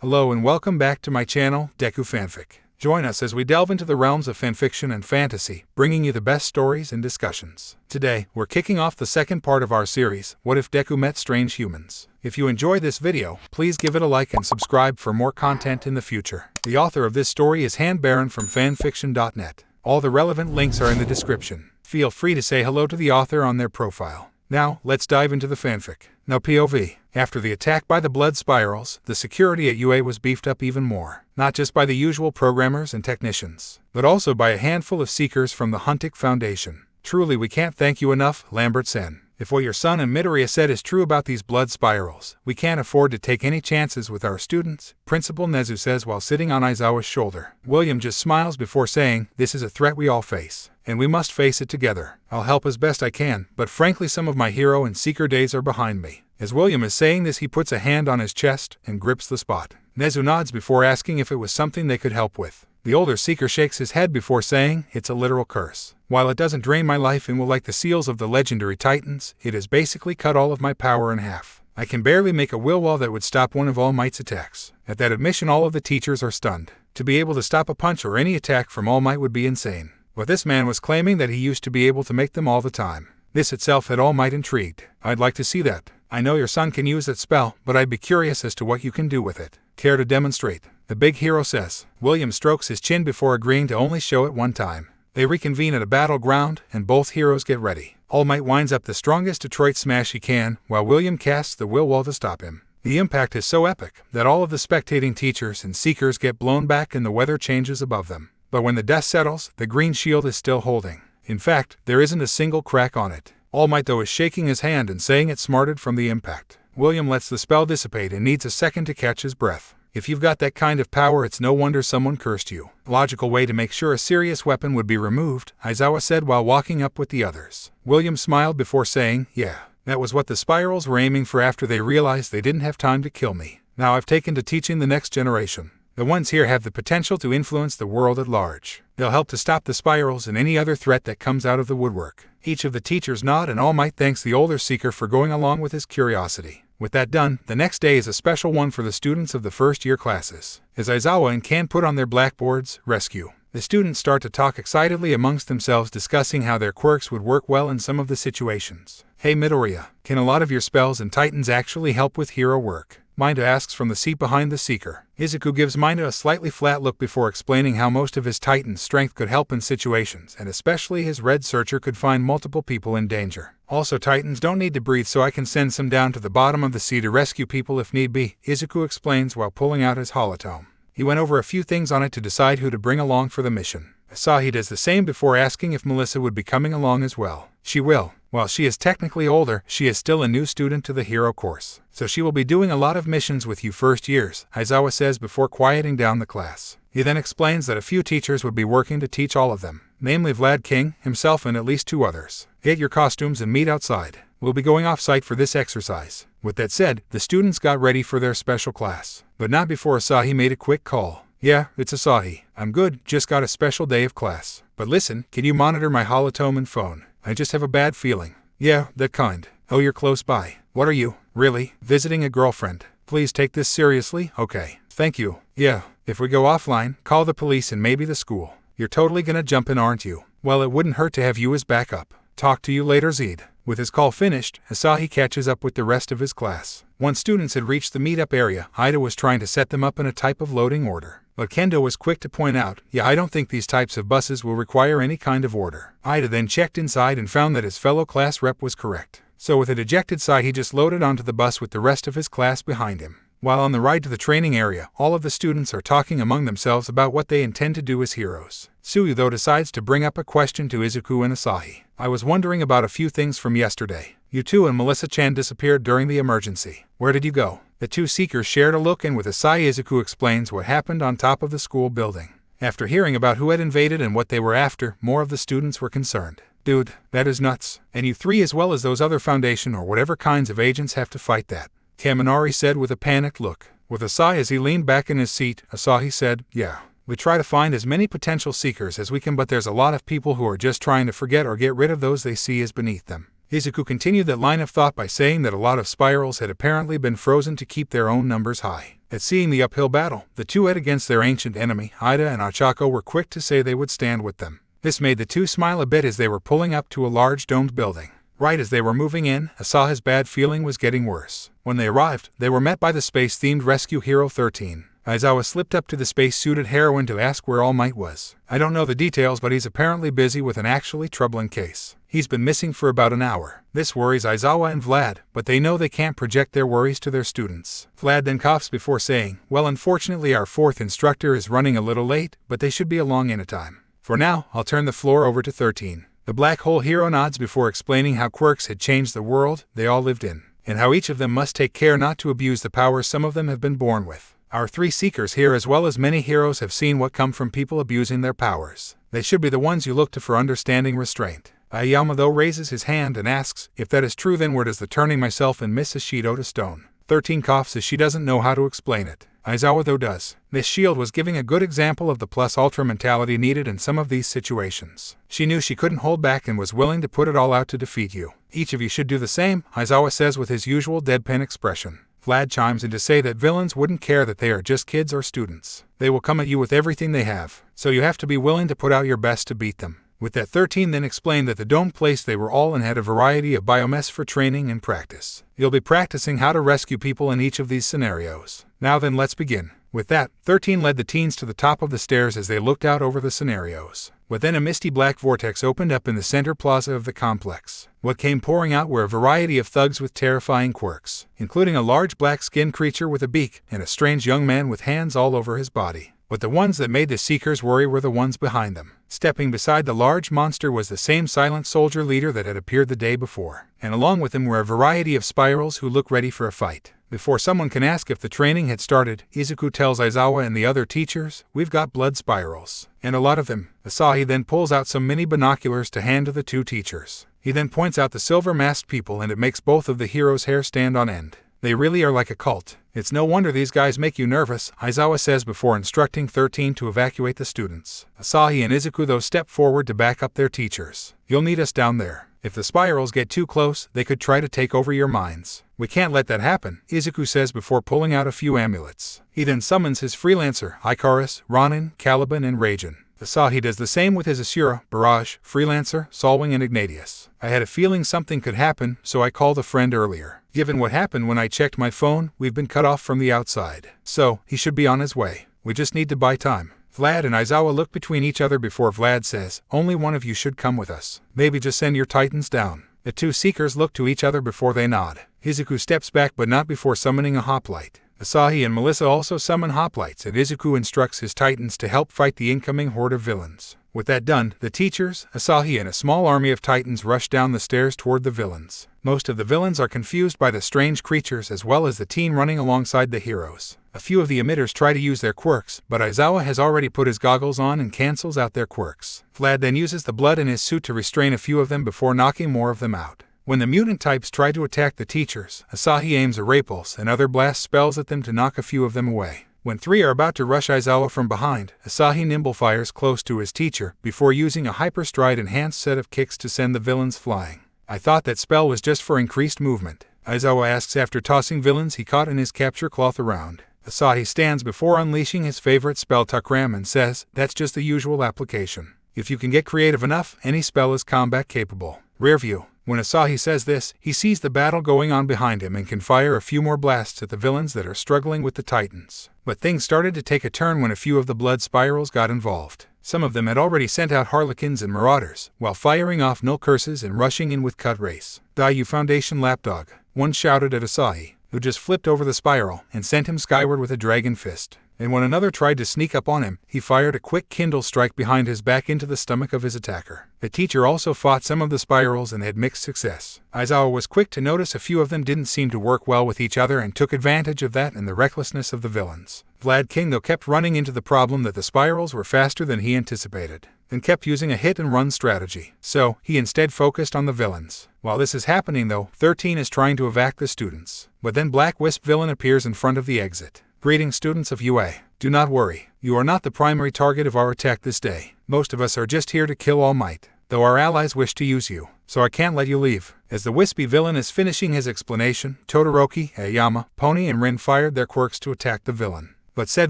Hello and welcome back to my channel, Deku Fanfic. Join us as we delve into the realms of fanfiction and fantasy, bringing you the best stories and discussions. Today, we're kicking off the second part of our series, What If Deku Met Strange Humans? If you enjoyed this video, please give it a like and subscribe for more content in the future. The author of this story is HanBaron from fanfiction.net. All the relevant links are in the description. Feel free to say hello to the author on their profile. Now, let's dive into the fanfic. Now POV. After the attack by the blood spirals, the security at UA was beefed up even more. Not just by the usual programmers and technicians, but also by a handful of seekers from the Huntik Foundation. Truly, we can't thank you enough, Lambert-sen. If what your son and Midoriya said is true about these blood spirals, we can't afford to take any chances with our students, Principal Nezu says while sitting on Aizawa's shoulder. William just smiles before saying, "This is a threat we all face, and we must face it together. I'll help as best I can, but frankly some of my hero and seeker days are behind me." As William is saying this, he puts a hand on his chest and grips the spot. Nezu nods before asking if it was something they could help with. The older seeker shakes his head before saying, "It's a literal curse. While it doesn't drain my life and will like the seals of the legendary titans, it has basically cut all of my power in half. I can barely make a will wall that would stop one of All Might's attacks." At that admission, all of the teachers are stunned. To be able to stop a punch or any attack from All Might would be insane. But this man was claiming that he used to be able to make them all the time. This itself had All Might intrigued. "I'd like to see that. I know your son can use that spell, but I'd be curious as to what you can do with it. Care to demonstrate?" The big hero says. William strokes his chin before agreeing to only show it one time. They reconvene at a battleground, and both heroes get ready. All Might winds up the strongest Detroit smash he can, while William casts the will wall to stop him. The impact is so epic that all of the spectating teachers and seekers get blown back and the weather changes above them. But when the dust settles, the green shield is still holding. In fact, there isn't a single crack on it. All Might though is shaking his hand and saying it smarted from the impact. William lets the spell dissipate and needs a second to catch his breath. "If you've got that kind of power, it's no wonder someone cursed you. Logical way to make sure a serious weapon would be removed," Aizawa said while walking up with the others. William smiled before saying, "Yeah, that was what the spirals were aiming for after they realized they didn't have time to kill me. Now I've taken to teaching the next generation. The ones here have the potential to influence the world at large. They'll help to stop the spirals and any other threat that comes out of the woodwork." Each of the teachers nod and All Might thanks the older seeker for going along with his curiosity. With that done, the next day is a special one for the students of the first-year classes. As Aizawa and Kan put on their blackboards, "Rescue," the students start to talk excitedly amongst themselves, discussing how their quirks would work well in some of the situations. "Hey Midoriya, can a lot of your spells and titans actually help with hero work?" Minda asks from the seat behind the seeker. Izuku gives Minda a slightly flat look before explaining how most of his titan's strength could help in situations, and especially his red searcher could find multiple people in danger. "Also, titans don't need to breathe, so I can send some down to the bottom of the sea to rescue people if need be," Izuku explains while pulling out his holotome. He went over a few things on it to decide who to bring along for the mission. Asahi does the same before asking if Melissa would be coming along as well. She will. While she is technically older, she is still a new student to the hero course, so she will be doing a lot of missions with you first years, Aizawa says before quieting down the class. He then explains that a few teachers would be working to teach all of them, namely Vlad King, himself and at least 2 others. "Get your costumes and meet outside. We'll be going off-site for this exercise." With that said, the students got ready for their special class, but not before Asahi made a quick call. "Yeah, it's Asahi. I'm good, just got a special day of class. But listen, can you monitor my holotome and phone? I just have a bad feeling." "Yeah, that kind. Oh, you're close by. What are you, really, visiting a girlfriend? Please take this seriously, okay? Thank you. Yeah, if we go offline, call the police and maybe the school. You're totally gonna jump in, aren't you? Well, it wouldn't hurt to have you as backup. Talk to you later, Zed." With his call finished, Asahi catches up with the rest of his class. Once students had reached the meetup area, Ida was trying to set them up in a type of loading order. But Kendo was quick to point out, "Yeah, I don't think these types of buses will require any kind of order." Ida then checked inside and found that his fellow class rep was correct. So with a dejected sigh, he just loaded onto the bus with the rest of his class behind him. While on the ride to the training area, all of the students are talking among themselves about what they intend to do as heroes. Suyu though decides to bring up a question to Izuku and Asahi. "I was wondering about a few things from yesterday. You two and Melissa-chan disappeared during the emergency. Where did you go?" The 2 seekers shared a look, and with a sigh Izuku explains what happened on top of the school building. After hearing about who had invaded and what they were after, more of the students were concerned. "Dude, that is nuts. And you 3 as well as those other Foundation or whatever kinds of agents have to fight that," Kaminari said with a panicked look. With a sigh as he leaned back in his seat, Asahi said, "Yeah. We try to find as many potential seekers as we can, but there's a lot of people who are just trying to forget or get rid of those they see as beneath them. Izuku continued that line of thought by saying that a lot of spirals had apparently been frozen to keep their own numbers high. At seeing the uphill battle, the two head against their ancient enemy, Ida and Ochako were quick to say they would stand with them. This made the two smile a bit as they were pulling up to a large domed building. Right as they were moving in, Asahi's bad feeling was getting worse. When they arrived, they were met by the space-themed rescue hero 13. Aizawa slipped up to the space-suited heroine to ask where All Might was. I don't know the details, but he's apparently busy with an actually troubling case. He's been missing for about an hour. This worries Aizawa and Vlad, but they know they can't project their worries to their students. Vlad then coughs before saying, well, unfortunately our fourth instructor is running a little late, but they should be along in a time. For now, I'll turn the floor over to 13. The black hole hero nods before explaining how quirks had changed the world they all lived in, and how each of them must take care not to abuse the powers some of them have been born with. Our three seekers here, as well as many heroes, have seen what come from people abusing their powers. They should be the ones you look to for understanding restraint. Aoyama though raises his hand and asks, if that is true, then where does the turning myself and Miss Ishido to stone? 13 coughs as she doesn't know how to explain it. Aizawa though does. This shield was giving a good example of the plus ultra mentality needed in some of these situations. She knew she couldn't hold back and was willing to put it all out to defeat you. Each of you should do the same, Aizawa says with his usual deadpan expression. Vlad chimes in to say that villains wouldn't care that they are just kids or students. They will come at you with everything they have, so you have to be willing to put out your best to beat them. With that, 13 then explained that the domed place they were all in had a variety of biomes for training and practice. You'll be practicing how to rescue people in each of these scenarios. Now then, let's begin. With that, 13 led the teens to the top of the stairs as they looked out over the scenarios. Within, a misty black vortex opened up in the center plaza of the complex. What came pouring out were a variety of thugs with terrifying quirks, including a large black-skinned creature with a beak and a strange young man with hands all over his body. But the ones that made the seekers worry were the ones behind them. Stepping beside the large monster was the same silent soldier leader that had appeared the day before, and along with him were a variety of spirals who look ready for a fight. Before someone can ask if the training had started, Izuku tells Aizawa and the other teachers, we've got blood spirals, and a lot of them. Asahi then pulls out some mini binoculars to hand to the two teachers. He then points out the silver-masked people, and it makes both of the heroes' hair stand on end. They really are like a cult. It's no wonder these guys make you nervous, Aizawa says before instructing 13 to evacuate the students. Asahi and Izuku though step forward to back up their teachers. You'll need us down there. If the spirals get too close, they could try to take over your minds. We can't let that happen, Izuku says before pulling out a few amulets. He then summons his freelancer, Icarus, Ronin, Caliban, and Raijin. Asahi does the same with his Asura, Barrage, Freelancer, Solwing, and Ignatius. I had a feeling something could happen, so I called a friend earlier. Given what happened when I checked my phone, we've been cut off from the outside. So, he should be on his way. We just need to buy time. Vlad and Aizawa look between each other before Vlad says, only one of you should come with us. Maybe just send your titans down. The two seekers look to each other before they nod. Izuku steps back but not before summoning a hoplite. Asahi and Melissa also summon hoplites, and Izuku instructs his titans to help fight the incoming horde of villains. With that done, the teachers, Asahi, and a small army of titans rush down the stairs toward the villains. Most of the villains are confused by the strange creatures as well as the teen running alongside the heroes. A few of the emitters try to use their quirks, but Aizawa has already put his goggles on and cancels out their quirks. Vlad then uses the blood in his suit to restrain a few of them before knocking more of them out. When the mutant types try to attack the teachers, Asahi aims a Rapulse and other blast spells at them to knock a few of them away. When three are about to rush Aizawa from behind, Asahi nimble fires close to his teacher before using a Hyperstride enhanced set of kicks to send the villains flying. I thought that spell was just for increased movement, Aizawa asks after tossing villains he caught in his capture cloth around. Asahi stands before unleashing his favorite spell Takram and says, that's just the usual application. If you can get creative enough, any spell is combat capable. Rear view. When Asahi says this, he sees the battle going on behind him and can fire a few more blasts at the villains that are struggling with the titans. But things started to take a turn when a few of the blood spirals got involved. Some of them had already sent out harlequins and marauders, while firing off null curses and rushing in with cut race. Dayu Foundation Lapdog. One shouted at Asahi, who just flipped over the spiral and sent him skyward with a dragon fist. And when another tried to sneak up on him, he fired a quick Kindle strike behind his back into the stomach of his attacker. The teacher also fought some of the spirals and had mixed success. Aizawa was quick to notice a few of them didn't seem to work well with each other and took advantage of that and the recklessness of the villains. Vlad King though kept running into the problem that the spirals were faster than he anticipated, and kept using a hit-and-run strategy. So, he instead focused on the villains. While this is happening though, 13 is trying to evac the students. But then Black Wisp villain appears in front of the exit. Greetings students of UA. Do not worry, you are not the primary target of our attack this day. Most of us are just here to kill All Might, though our allies wish to use you. so I can't let you leave. As the wispy villain is finishing his explanation, Todoroki, Aoyama, Pony, and Rin fired their quirks to attack the villain. But said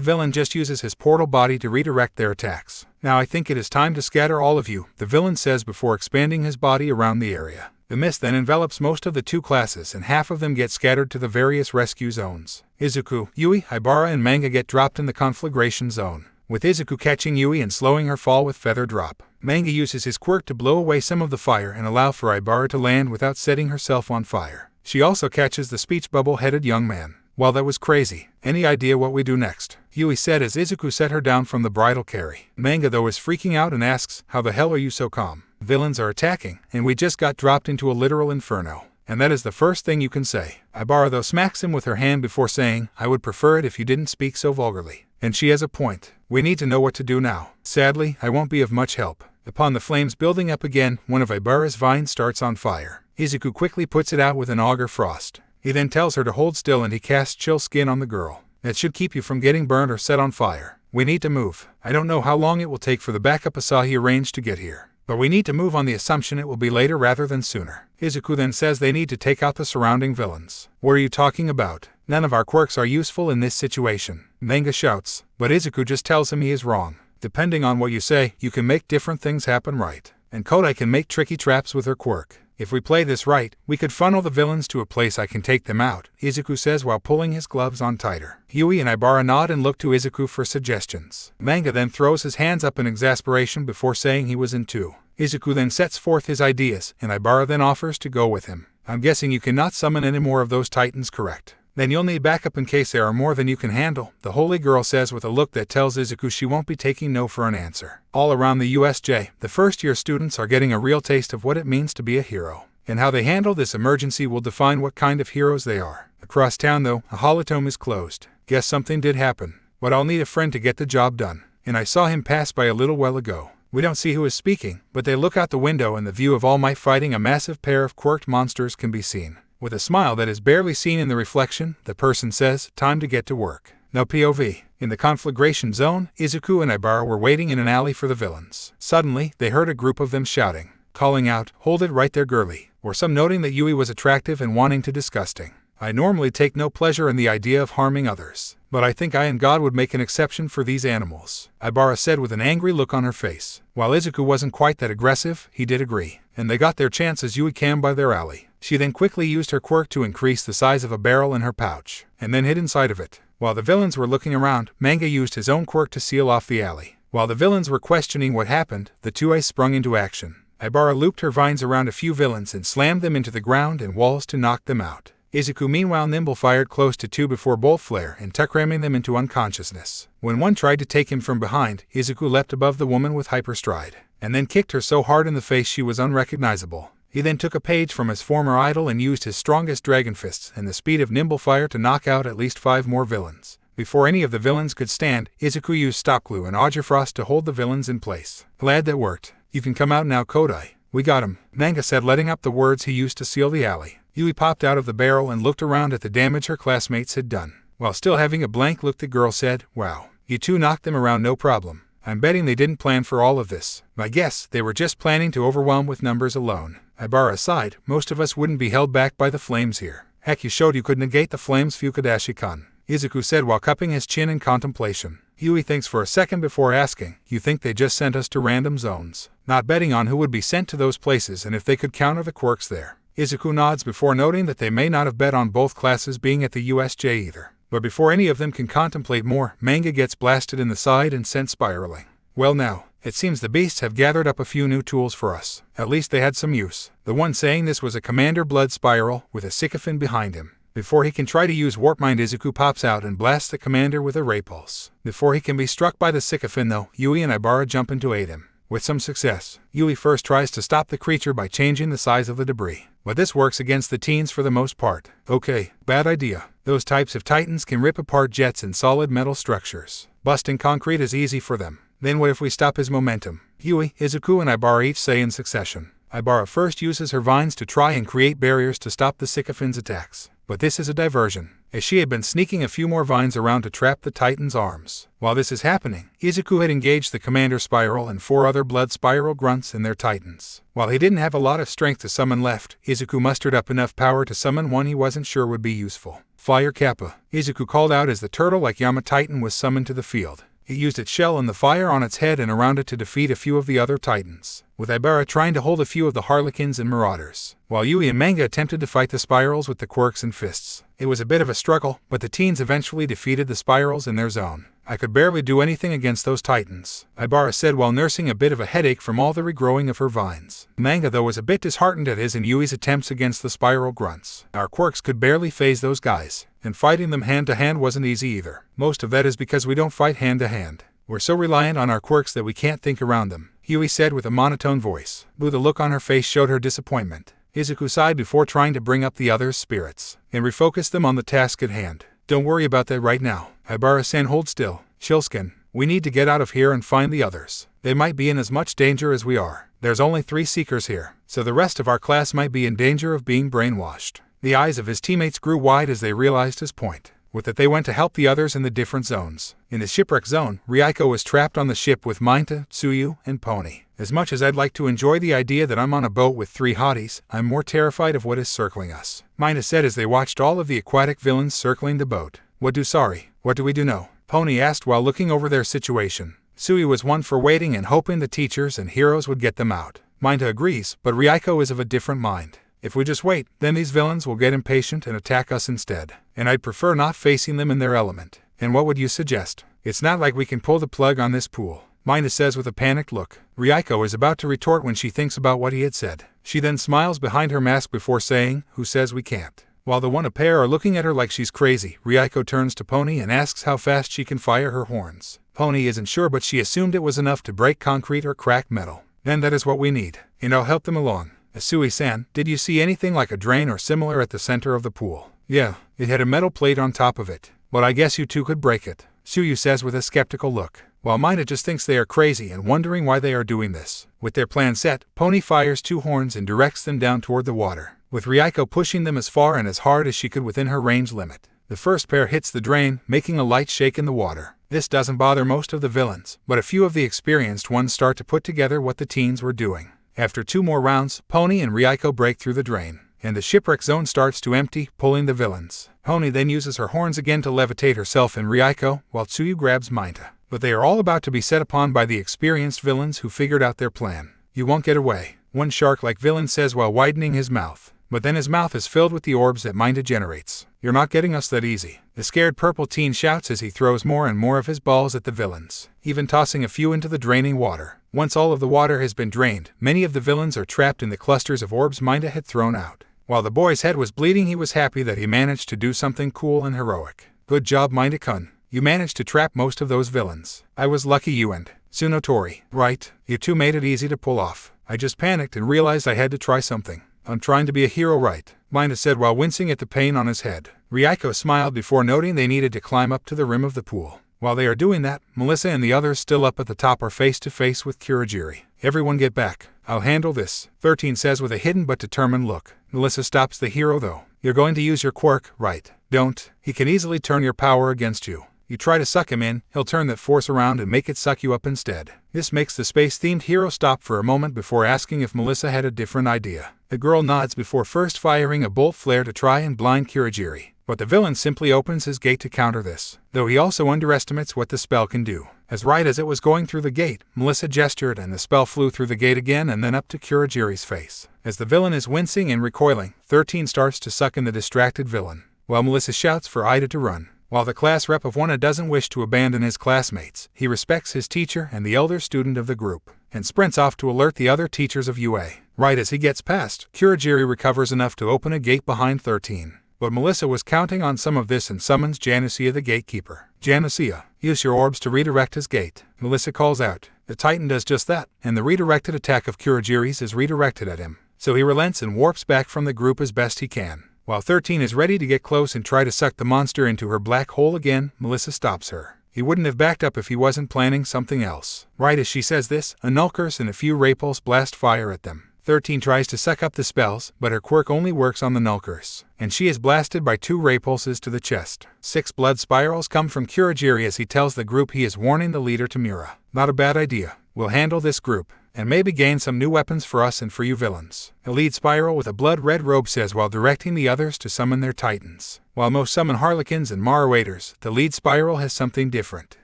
villain just uses his portal body to redirect their attacks. Now I think it is time to scatter all of you, the villain says before expanding his body around the area. The mist then envelops most of the 2 classes and half of them get scattered to the various rescue zones. Izuku, Yui, Haibara, and Manga get dropped in the conflagration zone, with Izuku catching Yui and slowing her fall with Feather Drop. Manga uses his quirk to blow away some of the fire and allow for Haibara to land without setting herself on fire. She also catches the speech bubble-headed young man. Well, that was crazy. Any idea what we do next? Yui said as Izuku set her down from the bridal carry. Manga though is freaking out and asks, how the hell are you so calm? Villains are attacking, and we just got dropped into a literal inferno. And that is the first thing you can say. Haibara though smacks him with her hand before saying, I would prefer it if you didn't speak so vulgarly. And she has a point. We need to know what to do now. Sadly, I won't be of much help. Upon the flames building up again, one of Haibara's vines starts on fire. Izuku quickly puts it out with an auger frost. He then tells her to hold still and he casts chill skin on the girl. That should keep you from getting burned or set on fire. We need to move. I don't know how long it will take for the backup Asahi arranged to get here, but we need to move on the assumption it will be later rather than sooner. Izuku then says they need to take out the surrounding villains. What are you talking about? None of our quirks are useful in this situation. Manga shouts, but Izuku just tells him he is wrong. Depending on what you say, you can make different things happen right. And Kodai can make tricky traps with her quirk. If we play this right, we could funnel the villains to a place I can take them out, Izuku says while pulling his gloves on tighter. Yui and Haibara nod and look to Izuku for suggestions. Manga then throws his hands up in exasperation before saying he was in too. Izuku then sets forth his ideas, and Haibara then offers to go with him. I'm guessing you cannot summon any more of those titans, correct? Then you'll need backup in case there are more than you can handle, the holy girl says with a look that tells Izuku she won't be taking no for an answer. All around the USJ, the first-year students are getting a real taste of what it means to be a hero. And how they handle this emergency will define what kind of heroes they are. Across town though, a holotome is closed. Guess something did happen. But I'll need a friend to get the job done. And I saw him pass by a little while ago. We don't see who is speaking, but they look out the window and the view of All Might fighting a massive pair of quirked monsters can be seen. With a smile that is barely seen in the reflection, the person says, time to get to work. Now POV. In the conflagration zone, Izuku and Haibara were waiting in an alley for the villains. Suddenly, they heard a group of them shouting, calling out, hold it right there girly, or some noting that Yui was attractive and wanting to disgusting. I normally take no pleasure in the idea of harming others, but I think I and God would make an exception for these animals, Haibara said with an angry look on her face. While Izuku wasn't quite that aggressive, he did agree, and they got their chance as Yui came by their alley. She then quickly used her quirk to increase the size of a barrel in her pouch, and then hid inside of it. While the villains were looking around, Manga used his own quirk to seal off the alley. While the villains were questioning what happened, the two eyes sprung into action. Haibara looped her vines around a few villains and slammed them into the ground and walls to knock them out. Izuku meanwhile nimble fired close to two before bolt flare and tuck ramming them into unconsciousness. When one tried to take him from behind, Izuku leapt above the woman with hyperstride, and then kicked her so hard in the face she was unrecognizable. He then took a page from his former idol and used his strongest dragon fists and the speed of nimble fire to knock out at least 5 more villains. Before any of the villains could stand, Izuku used stop glue and Aujifrost to hold the villains in place. Glad that worked. You can come out now, Kodai. We got him, Manga said, letting up the words he used to seal the alley. Yui popped out of the barrel and looked around at the damage her classmates had done. While still having a blank look, the girl said, wow, you two knocked them around no problem. I'm betting they didn't plan for all of this. I guess they were just planning to overwhelm with numbers alone. Haibara aside, most of us wouldn't be held back by the flames here. Heck, you showed you could negate the flames, Fukadashi-kun, Izuku said while cupping his chin in contemplation. Yui thinks for a second before asking, you think they just sent us to random zones? Not betting on who would be sent to those places and if they could counter the quirks there. Izuku nods before noting that they may not have bet on both classes being at the USJ either. But before any of them can contemplate more, Manga gets blasted in the side and sent spiraling. Well now, it seems the beasts have gathered up a few new tools for us. At least they had some use. The one saying this was a Commander Blood Spiral with a sycophant behind him. Before he can try to use Warp Mind, Izuku pops out and blasts the commander with a ray pulse. Before he can be struck by the sycophant though, Yui and Haibara jump in to aid him. With some success, Yui first tries to stop the creature by changing the size of the debris. But this works against the teens for the most part. Okay, bad idea. Those types of titans can rip apart jets and solid metal structures. Busting concrete is easy for them. Then what if we stop his momentum? Yui, Izuku, and Haibara each say in succession. Haibara first uses her vines to try and create barriers to stop the sycophant's attacks. But this is a diversion. as she had been sneaking a few more vines around to trap the Titan's arms. While this is happening, Izuku had engaged the Commander Spiral and 4 other Blood Spiral grunts and their Titans. While he didn't have a lot of strength to summon left, Izuku mustered up enough power to summon one he wasn't sure would be useful. Fire Kappa, Izuku called out as the turtle-like Yama Titan was summoned to the field. It used its shell and the fire on its head and around it to defeat a few of the other Titans, with HanBaron trying to hold a few of the Harlequins and Marauders, while Yui and Manga attempted to fight the Spirals with the quirks and fists. It was a bit of a struggle, but the teens eventually defeated the Spirals in their zone. I could barely do anything against those Titans, HanBaron said while nursing a bit of a headache from all the regrowing of her vines. Manga though was a bit disheartened at his and Yui's attempts against the Spiral grunts. Our quirks could barely phase those guys, and fighting them hand to hand wasn't easy either. Most of that is because we don't fight hand to hand. We're so reliant on our quirks that we can't think around them, Yui said with a monotone voice. The look on her face showed her disappointment. Izuku sighed before trying to bring up the others' spirits and refocus them on the task at hand. Don't worry about that right now, HanBaron-san, hold still. Shilskin, we need to get out of here and find the others. They might be in as much danger as we are. There's only 3 Seekers here, so the rest of our class might be in danger of being brainwashed. The eyes of his teammates grew wide as they realized his point. With that they went to help the others in the different zones. In the shipwreck zone, Ryuko was trapped on the ship with Minta, Tsuyu, and Pony. As much as I'd like to enjoy the idea that I'm on a boat with 3 hotties, I'm more terrified of what is circling us, Minta said as they watched all of the aquatic villains circling the boat. What do we do now? Pony asked while looking over their situation. Tsuyu was one for waiting and hoping the teachers and heroes would get them out. Minta agrees, but Ryuko is of a different mind. If we just wait, then these villains will get impatient and attack us instead. And I'd prefer not facing them in their element. And what would you suggest? It's not like we can pull the plug on this pool, Minta says with a panicked look. Ryuko is about to retort when she thinks about what he had said. She then smiles behind her mask before saying, "Who says we can't?" While the one pair are looking at her like she's crazy, Ryuko turns to Pony and asks how fast she can fire her horns. Pony isn't sure, but she assumed it was enough to break concrete or crack metal. Then that is what we need, and I'll help them along. Asui-san, did you see anything like a drain or similar at the center of the pool? Yeah, it had a metal plate on top of it. But I guess you two could break it, Tsuyu says with a skeptical look, while Minta just thinks they are crazy and wondering why they are doing this. With their plan set, Pony fires 2 horns and directs them down toward the water, with Ryuko pushing them as far and as hard as she could within her range limit. The first pair hits the drain, making a light shake in the water. This doesn't bother most of the villains, but a few of the experienced ones start to put together what the teens were doing. After 2 more rounds, Pony and Ryuko break through the drain, and the shipwreck zone starts to empty, pulling the villains. Pony then uses her horns again to levitate herself and Ryuko, while Tsuyu grabs Minta. But they are all about to be set upon by the experienced villains who figured out their plan. You won't get away, one shark-like villain says while widening his mouth. But then his mouth is filled with the orbs that Minta generates. You're not getting us that easy, the scared purple teen shouts as he throws more and more of his balls at the villains, even tossing a few into the draining water. Once all of the water has been drained, many of the villains are trapped in the clusters of orbs Minta had thrown out. While the boy's head was bleeding, he was happy that he managed to do something cool and heroic. Good job, Minta-kun. You managed to trap most of those villains. I was lucky you and Tsunotori. Right, you two made it easy to pull off. I just panicked and realized I had to try something. I'm trying to be a hero, right? Minta said while wincing at the pain on his head. Ryuko smiled before noting they needed to climb up to the rim of the pool. While they are doing that, Melissa and the others still up at the top are face to face with Kurogiri. Everyone get back. I'll handle this, 13 says with a hidden but determined look. Melissa stops the hero though. You're going to use your quirk, right? Don't. He can easily turn your power against you. You try to suck him in, he'll turn that force around and make it suck you up instead. This makes the space-themed hero stop for a moment before asking if Melissa had a different idea. The girl nods before first firing a bolt flare to try and blind Kurogiri, but the villain simply opens his gate to counter this, though he also underestimates what the spell can do. As right as it was going through the gate, Melissa gestured and the spell flew through the gate again and then up to Kurogiri's face. As the villain is wincing and recoiling, 13 starts to suck in the distracted villain, while Melissa shouts for Ida to run. While the class rep of Wana doesn't wish to abandon his classmates, he respects his teacher and the elder student of the group, and sprints off to alert the other teachers of UA. Right as he gets past, Kurogiri recovers enough to open a gate behind 13. But Melissa was counting on some of this and summons Janusia the gatekeeper. Janusia, use your orbs to redirect his gate, Melissa calls out. The Titan does just that, and the redirected attack of Kurogiri's is redirected at him. So he relents and warps back from the group as best he can. While 13 is ready to get close and try to suck the monster into her black hole again, Melissa stops her. He wouldn't have backed up if he wasn't planning something else. Right as she says this, a null curse and a few ray pulse blast fire at them. 13 tries to suck up the spells, but her quirk only works on the Nulkers, and she is blasted by 2 ray pulses to the chest. 6 blood spirals come from Kurogiri as he tells the group he is warning the leader Tamura. Not a bad idea. We'll handle this group, and maybe gain some new weapons for us and for you villains. A lead spiral with a blood-red robe says while directing the others to summon their titans. While most summon harlequins and Marauders, the lead spiral has something different.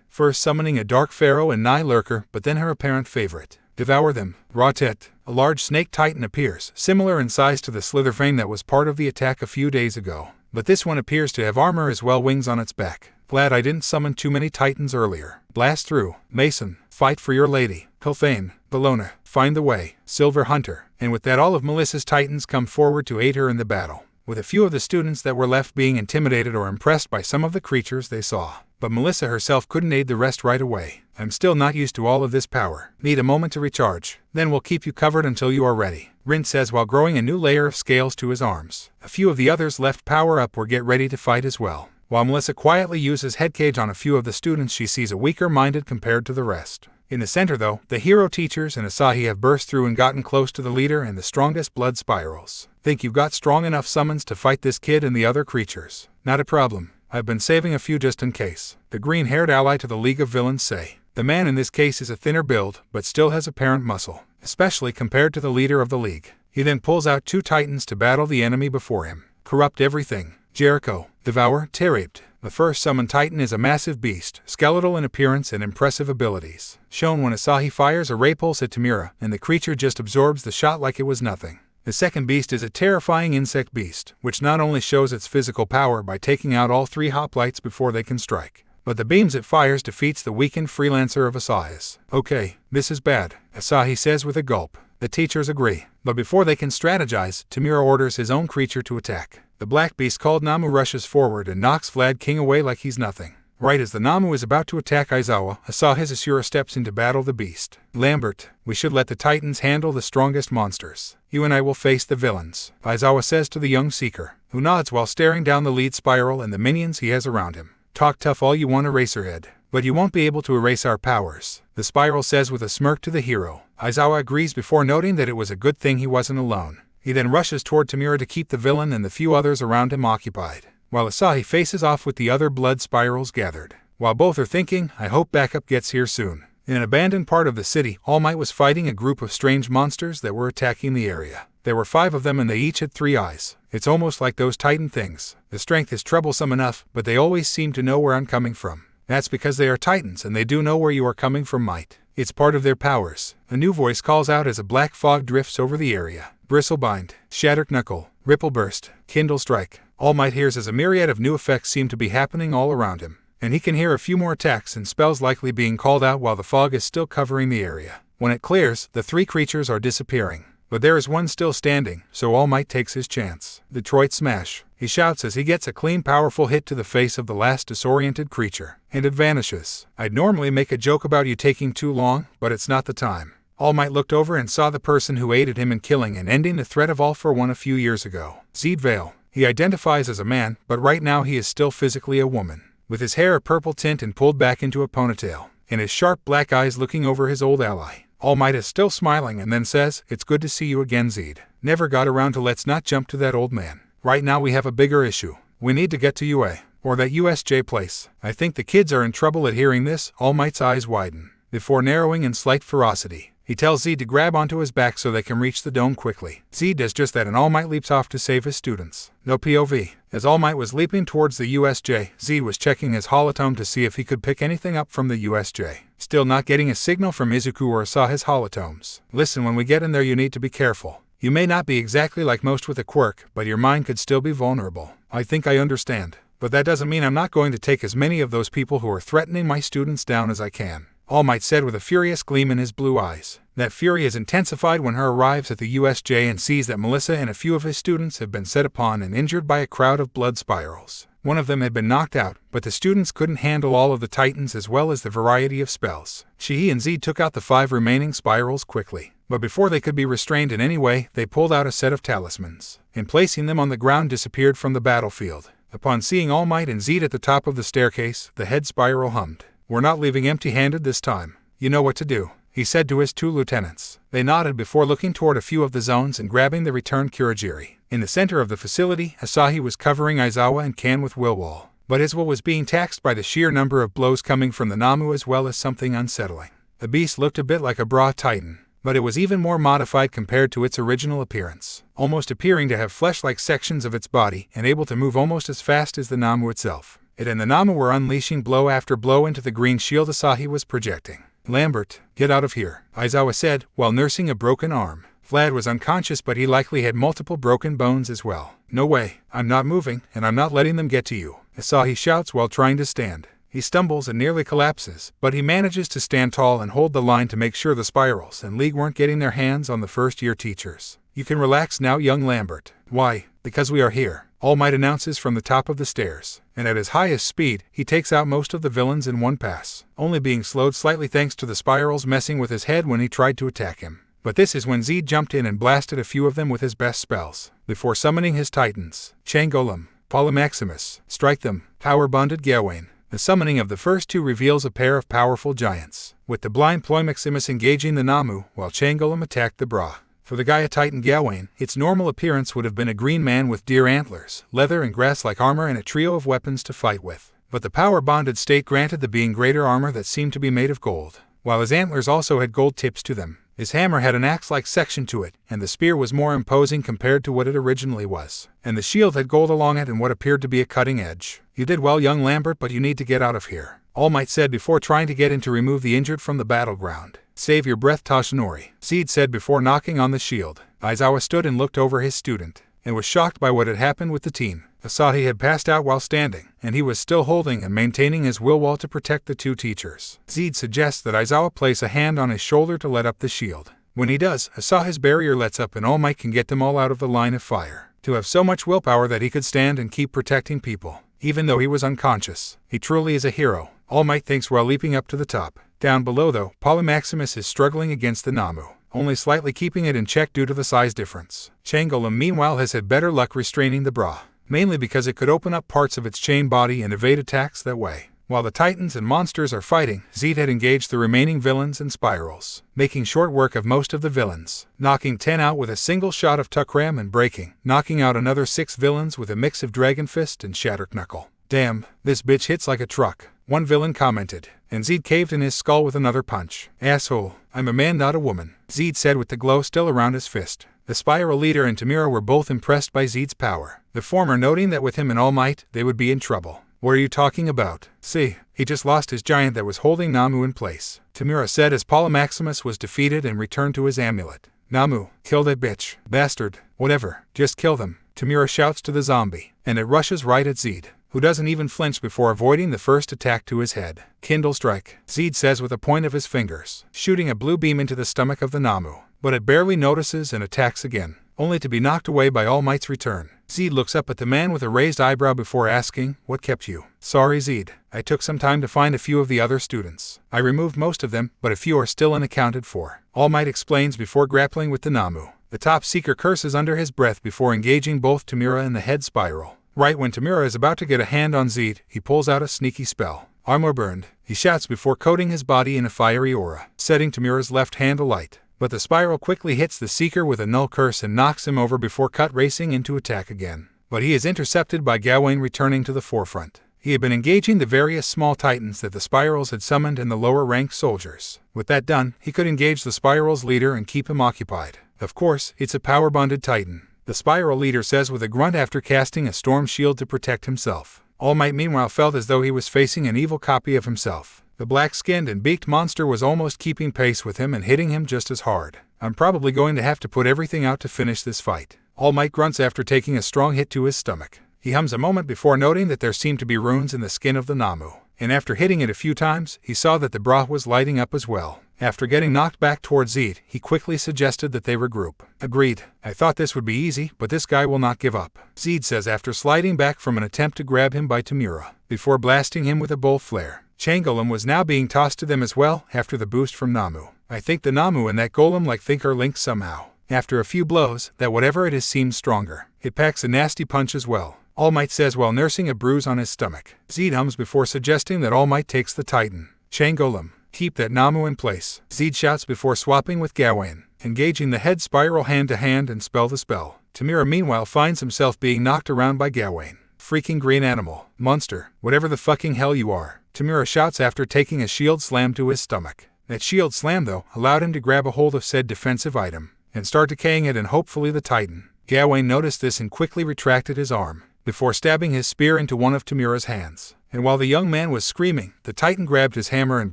First summoning a dark pharaoh and Nigh Lurker, but then her apparent favorite. Devour them. Rotet, a large snake titan appears, similar in size to the Slitherfang that was part of the attack a few days ago. But this one appears to have armor as well, wings on its back. Glad I didn't summon too many titans earlier. Blast through. Mason, fight for your lady. Hilthane, Bellona, find the way. Silver Hunter. And with that all of Melissa's titans come forward to aid her in the battle, with a few of the students that were left being intimidated or impressed by some of the creatures they saw. But Melissa herself couldn't aid the rest right away. I'm still not used to all of this power. Need a moment to recharge. Then we'll keep you covered until you are ready, Rin says while growing a new layer of scales to his arms. A few of the others left power up or get ready to fight as well. While Melissa quietly uses head cage on a few of the students, she sees a weaker-minded compared to the rest. In the center though, the hero teachers and Asahi have burst through and gotten close to the leader and the strongest blood spirals. Think you've got strong enough summons to fight this kid and the other creatures? Not a problem. I've been saving a few just in case, the green-haired ally to the League of Villains say. The man in this case is a thinner build, but still has apparent muscle, especially compared to the leader of the League. He then pulls out 2 titans to battle the enemy before him. Corrupt everything. Jericho, Devour, Teraped. The first summoned titan is a massive beast, skeletal in appearance and impressive abilities. Shown when Asahi fires a ray pulse at Tamura, and the creature just absorbs the shot like it was nothing. The second beast is a terrifying insect beast, which not only shows its physical power by taking out all 3 hoplites before they can strike, but the beams it fires defeats the weakened freelancer of Asahi's. Okay, this is bad, Asahi says with a gulp. The teachers agree, but before they can strategize, Tamura orders his own creature to attack. The black beast called Namu rushes forward and knocks Vlad King away like he's nothing. Right as the Namu is about to attack Aizawa, Asahi's Asura steps in to battle the beast. Lambert, we should let the titans handle the strongest monsters. You and I will face the villains, Aizawa says to the young seeker, who nods while staring down the lead spiral and the minions he has around him. Talk tough all you want, Eraserhead, but you won't be able to erase our powers, the spiral says with a smirk to the hero. Aizawa agrees before noting that it was a good thing he wasn't alone. He then rushes toward Tamura to keep the villain and the few others around him occupied, while Asahi faces off with the other blood spirals gathered. While both are thinking, I hope backup gets here soon. In an abandoned part of the city, All Might was fighting a group of strange monsters that were attacking the area. There were 5 of them and they each had 3 eyes. It's almost like those titan things. The strength is troublesome enough, but they always seem to know where I'm coming from. That's because they are titans and they do know where you are coming from, Might. It's part of their powers. A new voice calls out as a black fog drifts over the area. Bristlebind, Shattered Knuckle, Ripple Burst, Kindle Strike. All Might hears as a myriad of new effects seem to be happening all around him, and he can hear a few more attacks and spells likely being called out while the fog is still covering the area. When it clears, the 3 creatures are disappearing, but there is one still standing, so All Might takes his chance. Detroit Smash, he shouts as he gets a clean, powerful hit to the face of the last disoriented creature, and it vanishes. I'd normally make a joke about you taking too long, but it's not the time. All Might looked over and saw the person who aided him in killing and ending the threat of All for One a few years ago. Zeed Vale. He identifies as a man, but right now he is still physically a woman, with his hair a purple tint and pulled back into a ponytail, and his sharp black eyes looking over his old ally. All Might is still smiling and then says, it's good to see you again, Zeed. Never got around to let's not jump to that old man. Right now we have a bigger issue. We need to get to UA, or that USJ place. I think the kids are in trouble. At hearing this, All Might's eyes widen, before narrowing in slight ferocity. He tells Zeed to grab onto his back so they can reach the dome quickly. Zeed does just that and All Might leaps off to save his students. No POV. As All Might was leaping towards the USJ, Zeed was checking his holotome to see if he could pick anything up from the USJ. Still not getting a signal from Izuku or Asahi's holotomes. Listen, when we get in there you need to be careful. You may not be exactly like most with a quirk, but your mind could still be vulnerable. I think I understand. But that doesn't mean I'm not going to take as many of those people who are threatening my students down as I can, All Might said with a furious gleam in his blue eyes. That fury is intensified when he arrives at the USJ and sees that Melissa and a few of his students have been set upon and injured by a crowd of blood spirals. One of them had been knocked out, but the students couldn't handle all of the titans as well as the variety of spells. Shihi and Zeed took out the 5 remaining spirals quickly, but before they could be restrained in any way, they pulled out a set of talismans, and placing them on the ground disappeared from the battlefield. Upon seeing All Might and Zeed at the top of the staircase, the head spiral hummed. We're not leaving empty-handed this time. You know what to do. he said to his 2 lieutenants. They nodded before looking toward a few of the zones and grabbing the returned Kurogiri. In the center of the facility, Asahi was covering Aizawa and Kan with will wall, but his will was being taxed by the sheer number of blows coming from the Namu as well as something unsettling. The beast looked a bit like a Bra Titan, but it was even more modified compared to its original appearance, almost appearing to have flesh-like sections of its body and able to move almost as fast as the Namu itself. It and the Namu were unleashing blow after blow into the green shield Asahi was projecting. "Lambert, get out of here," Aizawa said, while nursing a broken arm. Vlad was unconscious, but he likely had multiple broken bones as well. "No way, I'm not moving, and I'm not letting them get to you," Asahi shouts while trying to stand. He stumbles and nearly collapses, but he manages to stand tall and hold the line to make sure the Spirals and League weren't getting their hands on the first-year teachers. "You can relax now, young Lambert." "Why?" "Because we are here," All Might announces from the top of the stairs, and at his highest speed, he takes out most of the villains in one pass, only being slowed slightly thanks to the Spirals messing with his head when he tried to attack him. But this is when Zed jumped in and blasted a few of them with his best spells, before summoning his titans, Changolem, Polymaximus, Strike Them, Power-Bonded Gawain. The summoning of the first 2 reveals a pair of powerful giants, with the blind Polymaximus engaging the Namu, while Changolem attacked the Bra. For the Gaia Titan Gawain, its normal appearance would have been a green man with deer antlers, leather and grass-like armor and a trio of weapons to fight with. But the power-bonded state granted the being greater armor that seemed to be made of gold, while his antlers also had gold tips to them. His hammer had an axe-like section to it, and the spear was more imposing compared to what it originally was. And the shield had gold along it and what appeared to be a cutting edge. "You did well, young Lambert, but you need to get out of here," All Might said before trying to get in to remove the injured from the battleground. "Save your breath, Toshinori," Zed said before knocking on the shield. Aizawa stood and looked over his student, and was shocked by what had happened with the team. Asahi had passed out while standing, and he was still holding and maintaining his will wall to protect the 2 teachers. Zed suggests that Aizawa place a hand on his shoulder to let up the shield. When he does, Asahi's barrier lets up and All Might can get them all out of the line of fire. To have so much willpower that he could stand and keep protecting people, even though he was unconscious. He truly is a hero, All Might thinks while leaping up to the top. Down below though, Polymaximus is struggling against the Namu, only slightly keeping it in check due to the size difference. Changolem meanwhile has had better luck restraining the Bra, mainly because it could open up parts of its chain body and evade attacks that way. While the Titans and monsters are fighting, Zed had engaged the remaining villains and Spirals, making short work of most of the villains, knocking 10 out with a single shot of Tukram and breaking, knocking out another 6 villains with a mix of Dragon Fist and Shattered Knuckle. "Damn, this bitch hits like a truck," one villain commented, and Zed caved in his skull with another punch. "Asshole, I'm a man not a woman," Zed said with the glow still around his fist. The Spiral leader and Tamira were both impressed by Zed's power, the former noting that with him and All Might, they would be in trouble. "What are you talking about?" "See, he just lost his giant that was holding Namu in place," Tamira said as Polymaximus was defeated and returned to his amulet. "Namu, kill that bitch. Bastard. Whatever, just kill them," Tamira shouts to the zombie, and it rushes right at Zed, who doesn't even flinch before avoiding the first attack to his head. "Kindle strike," Zed says with a point of his fingers, shooting a blue beam into the stomach of the Namu, but it barely notices and attacks again, only to be knocked away by All Might's return. Zed looks up at the man with a raised eyebrow before asking, "What kept you?" "Sorry, Zed. I took some time to find a few of the other students. I removed most of them, but a few are still unaccounted for," All Might explains before grappling with the Namu. The top seeker curses under his breath before engaging both Tamira and the head Spiral. Right when Tamira is about to get a hand on Zed, he pulls out a sneaky spell. "Armor burned," he shouts before coating his body in a fiery aura, setting Tamira's left hand alight. But the Spiral quickly hits the Seeker with a null curse and knocks him over before cut racing into attack again. But he is intercepted by Gawain returning to the forefront. He had been engaging the various small titans that the Spirals had summoned and the lower-ranked soldiers. With that done, he could engage the Spiral's leader and keep him occupied. Of course, it's a power-bonded titan, the Spiral leader says with a grunt after casting a storm shield to protect himself. All Might meanwhile felt as though he was facing an evil copy of himself. The black-skinned and beaked monster was almost keeping pace with him and hitting him just as hard. "I'm probably going to have to put everything out to finish this fight," All Might grunts after taking a strong hit to his stomach. He hums a moment before noting that there seemed to be runes in the skin of the Namu, and after hitting it a few times, he saw that the bra was lighting up as well. After getting knocked back towards Zed, he quickly suggested that they regroup. "Agreed. I thought this would be easy, but this guy will not give up," Zed says after sliding back from an attempt to grab him by Tamira, before blasting him with a bolt flare. Changolem was now being tossed to them as well after the boost from Namu. "I think the Namu and that golem think are linked somehow. After a few blows, that whatever it is seems stronger. It packs a nasty punch as well," All Might says while nursing a bruise on his stomach. Zed hums before suggesting that All Might takes the Titan. "Changolem, Keep that Namu in place, Zed shouts before swapping with Gawain, engaging the head spiral hand-to-hand and spell the spell. Tamira meanwhile finds himself being knocked around by Gawain. Freaking green animal, monster, whatever the fucking hell you are, Tamira shouts after taking a shield slam to his stomach. That shield slam, though, allowed him to grab a hold of said defensive item and start decaying it and hopefully the Titan. Gawain noticed this and quickly retracted his arm, before stabbing his spear into one of Tamira's hands. And while the young man was screaming, the Titan grabbed his hammer and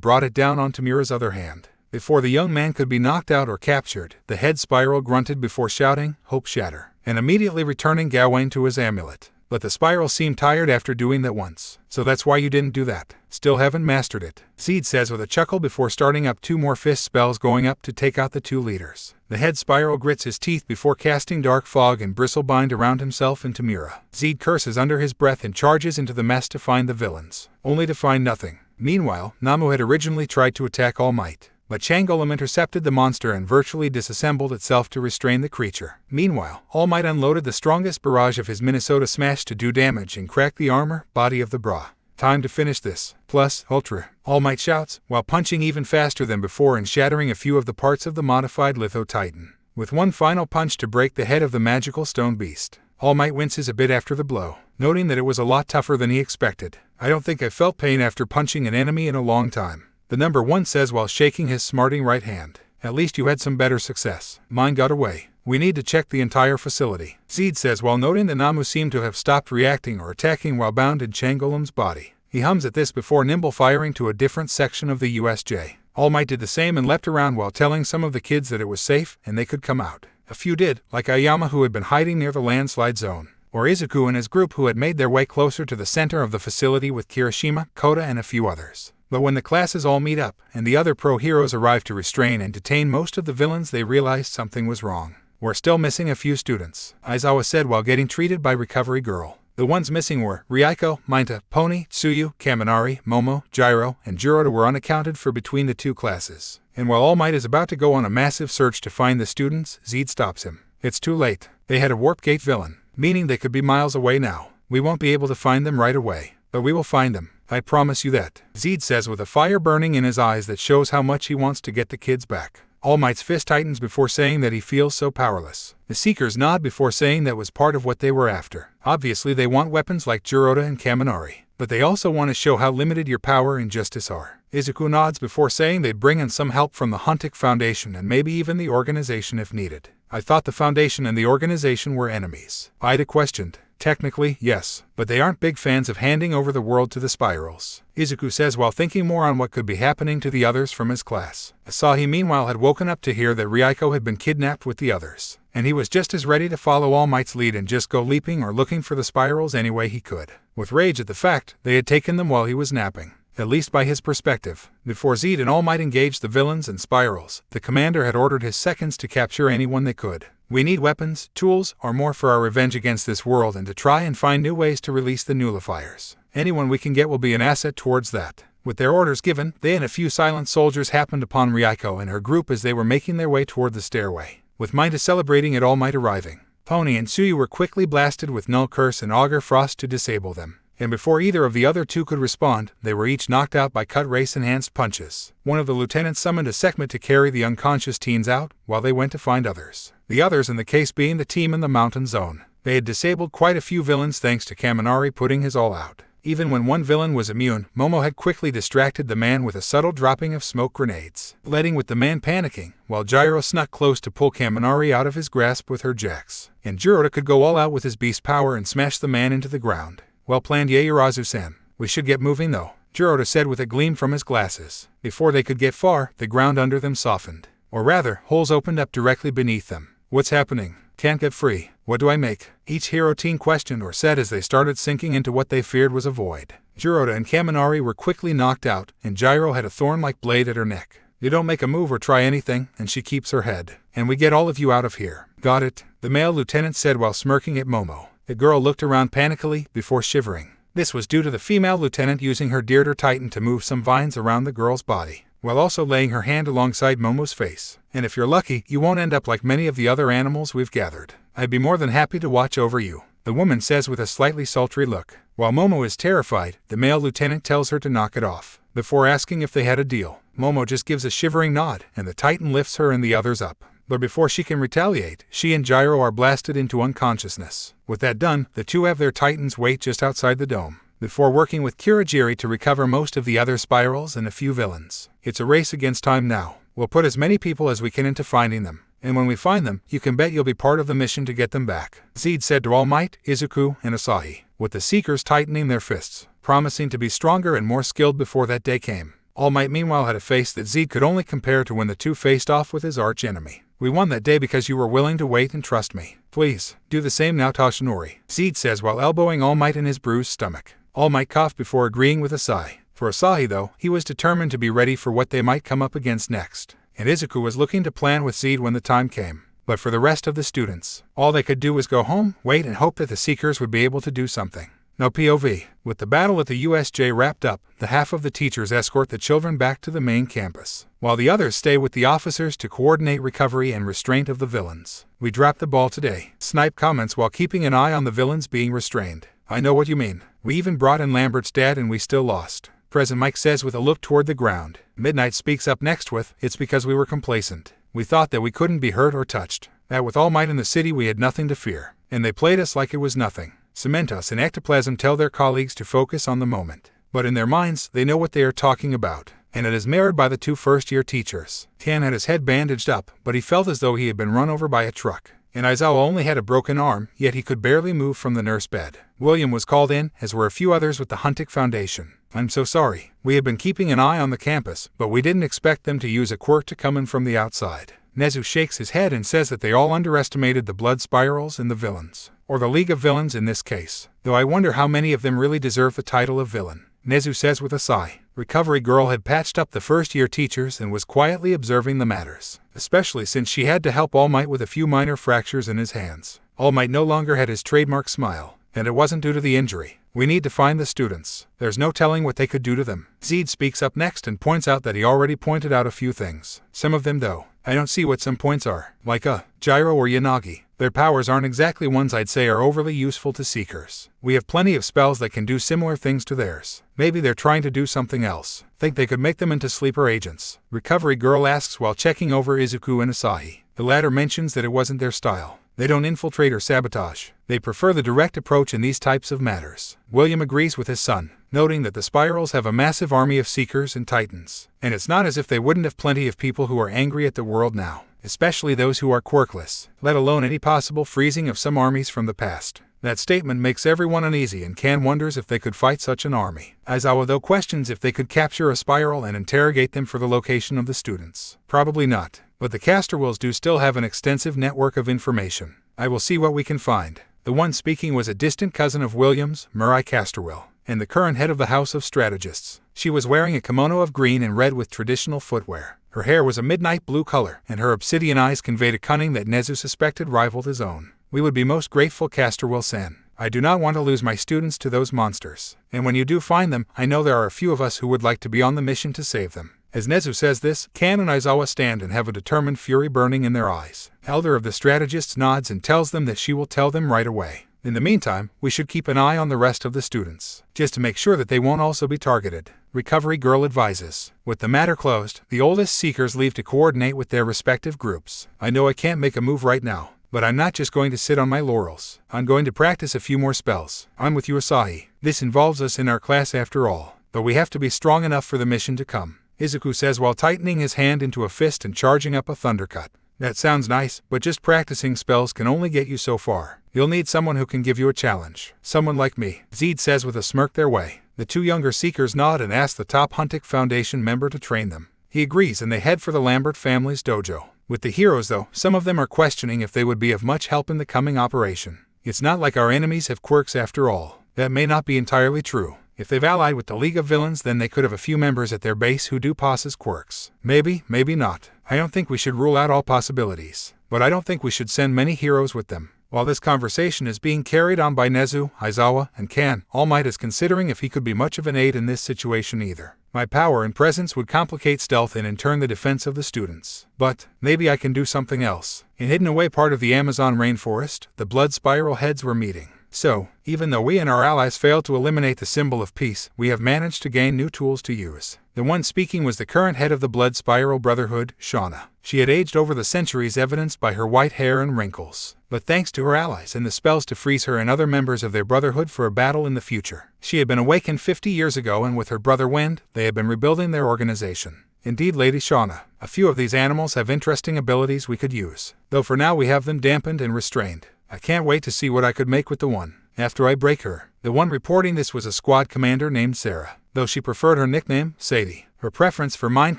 brought it down on Tamira's other hand. Before the young man could be knocked out or captured, the head spiral grunted before shouting, "Hope shatter," and immediately returning Gawain to his amulet. But the spiral seemed tired after doing that once. So that's why you didn't do that. Still haven't mastered it, Zed says with a chuckle before starting up 2 more fist spells going up to take out the 2 leaders. The head spiral grits his teeth before casting dark fog and bristle-bind around himself and Tamira. Zed curses under his breath and charges into the mess to find the villains, only to find nothing. Meanwhile, Namu had originally tried to attack All Might, but Changolum intercepted the monster and virtually disassembled itself to restrain the creature. Meanwhile, All Might unloaded the strongest barrage of his Minnesota Smash to do damage and crack the armor body of the bra. Time to finish this. Plus, Ultra, All Might shouts, while punching even faster than before and shattering a few of the parts of the modified Litho Titan, with one final punch to break the head of the magical stone beast. All Might winces a bit after the blow, noting that it was a lot tougher than he expected. I don't think I felt pain after punching an enemy in a long time, the number 1 says while shaking his smarting right hand. At least you had some better success. Mine got away. We need to check the entire facility, Zed says while noting that Namu seemed to have stopped reacting or attacking while bound in Changolum's body. He hums at this before nimble firing to a different section of the USJ. All Might did the same and leapt around while telling some of the kids that it was safe and they could come out. A few did, like Ayama who had been hiding near the landslide zone, or Izuku and his group who had made their way closer to the center of the facility with Kirishima, Kota and a few others. But when the classes all meet up, and the other pro heroes arrive to restrain and detain most of the villains, they realized something was wrong. We're still missing a few students, Aizawa said while getting treated by Recovery Girl. The ones missing were Ryuko, Mainta, Pony, Tsuyu, Kaminari, Momo, Gyro, and Jiroda were unaccounted for between the 2 classes. And while All Might is about to go on a massive search to find the students, Zed stops him. It's too late. They had a Warp Gate villain, meaning they could be miles away now. We won't be able to find them right away, but we will find them. I promise you that, Zed says with a fire burning in his eyes that shows how much he wants to get the kids back. All Might's fist tightens before saying that he feels so powerless. The Seekers nod before saying that was part of what they were after. Obviously they want weapons like Jiroda and Kaminari, but they also want to show how limited your power and justice are. Izuku nods before saying they'd bring in some help from the Huntik Foundation and maybe even the organization if needed. I thought the Foundation and the organization were enemies, Ida questioned. Technically, yes, but they aren't big fans of handing over the world to the spirals, Izuku says while thinking more on what could be happening to the others from his class. Asahi meanwhile had woken up to hear that Ryuko had been kidnapped with the others, and he was just as ready to follow All Might's lead and just go leaping or looking for the spirals any way he could, with rage at the fact they had taken them while he was napping. At least by his perspective. Before Zed and All Might engaged the villains and spirals, the commander had ordered his seconds to capture anyone they could. We need weapons, tools, or more for our revenge against this world and to try and find new ways to release the nullifiers. Anyone we can get will be an asset towards that. With their orders given, they and a few silent soldiers happened upon Ryuko and her group as they were making their way toward the stairway, with Mainta celebrating at All Might arriving. Pony and Tsuyu were quickly blasted with Null Curse and Augur Frost to disable them. And before either of the other 2 could respond, they were each knocked out by cut race-enhanced punches. One of the lieutenants summoned a Sekhmet to carry the unconscious teens out, while they went to find others. The others in the case being the team in the mountain zone. They had disabled quite a few villains thanks to Kaminari putting his all out. Even when one villain was immune, Momo had quickly distracted the man with a subtle dropping of smoke grenades, leading with the man panicking, while Gyro snuck close to pull Kaminari out of his grasp with her jacks. And Jiroda could go all out with his beast power and smash the man into the ground. Well planned, Yaoyorozu-san. We should get moving though, Jiroda said with a gleam from his glasses. Before they could get far, the ground under them softened. Or rather, holes opened up directly beneath them. What's happening? Can't get free. What do I make? Each hero teen questioned or said as they started sinking into what they feared was a void. Jiroda and Kaminari were quickly knocked out, and Gyro had a thorn-like blade at her neck. You don't make a move or try anything, and she keeps her head. And we get all of you out of here. Got it? The male lieutenant said while smirking at Momo. The girl looked around panically before shivering. This was due to the female lieutenant using her Deerter Titan to move some vines around the girl's body, while also laying her hand alongside Momo's face. And if you're lucky, you won't end up like many of the other animals we've gathered. I'd be more than happy to watch over you, the woman says with a slightly sultry look. While Momo is terrified, the male lieutenant tells her to knock it off, before asking if they had a deal. Momo just gives a shivering nod, and the Titan lifts her and the others up. But before she can retaliate, she and Gyro are blasted into unconsciousness. With that done, the two have their Titans wait just outside the dome, before working with Kurogiri to recover most of the other spirals and a few villains. It's a race against time now. We'll put as many people as we can into finding them, and when we find them, you can bet you'll be part of the mission to get them back, Zed said to All Might, Izuku, and Asahi, with the Seekers tightening their fists, promising to be stronger and more skilled before that day came. All Might meanwhile had a face that Zed could only compare to when the two faced off with his arch-enemy. We won that day because you were willing to wait and trust me. Please, do the same now, Toshinori, Zed says while elbowing All Might in his bruised stomach. All Might coughed before agreeing with Asahi. For Asahi though, he was determined to be ready for what they might come up against next, and Izuku was looking to plan with Zed when the time came. But for the rest of the students, all they could do was go home, wait and hope that the Seekers would be able to do something. No POV. With the battle at the USJ wrapped up, the half of the teachers escort the children back to the main campus, while the others stay with the officers to coordinate recovery and restraint of the villains. We dropped the ball today, Snipe comments while keeping an eye on the villains being restrained. I know what you mean. We even brought in Lambert's dad and we still lost, Present Mike says with a look toward the ground. Midnight speaks up next with, it's because we were complacent. We thought that we couldn't be hurt or touched, that with All Might in the city we had nothing to fear, and they played us like it was nothing. Cementos and Ectoplasm tell their colleagues to focus on the moment, but in their minds they know what they are talking about, and it is mirrored by the two first-year teachers. Tan had his head bandaged up, but he felt as though he had been run over by a truck, and Aizawa only had a broken arm, yet he could barely move from the nurse bed. William was called in, as were a few others with the Huntik Foundation. I'm so sorry. We had been keeping an eye on the campus, but we didn't expect them to use a quirk to come in from the outside. Nezu shakes his head and says that they all underestimated the blood spirals and the villains, or the League of Villains in this case, though I wonder how many of them really deserve the title of villain, Nezu says with a sigh. Recovery Girl had patched up the first-year teachers and was quietly observing the matters, especially since she had to help All Might with a few minor fractures in his hands. All Might no longer had his trademark smile, and it wasn't due to the injury. We need to find the students. There's no telling what they could do to them. Zed speaks up next and points out that he already pointed out a few things. Some of them though, I don't see what some points are, like Gyro or Yanagi. Their powers aren't exactly ones I'd say are overly useful to Seekers. We have plenty of spells that can do similar things to theirs. Maybe they're trying to do something else. Think they could make them into sleeper agents? Recovery Girl asks while checking over Izuku and Asahi. The latter mentions that it wasn't their style. They don't infiltrate or sabotage. They prefer the direct approach in these types of matters. William agrees with his son, noting that the Spirals have a massive army of Seekers and Titans, and it's not as if they wouldn't have plenty of people who are angry at the world now, especially those who are quirkless, let alone any possible freezing of some armies from the past. That statement makes everyone uneasy and Kan wonders if they could fight such an army. Aizawa though questions if they could capture a Spiral and interrogate them for the location of the students. Probably not, but the Casterwills do still have an extensive network of information. I will see what we can find. The one speaking was a distant cousin of William's, Mirai Casterwill, and the current head of the House of Strategists. She was wearing a kimono of green and red with traditional footwear. Her hair was a midnight blue color, and her obsidian eyes conveyed a cunning that Nezu suspected rivaled his own. We would be most grateful, Casterwill-san. I do not want to lose my students to those monsters, and when you do find them, I know there are a few of us who would like to be on the mission to save them. As Nezu says this, Kan and Aizawa stand and have a determined fury burning in their eyes. Elder of the Strategists nods and tells them that she will tell them right away. In the meantime, we should keep an eye on the rest of the students, just to make sure that they won't also be targeted. Recovery Girl advises. With the matter closed, the oldest Seekers leave to coordinate with their respective groups. I know I can't make a move right now, but I'm not just going to sit on my laurels. I'm going to practice a few more spells. I'm with you, Asahi. This involves us in our class after all, but we have to be strong enough for the mission to come, Izuku says while tightening his hand into a fist and charging up a thundercut. That sounds nice, but just practicing spells can only get you so far. You'll need someone who can give you a challenge. Someone like me, Zed says with a smirk their way. The two younger Seekers nod and ask the top Huntik Foundation member to train them. He agrees and they head for the Lambert family's dojo. With the heroes though, some of them are questioning if they would be of much help in the coming operation. It's not like our enemies have quirks after all. That may not be entirely true. If they've allied with the League of Villains, then they could have a few members at their base who do possess quirks. Maybe, maybe not. I don't think we should rule out all possibilities, but I don't think we should send many heroes with them. While this conversation is being carried on by Nezu, Aizawa, and Kan, All Might is considering if he could be much of an aid in this situation either. My power and presence would complicate stealth and in turn the defense of the students. But maybe I can do something else. In hidden away part of the Amazon rainforest, the blood spiral heads were meeting. So, even though we and our allies failed to eliminate the symbol of peace, we have managed to gain new tools to use. The one speaking was the current head of the Blood Spiral Brotherhood, Shauna. She had aged over the centuries, evidenced by her white hair and wrinkles. But thanks to her allies and the spells to freeze her and other members of their brotherhood for a battle in the future. She had been awakened 50 years ago, and with her brother Wind, they had been rebuilding their organization. Indeed, Lady Shauna, a few of these animals have interesting abilities we could use, though for now we have them dampened and restrained. I can't wait to see what I could make with the one after I break her. The one reporting this was a squad commander named Sarah, though she preferred her nickname, Sadie. Her preference for mind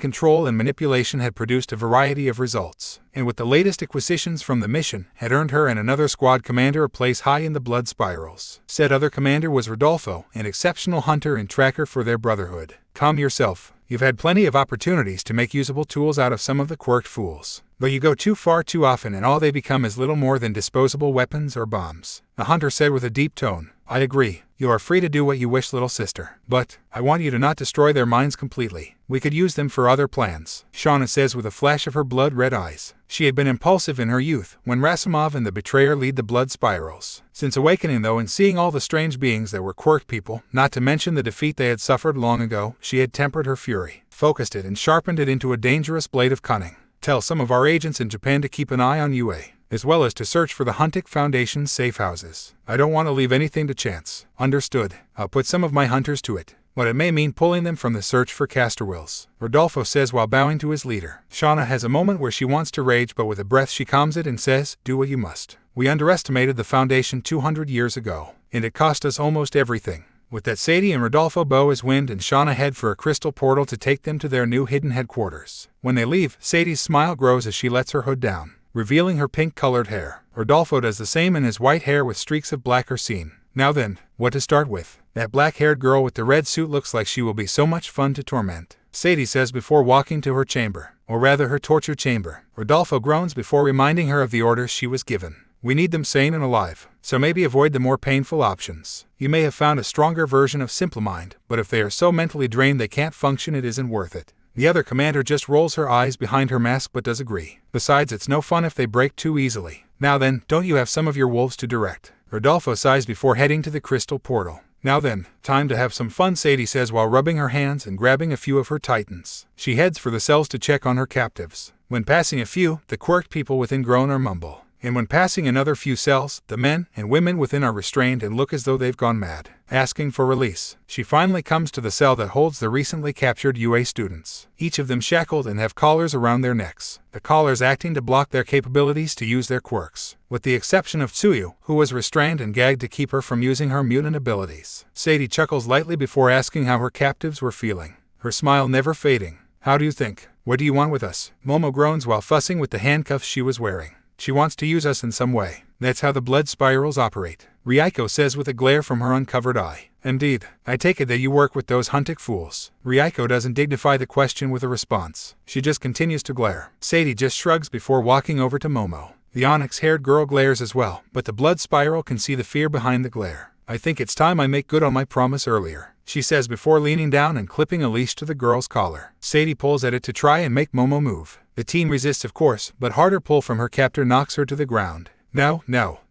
control and manipulation had produced a variety of results, and with the latest acquisitions from the mission, had earned her and another squad commander a place high in the blood spirals. Said other commander was Rodolfo, an exceptional hunter and tracker for their brotherhood. Calm yourself. You've had plenty of opportunities to make usable tools out of some of the quirked fools, but you go too far too often and all they become is little more than disposable weapons or bombs. The hunter said with a deep tone, I agree. You are free to do what you wish, little sister. But I want you to not destroy their minds completely. We could use them for other plans, Shauna says with a flash of her blood-red eyes. She had been impulsive in her youth, when Rasimov and the Betrayer lead the blood spirals. Since awakening though and seeing all the strange beings that were quirked people, not to mention the defeat they had suffered long ago, she had tempered her fury, focused it and sharpened it into a dangerous blade of cunning. Tell some of our agents in Japan to keep an eye on UA, as well as to search for the Huntik Foundation's safe houses. I don't want to leave anything to chance. Understood. I'll put some of my hunters to it, but it may mean pulling them from the search for Casterwills, Rodolfo says while bowing to his leader. Shauna has a moment where she wants to rage, but with a breath she calms it and says, do what you must. We underestimated the Foundation 200 years ago, and it cost us almost everything. With that, Sadie and Rodolfo bow as Wind and Shauna head for a crystal portal to take them to their new hidden headquarters. When they leave, Sadie's smile grows as she lets her hood down, revealing her pink-colored hair. Rodolfo does the same, and his white hair with streaks of black are seen. Now then, what to start with? That black-haired girl with the red suit looks like she will be so much fun to torment, Sadie says before walking to her chamber, or rather her torture chamber. Rodolfo groans before reminding her of the orders she was given. We need them sane and alive, so maybe avoid the more painful options. You may have found a stronger version of Simple Mind, but if they are so mentally drained they can't function, it isn't worth it. The other commander just rolls her eyes behind her mask but does agree. Besides, it's no fun if they break too easily. Now then, don't you have some of your wolves to direct? Rodolfo sighs before heading to the crystal portal. Now then, time to have some fun, Sadie says while rubbing her hands and grabbing a few of her titans. She heads for the cells to check on her captives. When passing a few, the quirked people within groan or mumble. And when passing another few cells, the men and women within are restrained and look as though they've gone mad, asking for release. She finally comes to the cell that holds the recently captured UA students, each of them shackled and have collars around their necks, the collars acting to block their capabilities to use their quirks, with the exception of Tsuyu, who was restrained and gagged to keep her from using her mutant abilities. Sadie chuckles lightly before asking how her captives were feeling, her smile never fading. How do you think? What do you want with us? Momo groans while fussing with the handcuffs she was wearing. She wants to use us in some way. That's how the blood spirals operate, Ryako says with a glare from her uncovered eye. Indeed, I take it that you work with those Huntik fools. Ryako doesn't dignify the question with a response. She just continues to glare. Sadie just shrugs before walking over to Momo. The onyx-haired girl glares as well, but the blood spiral can see the fear behind the glare. I think it's time I make good on my promise earlier, she says before leaning down and clipping a leash to the girl's collar. Sadie pulls at it to try and make Momo move. The teen resists, of course, but harder pull from her captor knocks her to the ground. No,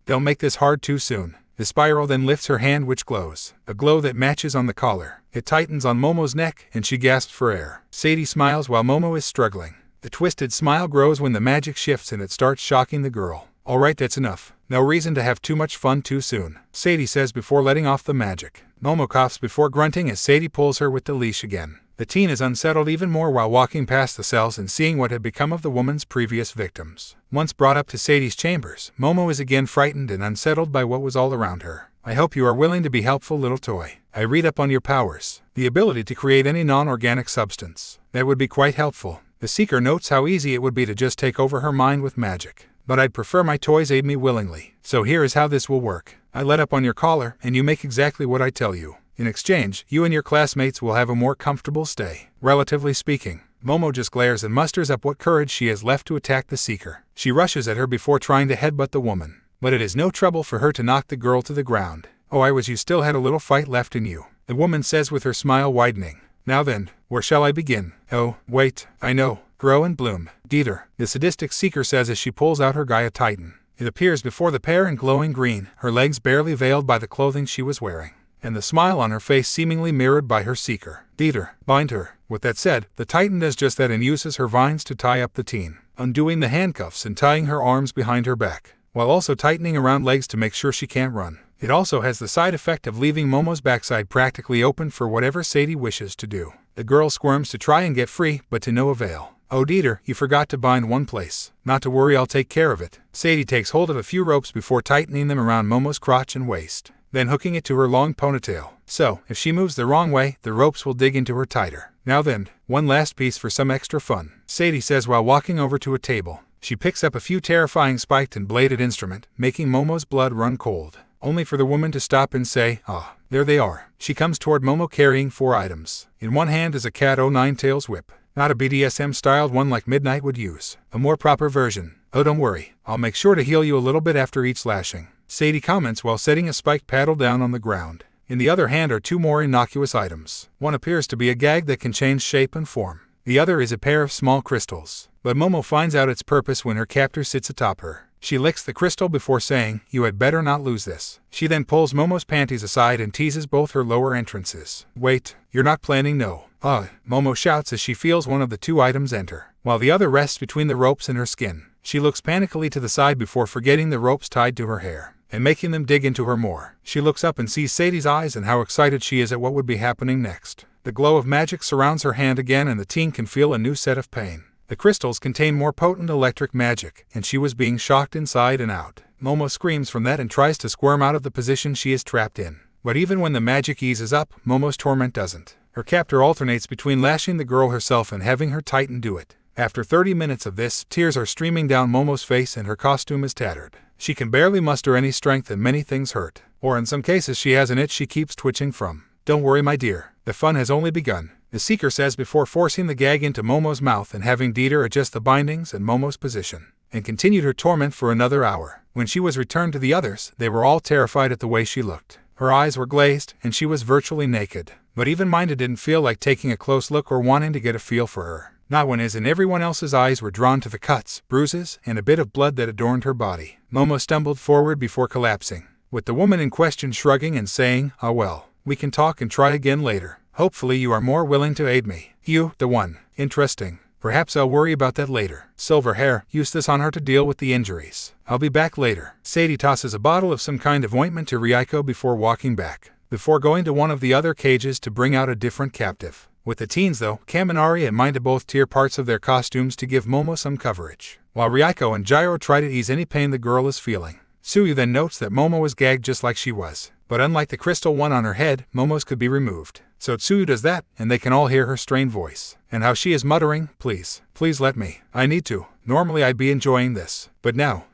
don't make this hard too soon. The spiral then lifts her hand, which glows, a glow that matches on the collar. It tightens on Momo's neck, and she gasps for air. Sadie smiles while Momo is struggling. The twisted smile grows when the magic shifts and it starts shocking the girl. Alright, that's enough. No reason to have too much fun too soon, Sadie says before letting off the magic. Momo coughs before grunting as Sadie pulls her with the leash again. The teen is unsettled even more while walking past the cells and seeing what had become of the woman's previous victims. Once brought up to Sadie's chambers, Momo is again frightened and unsettled by what was all around her. I hope you are willing to be helpful, little toy. I read up on your powers. The ability to create any non-organic substance. That would be quite helpful. The seeker notes how easy it would be to just take over her mind with magic. But I'd prefer my toys aid me willingly. So here is how this will work. I let up on your collar, and you make exactly what I tell you. In exchange, you and your classmates will have a more comfortable stay. Relatively speaking. Momo just glares and musters up what courage she has left to attack the seeker. She rushes at her before trying to headbutt the woman. But it is no trouble for her to knock the girl to the ground. Oh, I wish you still had a little fight left in you, the woman says with her smile widening. Now then, where shall I begin? Oh, wait, I know. Grow and bloom. Dieter, the sadistic seeker says as she pulls out her Gaia Titan. It appears before the pair in glowing green, her legs barely veiled by the clothing she was wearing, and the smile on her face seemingly mirrored by her seeker. Dieter, bind her. With that said, the Titan does just that and uses her vines to tie up the teen, undoing the handcuffs and tying her arms behind her back, while also tightening around legs to make sure she can't run. It also has the side effect of leaving Momo's backside practically open for whatever Sadie wishes to do. The girl squirms to try and get free, but to no avail. Oh Dieter, you forgot to bind one place. Not to worry, I'll take care of it. Sadie takes hold of a few ropes before tightening them around Momo's crotch and waist, then hooking it to her long ponytail. So, if she moves the wrong way, the ropes will dig into her tighter. Now then, one last piece for some extra fun, Sadie says while walking over to a table. She picks up a few terrifying spiked and bladed instruments, making Momo's blood run cold, only for the woman to stop and say, "Ah, there they are." She comes toward Momo carrying 4 items. In one hand is a cat o'9-tails whip, not a BDSM-styled one like Midnight would use, a more proper version. "Oh, don't worry, I'll make sure to heal you a little bit after each lashing," Sadie comments while setting a spiked paddle down on the ground. In the other hand are 2 more innocuous items. One appears to be a gag that can change shape and form. The other is a pair of small crystals, but Momo finds out its purpose when her captor sits atop her. She licks the crystal before saying, "You had better not lose this." She then pulls Momo's panties aside and teases both her lower entrances. "Wait, you're not planning no?" Momo shouts as she feels one of the 2 items enter, while the other rests between the ropes and her skin. She looks panically to the side before forgetting the ropes tied to her hair, and making them dig into her more. She looks up and sees Sadie's eyes and how excited she is at what would be happening next. The glow of magic surrounds her hand again and the teen can feel a new set of pain. The crystals contain more potent electric magic, and she was being shocked inside and out. Momo screams from that and tries to squirm out of the position she is trapped in. But even when the magic eases up, Momo's torment doesn't. Her captor alternates between lashing the girl herself and having her Titan do it. After 30 minutes of this, tears are streaming down Momo's face and her costume is tattered. She can barely muster any strength and many things hurt. Or in some cases she has an itch she keeps twitching from. "Don't worry, my dear. The fun has only begun," the Seeker says before forcing the gag into Momo's mouth and having Dieter adjust the bindings and Momo's position, and continued her torment for another hour. When she was returned to the others, they were all terrified at the way she looked. Her eyes were glazed, and she was virtually naked. But even Minded didn't feel like taking a close look or wanting to get a feel for her. Not when his and everyone else's eyes were drawn to the cuts, bruises, and a bit of blood that adorned her body. Momo stumbled forward before collapsing, with the woman in question shrugging and saying, "Ah well, we can talk and try again later. Hopefully you are more willing to aid me." "You, the one. Interesting. Perhaps I'll worry about that later." Silver hair, use this on her to deal with the injuries. "I'll be back later." Sadie tosses a bottle of some kind of ointment to Ryuko before walking back, before going to one of the other cages to bring out a different captive. With the teens though, Kaminari and Minda both tear parts of their costumes to give Momo some coverage, while Ryuko and Gyro try to ease any pain the girl is feeling. Tsuyu then notes that Momo was gagged just like she was, but unlike the crystal one on her head, Momo's could be removed. So Tsuyu does that, and they can all hear her strained voice, and how she is muttering, "Please, please let me. I need to. Normally I'd be enjoying this, but now,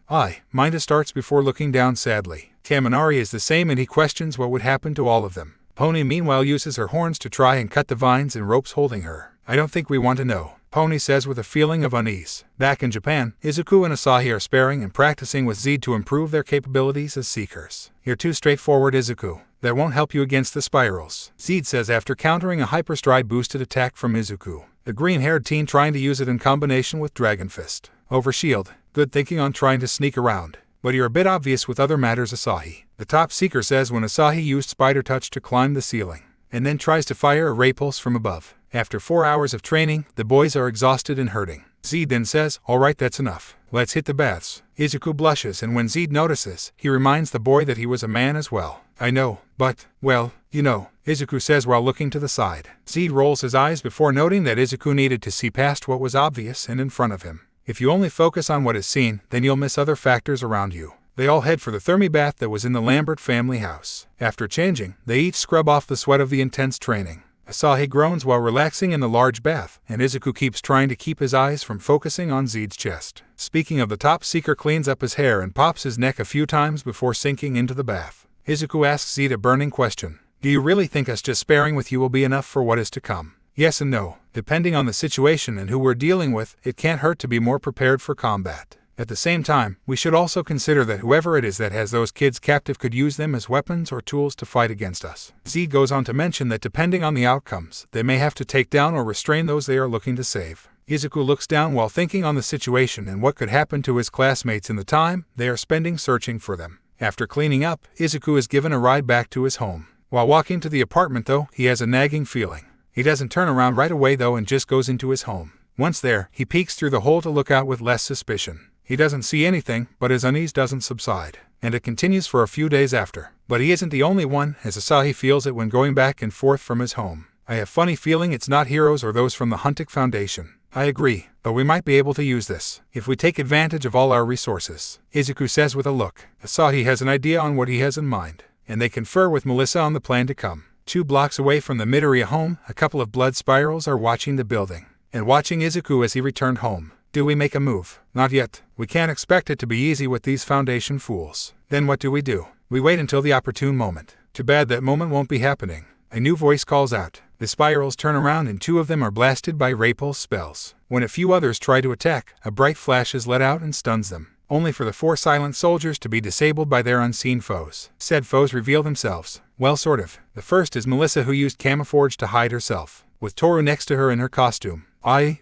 Minda starts before looking down sadly. Kaminari is the same and he questions what would happen to all of them. Pony meanwhile uses her horns to try and cut the vines and ropes holding her. "I don't think we want to know," Pony says with a feeling of unease. Back in Japan, Izuku and Asahi are sparring and practicing with Zed to improve their capabilities as seekers. "You're too straightforward, Izuku. That won't help you against the spirals," Zed says after countering a hyperstride boosted attack from Izuku, the green-haired teen trying to use it in combination with Dragon Fist. "Over shield. Good thinking on trying to sneak around. But you're a bit obvious with other matters, Asahi," the top seeker says when Asahi used Spider Touch to climb the ceiling, and then tries to fire a ray pulse from above. After 4 hours of training, the boys are exhausted and hurting. Zed then says, "Alright, that's enough. Let's hit the baths." Izuku blushes, and when Zed notices, he reminds the boy that he was a man as well. "I know, but, well, you know," Izuku says while looking to the side. Zed rolls his eyes before noting that Izuku needed to see past what was obvious and in front of him. If you only focus on what is seen, then you'll miss other factors around you. They all head for the thermi bath that was in the Lambert family house. After changing, they each scrub off the sweat of the intense training. Asahi groans while relaxing in the large bath, and Izuku keeps trying to keep his eyes from focusing on Zed's chest. Speaking of, the top seeker cleans up his hair and pops his neck a few times before sinking into the bath. Izuku asks Zed a burning question. "Do you really think us just sparring with you will be enough for what is to come?" Yes and no. Depending on the situation and who we're dealing with, it can't hurt to be more prepared for combat. At the same time, we should also consider that whoever it is that has those kids captive could use them as weapons or tools to fight against us. Zed goes on to mention that depending on the outcomes, they may have to take down or restrain those they are looking to save. Izuku looks down while thinking on the situation and what could happen to his classmates in the time they are spending searching for them. After cleaning up, Izuku is given a ride back to his home. While walking to the apartment though, he has a nagging feeling. He doesn't turn around right away though and just goes into his home. Once there, he peeks through the hole to look out with less suspicion. He doesn't see anything, but his unease doesn't subside, and it continues for a few days after. But he isn't the only one, as Asahi feels it when going back and forth from his home. I have funny feeling it's not heroes or those from the Huntik Foundation. I agree, but we might be able to use this if we take advantage of all our resources, Izuku says with a look. Asahi has an idea on what he has in mind, and they confer with Melissa on the plan to come. 2 blocks away from the Midoriya home, a couple of blood spirals are watching the building, and watching Izuku as he returned home. Do we make a move? Not yet. We can't expect it to be easy with these Foundation fools. Then what do? We wait until the opportune moment. Too bad that moment won't be happening. A new voice calls out. The spirals turn around and 2 of them are blasted by repulse spells. When a few others try to attack, a bright flash is let out and stuns them, only for the 4 silent soldiers to be disabled by their unseen foes. Said foes reveal themselves. Well, sort of. The first is Melissa, who used camouflage to hide herself, with Toru next to her in her costume.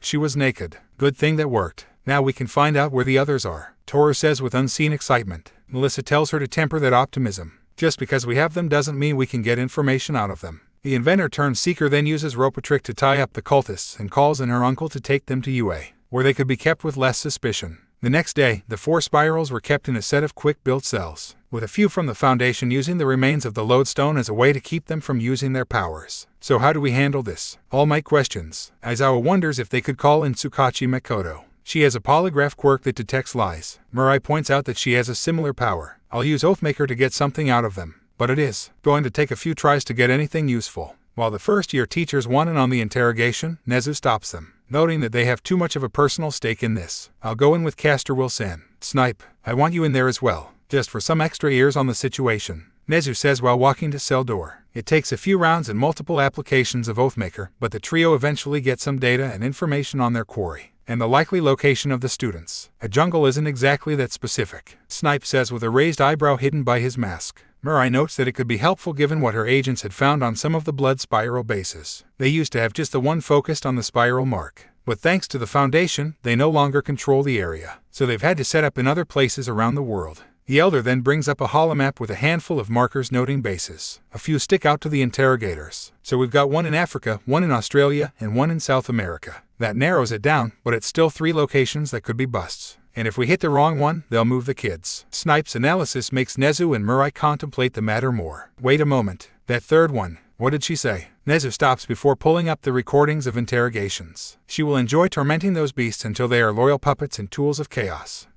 She was naked. Good thing that worked. Now we can find out where the others are, Toru says with unseen excitement. Melissa tells her to temper that optimism. Just because we have them doesn't mean we can get information out of them. The inventor-turned-seeker then uses rope trick to tie up the cultists and calls in her uncle to take them to UA, where they could be kept with less suspicion. The next day, the 4 spirals were kept in a set of quick-built cells, with a few from the Foundation using the remains of the lodestone as a way to keep them from using their powers. So how do we handle this? All Might questions. Aizawa wonders if they could call in Tsukachi Makoto. She has a polygraph quirk that detects lies. Mirai points out that she has a similar power. I'll use Oathmaker to get something out of them, but it is going to take a few tries to get anything useful. While the first-year teachers want in on the interrogation, Nezu stops them, noting that they have too much of a personal stake in this. I'll go in with Caster Wilson. Snipe, I want you in there as well, just for some extra ears on the situation, Nezu says while walking to cell door. It takes a few rounds and multiple applications of Oathmaker, but the trio eventually get some data and information on their quarry, and the likely location of the students. A jungle isn't exactly that specific, Snipe says with a raised eyebrow hidden by his mask. Mirai notes that it could be helpful given what her agents had found on some of the blood spiral bases. They used to have just the one focused on the spiral mark, but thanks to the Foundation, they no longer control the area, so they've had to set up in other places around the world. The Elder then brings up a holomap with a handful of markers noting bases. A few stick out to the interrogators. So we've got 1 in Africa, 1 in Australia, and 1 in South America. That narrows it down, but it's still 3 locations that could be busts. And if we hit the wrong one, they'll move the kids. Snipe's analysis makes Nezu and Mirai contemplate the matter more. Wait a moment. That third one. What did she say? Nezu stops before pulling up the recordings of interrogations. She will enjoy tormenting those beasts until they are loyal puppets and tools of chaos.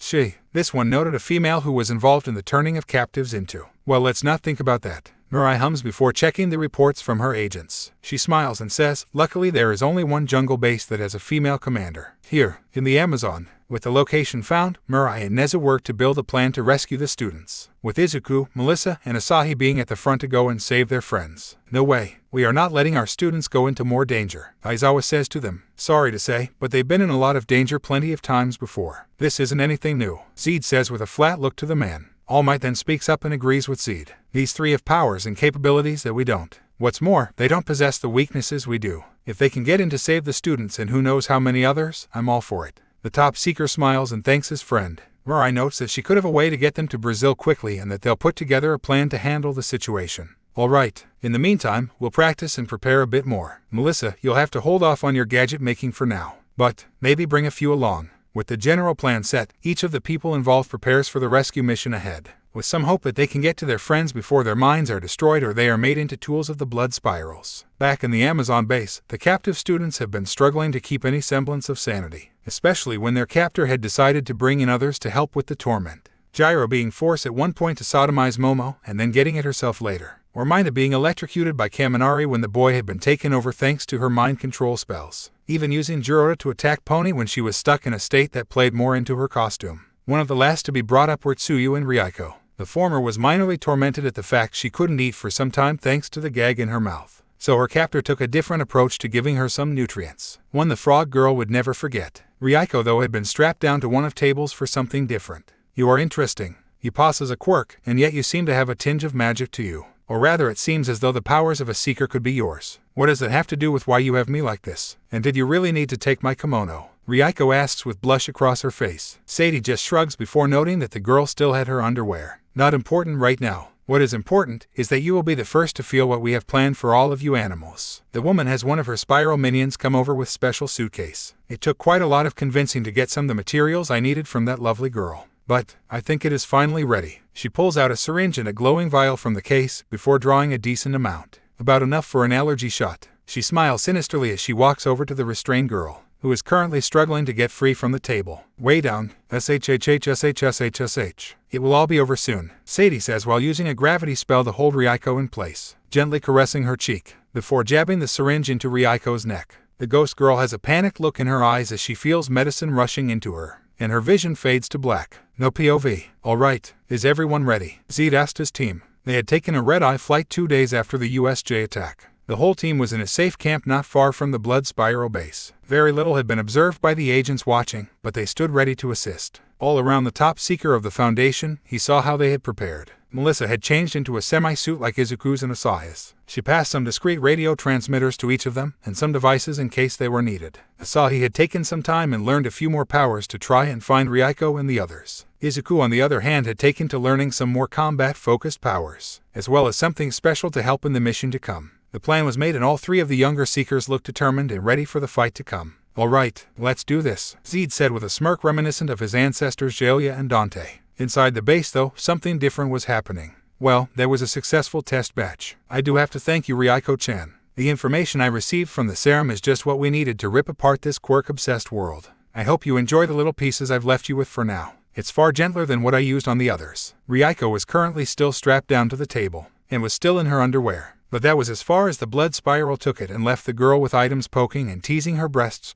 This one noted a female who was involved in the turning of captives into. Well, let's not think about that. Mirai hums before checking the reports from her agents. She smiles and says, luckily there is only 1 jungle base that has a female commander. Here, in the Amazon. With the location found, Mirai and Nezu work to build a plan to rescue the students, with Izuku, Melissa, and Asahi being at the front to go and save their friends. No way. We are not letting our students go into more danger, Aizawa says to them. Sorry to say, but they've been in a lot of danger plenty of times before. This isn't anything new, Zeed says with a flat look to the man. All Might then speaks up and agrees with Zeed. These 3 have powers and capabilities that we don't. What's more, they don't possess the weaknesses we do. If they can get in to save the students and who knows how many others, I'm all for it. The top seeker smiles and thanks his friend. Mirai notes that she could have a way to get them to Brazil quickly and that they'll put together a plan to handle the situation. All right. In the meantime, we'll practice and prepare a bit more. Melissa, you'll have to hold off on your gadget making for now. But maybe bring a few along. With the general plan set, each of the people involved prepares for the rescue mission ahead, with some hope that they can get to their friends before their minds are destroyed or they are made into tools of the blood spirals. Back in the Amazon base, the captive students have been struggling to keep any semblance of sanity, especially when their captor had decided to bring in others to help with the torment. Gyro being forced at one point to sodomize Momo and then getting it herself later, or Mina being electrocuted by Kaminari when the boy had been taken over thanks to her mind control spells, even using Jirota to attack Pony when she was stuck in a state that played more into her costume. One of the last to be brought up were Tsuyu and Ryuko. The former was minorly tormented at the fact she couldn't eat for some time thanks to the gag in her mouth, so her captor took a different approach to giving her some nutrients, one the frog girl would never forget. Ryuko though had been strapped down to one of tables for something different. You are interesting. You possess a quirk, and yet you seem to have a tinge of magic to you. Or rather it seems as though the powers of a seeker could be yours. What does it have to do with why you have me like this? And did you really need to take my kimono? Ryuko asks with blush across her face. Sadie just shrugs before noting that the girl still had her underwear. Not important right now. What is important is that you will be the first to feel what we have planned for all of you animals. The woman has one of her spiral minions come over with special suitcase. It took quite a lot of convincing to get some of the materials I needed from that lovely girl. But I think it is finally ready. She pulls out a syringe and a glowing vial from the case before drawing a decent amount. About enough for an allergy shot. She smiles sinisterly as she walks over to the restrained girl, who is currently struggling to get free from the table. Way down. SHHHSHSHSH. It will all be over soon, Sadie says while using a gravity spell to hold Ryuko in place, gently caressing her cheek, before jabbing the syringe into Ryuko's neck. The ghost girl has a panicked look in her eyes as she feels medicine rushing into her, and her vision fades to black. No POV. Alright, is everyone ready? Zed asked his team. They had taken a red-eye flight 2 days after the USJ attack. The whole team was in a safe camp not far from the Blood Spiral base. Very little had been observed by the agents watching, but they stood ready to assist. All around the top seeker of the Foundation, he saw how they had prepared. Melissa had changed into a semi-suit like Izuku's and Asahi's. She passed some discreet radio transmitters to each of them, and some devices in case they were needed. Asahi had taken some time and learned a few more powers to try and find Ryuko and the others. Izuku, on the other hand, had taken to learning some more combat-focused powers, as well as something special to help in the mission to come. The plan was made and all 3 of the younger seekers looked determined and ready for the fight to come. Alright, let's do this, Zed said with a smirk reminiscent of his ancestors Jalia and Dante. Inside the base though, something different was happening. Well, there was a successful test batch. I do have to thank you, Ryuko-chan. The information I received from the serum is just what we needed to rip apart this quirk-obsessed world. I hope you enjoy the little pieces I've left you with for now. It's far gentler than what I used on the others. Ryuko was currently still strapped down to the table, and was still in her underwear. But that was as far as the blood spiral took it and left the girl with items poking and teasing her breasts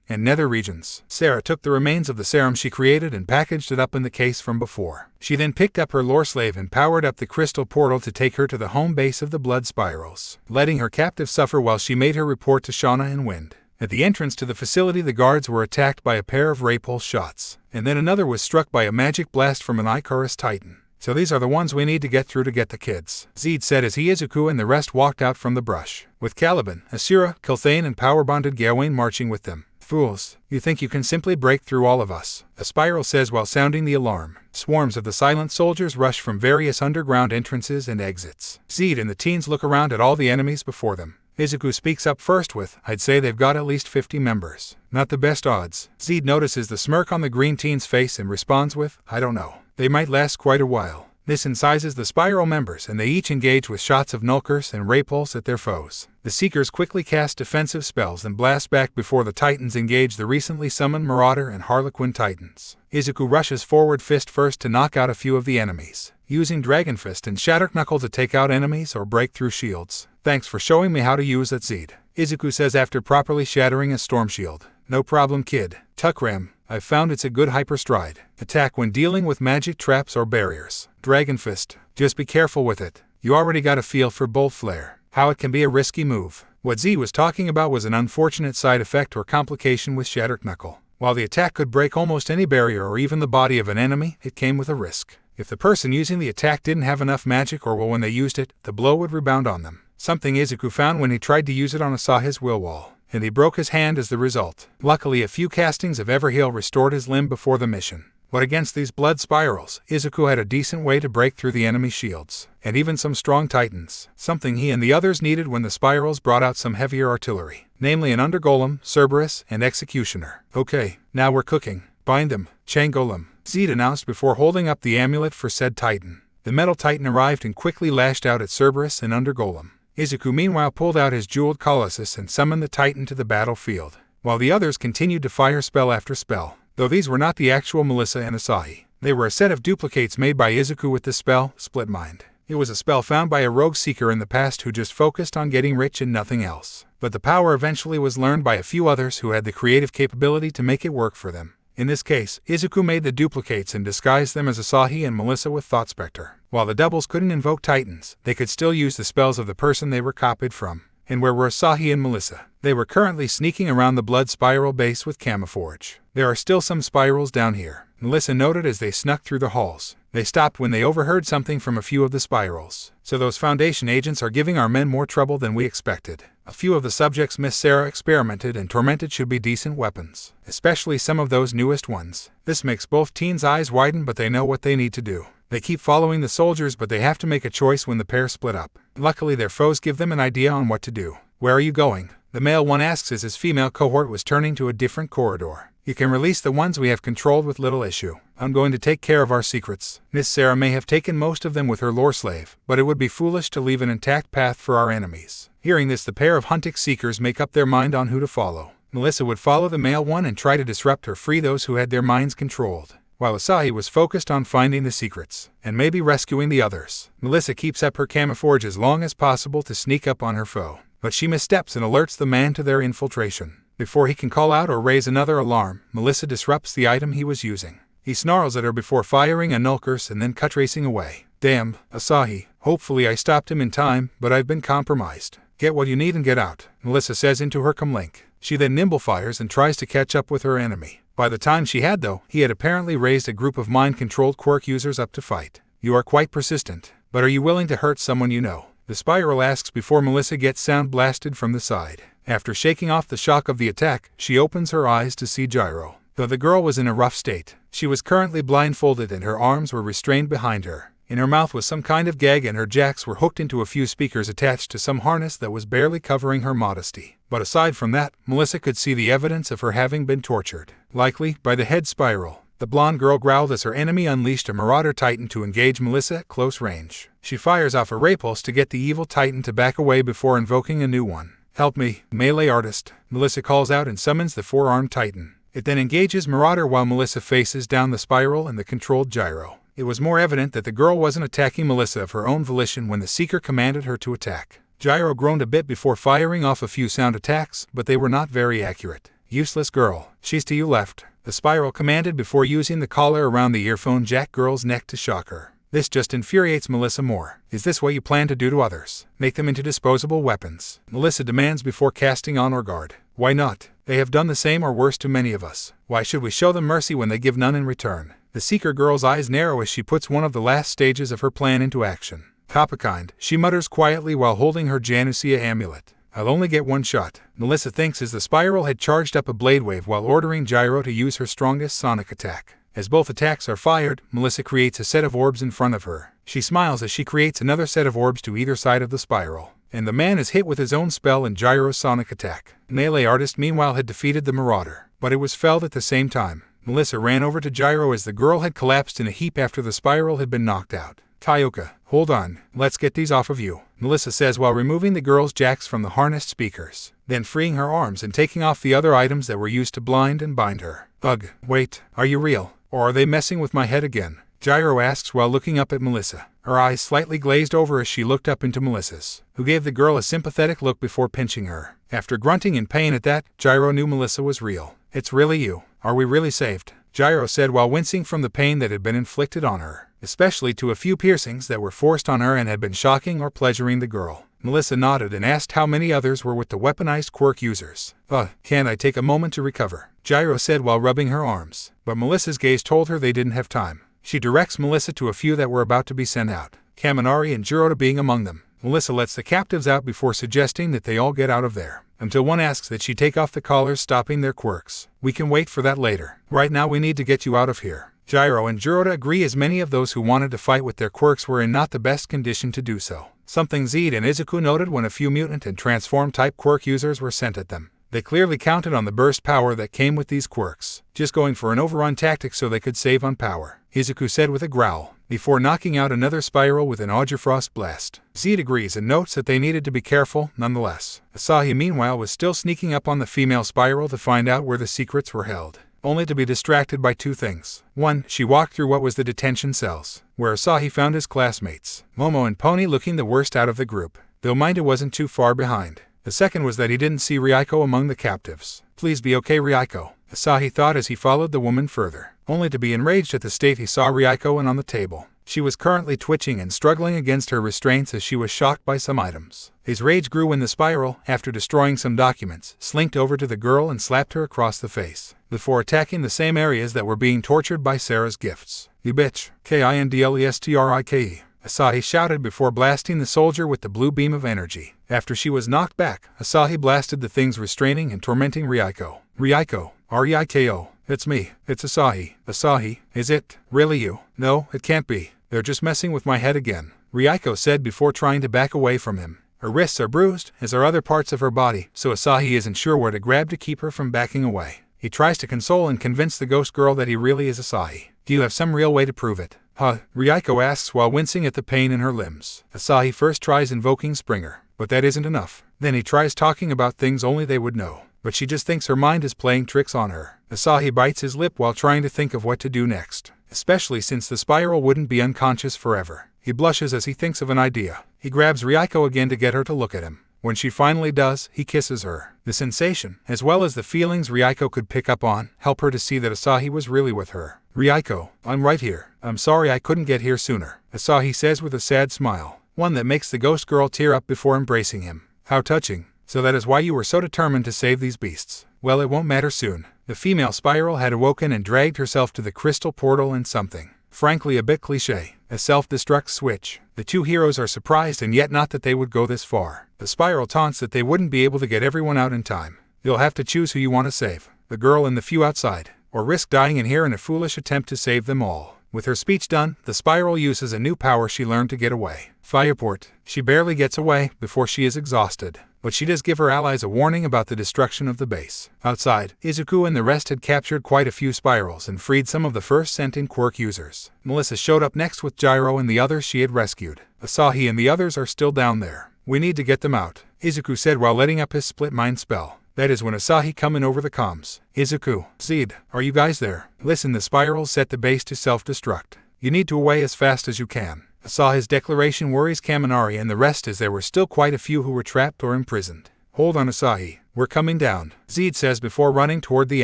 and nether regions. Sarah took the remains of the serum she created and packaged it up in the case from before. She then picked up her lore slave and powered up the crystal portal to take her to the home base of the blood spirals, letting her captive suffer while she made her report to Shauna and Wind. At the entrance to the facility, the guards were attacked by a pair of ray pulse shots, and then another was struck by a magic blast from an Icarus Titan. So these are the ones we need to get through to get the kids, Zed said as he, Izuku, and the rest walked out from the brush, with Caliban, Asura, Kilthane, and power-bonded Gawain marching with them. Fools, you think you can simply break through all of us? A spiral says while sounding the alarm. Swarms of the silent soldiers rush from various underground entrances and exits. Zed and the teens look around at all the enemies before them. Izuku speaks up first with, I'd say they've got at least 50 members. Not the best odds. Zed notices the smirk on the green teen's face and responds with, I don't know. They might last quite a while. This incises the spiral members, and they each engage with shots of Nulkers and Raypulse at their foes. The Seekers quickly cast defensive spells and blast back before the Titans engage the recently summoned Marauder and Harlequin Titans. Izuku rushes forward fist first to knock out a few of the enemies, using Dragon Fist and Shattered Knuckle to take out enemies or break through shields. Thanks for showing me how to use that, Zed, Izuku says after properly shattering a storm shield. No problem, kid. Tuckram, I've found it's a good hyperstride attack when dealing with magic traps or barriers. Dragon Fist, just be careful with it. You already got a feel for Bolt Flare, how it can be a risky move. What Z was talking about was an unfortunate side effect or complication with Shattered Knuckle. While the attack could break almost any barrier or even the body of an enemy, it came with a risk. If the person using the attack didn't have enough magic, or when they used it, the blow would rebound on them. Something Izuku found when he tried to use it on Asahi's will wall, and he broke his hand as the result. Luckily, a few castings of Everheal restored his limb before the mission. But against these blood spirals, Izuku had a decent way to break through the enemy shields, and even some strong titans, something he and the others needed when the spirals brought out some heavier artillery, namely an Undergolem, Cerberus, and Executioner. Okay, now we're cooking. Bind them, Changolem, Zed announced before holding up the amulet for said titan. The metal titan arrived and quickly lashed out at Cerberus and Undergolem. Izuku meanwhile pulled out his jeweled Colossus and summoned the titan to the battlefield, while the others continued to fire spell after spell. Though these were not the actual Melissa and Asahi, they were a set of duplicates made by Izuku with the spell, Split Mind. It was a spell found by a rogue seeker in the past who just focused on getting rich and nothing else. But the power eventually was learned by a few others who had the creative capability to make it work for them. In this case, Izuku made the duplicates and disguised them as Asahi and Melissa with Thought Spectre. While the doubles couldn't invoke titans, they could still use the spells of the person they were copied from. And where were Asahi and Melissa? They were currently sneaking around the blood spiral base with camouflage. There are still some spirals down here, Melissa noted as they snuck through the halls. They stopped when they overheard something from a few of the spirals. So those Foundation agents are giving our men more trouble than we expected. A few of the subjects Miss Sarah experimented and tormented should be decent weapons, especially some of those newest ones. This makes both teens' eyes widen, but they know what they need to do. They keep following the soldiers, but they have to make a choice when the pair split up. Luckily, their foes give them an idea on what to do. Where are you going? The male one asks as his female cohort was turning to a different corridor. You can release the ones we have controlled with little issue. I'm going to take care of our secrets. Miss Sarah may have taken most of them with her lore slave, but it would be foolish to leave an intact path for our enemies. Hearing this, the pair of Huntik seekers make up their mind on who to follow. Melissa would follow the male one and try to disrupt or free those who had their minds controlled, while Asahi was focused on finding the secrets, and maybe rescuing the others. Melissa keeps up her camouflage as long as possible to sneak up on her foe, but she missteps and alerts the man to their infiltration. Before he can call out or raise another alarm, Melissa disrupts the item he was using. He snarls at her before firing a null curse and then racing away. Damn, Asahi. Hopefully I stopped him in time, but I've been compromised. Get what you need and get out, Melissa says into her comlink. She then nimble fires and tries to catch up with her enemy. By the time she had, though, he had apparently raised a group of mind-controlled quirk users up to fight. You are quite persistent, but are you willing to hurt someone you know? The spiral asks before Melissa gets sound blasted from the side. After shaking off the shock of the attack, she opens her eyes to see Gyro. Though the girl was in a rough state, she was currently blindfolded and her arms were restrained behind her. In her mouth was some kind of gag and her jacks were hooked into a few speakers attached to some harness that was barely covering her modesty. But aside from that, Melissa could see the evidence of her having been tortured, likely by the head spiral. The blonde girl growled as her enemy unleashed a Marauder Titan to engage Melissa at close range. She fires off a ray pulse to get the evil Titan to back away before invoking a new one. Help me, melee artist, Melissa calls out and summons the four-armed Titan. It then engages Marauder while Melissa faces down the spiral and the controlled Gyro. It was more evident that the girl wasn't attacking Melissa of her own volition when the Seeker commanded her to attack. Gyro groaned a bit before firing off a few sound attacks, but they were not very accurate. Useless girl, she's to you left, the spiral commanded before using the collar around the earphone jack girl's neck to shock her. This just infuriates Melissa more. Is this what you plan to do to others? Make them into disposable weapons? Melissa demands before casting Honor Guard. Why not? They have done the same or worse to many of us. Why should we show them mercy when they give none in return? The Seeker girl's eyes narrow as she puts one of the last stages of her plan into action. Copperkind, she mutters quietly while holding her Janusia amulet. I'll only get one shot, Melissa thinks as the spiral had charged up a blade wave while ordering Gyro to use her strongest sonic attack. As both attacks are fired, Melissa creates a set of orbs in front of her. She smiles as she creates another set of orbs to either side of the spiral. And the man is hit with his own spell and Gyro's sonic attack. Melee artist meanwhile had defeated the Marauder, but it was felled at the same time. Melissa ran over to Gyro as the girl had collapsed in a heap after the spiral had been knocked out. Kyoka, hold on, let's get these off of you, Melissa says while removing the girl's jacks from the harnessed speakers, then freeing her arms and taking off the other items that were used to blind and bind her. Ugh, wait, are you real? Or are they messing with my head again? Gyro asks while looking up at Melissa. Her eyes slightly glazed over as she looked up into Melissa's, who gave the girl a sympathetic look before pinching her. After grunting in pain at that, Gyro knew Melissa was real. It's really you. Are we really saved? Gyro said while wincing from the pain that had been inflicted on her, especially to a few piercings that were forced on her and had been shocking or pleasuring the girl. Melissa nodded and asked how many others were with the weaponized quirk users. Can I take a moment to recover? Gyro said while rubbing her arms, but Melissa's gaze told her they didn't have time. She directs Melissa to a few that were about to be sent out, Kaminari and Jirota being among them. Melissa lets the captives out before suggesting that they all get out of there, until one asks that she take off the collars stopping their quirks. We can wait for that later. Right now we need to get you out of here. Gyro and Jirota agree as many of those who wanted to fight with their quirks were in not the best condition to do so. Something Zed and Izuku noted when a few mutant and transform type quirk users were sent at them. They clearly counted on the burst power that came with these quirks, just going for an overrun tactic so they could save on power, Izuku said with a growl, before knocking out another spiral with an Audrefrost blast. Zed agrees and notes that they needed to be careful nonetheless. Asahi meanwhile was still sneaking up on the female spiral to find out where the secrets were held, only to be distracted by two things. One, she walked through what was the detention cells, where Asahi found his classmates, Momo and Pony looking the worst out of the group, though Minda wasn't too far behind. The second was that he didn't see Ryuko among the captives. Please be okay, Ryuko, Asahi thought as he followed the woman further, only to be enraged at the state he saw Ryuko in on the table. She was currently twitching and struggling against her restraints as she was shocked by some items. His rage grew when the spiral, after destroying some documents, slinked over to the girl and slapped her across the face, before attacking the same areas that were being tortured by Sarah's gifts. "You bitch, Kindlestrike," Asahi shouted before blasting the soldier with the blue beam of energy. After she was knocked back, Asahi blasted the things restraining and tormenting Ryuko. "Ryuko, Ryuko, it's me, it's Asahi." "Asahi, is it really you?" "No, it can't be. They're just messing with my head again," Ryuko said before trying to back away from him. Her wrists are bruised, as are other parts of her body, so Asahi isn't sure where to grab to keep her from backing away. He tries to console and convince the ghost girl that he really is Asahi. "Do you have some real way to prove it?" "Huh?" Ryuko asks while wincing at the pain in her limbs. Asahi first tries invoking Springer, but that isn't enough. Then he tries talking about things only they would know, but she just thinks her mind is playing tricks on her. Asahi bites his lip while trying to think of what to do next, especially since the spiral wouldn't be unconscious forever. He blushes as he thinks of an idea. He grabs Ryuko again to get her to look at him. When she finally does, he kisses her. The sensation, as well as the feelings Ryuko could pick up on, help her to see that Asahi was really with her. "Ryuko, I'm right here. I'm sorry I couldn't get here sooner," Asahi says with a sad smile, one that makes the ghost girl tear up before embracing him. "How touching. So that is why you were so determined to save these beasts. Well, it won't matter soon." The female spiral had awoken and dragged herself to the crystal portal and something, frankly a bit cliché, a self-destruct switch. The two heroes are surprised and yet not that they would go this far. The spiral taunts that they wouldn't be able to get everyone out in time. "You'll have to choose who you want to save, the girl and the few outside, or risk dying in here in a foolish attempt to save them all." With her speech done, the spiral uses a new power she learned to get away. Fireport. She barely gets away before she is exhausted, but she does give her allies a warning about the destruction of the base. Outside, Izuku and the rest had captured quite a few spirals and freed some of the first sentient quirk users. Melissa showed up next with Gyro and the others she had rescued. Asahi and the others are still down there. "We need to get them out," Izuku said while letting up his split mind spell. That is when Asahi come in over the comms. "Izuku, Seed, are you guys there? Listen, the spirals set the base to self-destruct. You need to away as fast as you can." Asahi's declaration worries Kaminari and the rest as there were still quite a few who were trapped or imprisoned. "Hold on, Asahi, we're coming down," Zed says before running toward the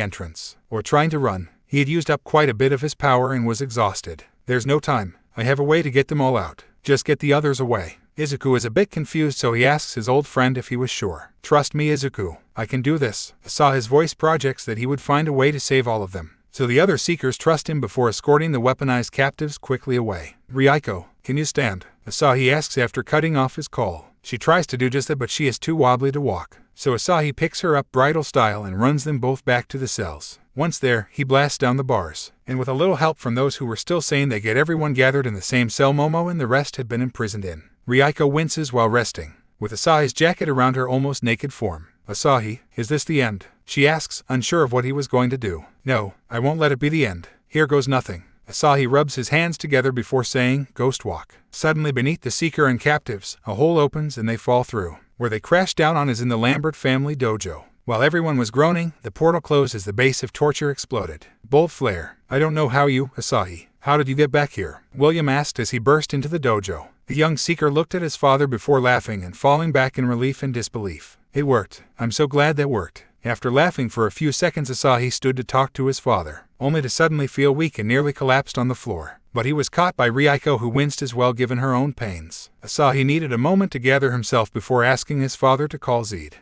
entrance. Or trying to run. He had used up quite a bit of his power and was exhausted. "There's no time. I have a way to get them all out. Just get the others away." Izuku is a bit confused, so he asks his old friend if he was sure. "Trust me, Izuku, I can do this." Asahi's voice projects that he would find a way to save all of them, so the other seekers trust him before escorting the weaponized captives quickly away. "Ryuko, can you stand?" Asahi asks after cutting off his call. She tries to do just that, but she is too wobbly to walk, so Asahi picks her up bridal style and runs them both back to the cells. Once there, he blasts down the bars, and with a little help from those who were still sane, they get everyone gathered in the same cell Momo and the rest had been imprisoned in. Ryuko winces while resting, with Asahi's jacket around her almost naked form. "Asahi, is this the end?" she asks, unsure of what he was going to do. "No, I won't let it be the end. Here goes nothing." Asahi rubs his hands together before saying, "Ghost walk." Suddenly beneath the seeker and captives, a hole opens and they fall through. Where they crash down on is in the Lambert family dojo. While everyone was groaning, the portal closed as the base of torture exploded. Bolt flare. "I don't know how you, Asahi. How did you get back here?" William asked as he burst into the dojo. The young seeker looked at his father before laughing and falling back in relief and disbelief. "It worked. I'm so glad that worked." After laughing for a few seconds, Asahi stood to talk to his father, only to suddenly feel weak and nearly collapsed on the floor. But he was caught by Ryuko, who winced as well given her own pains. Asahi needed a moment to gather himself before asking his father to call Zed.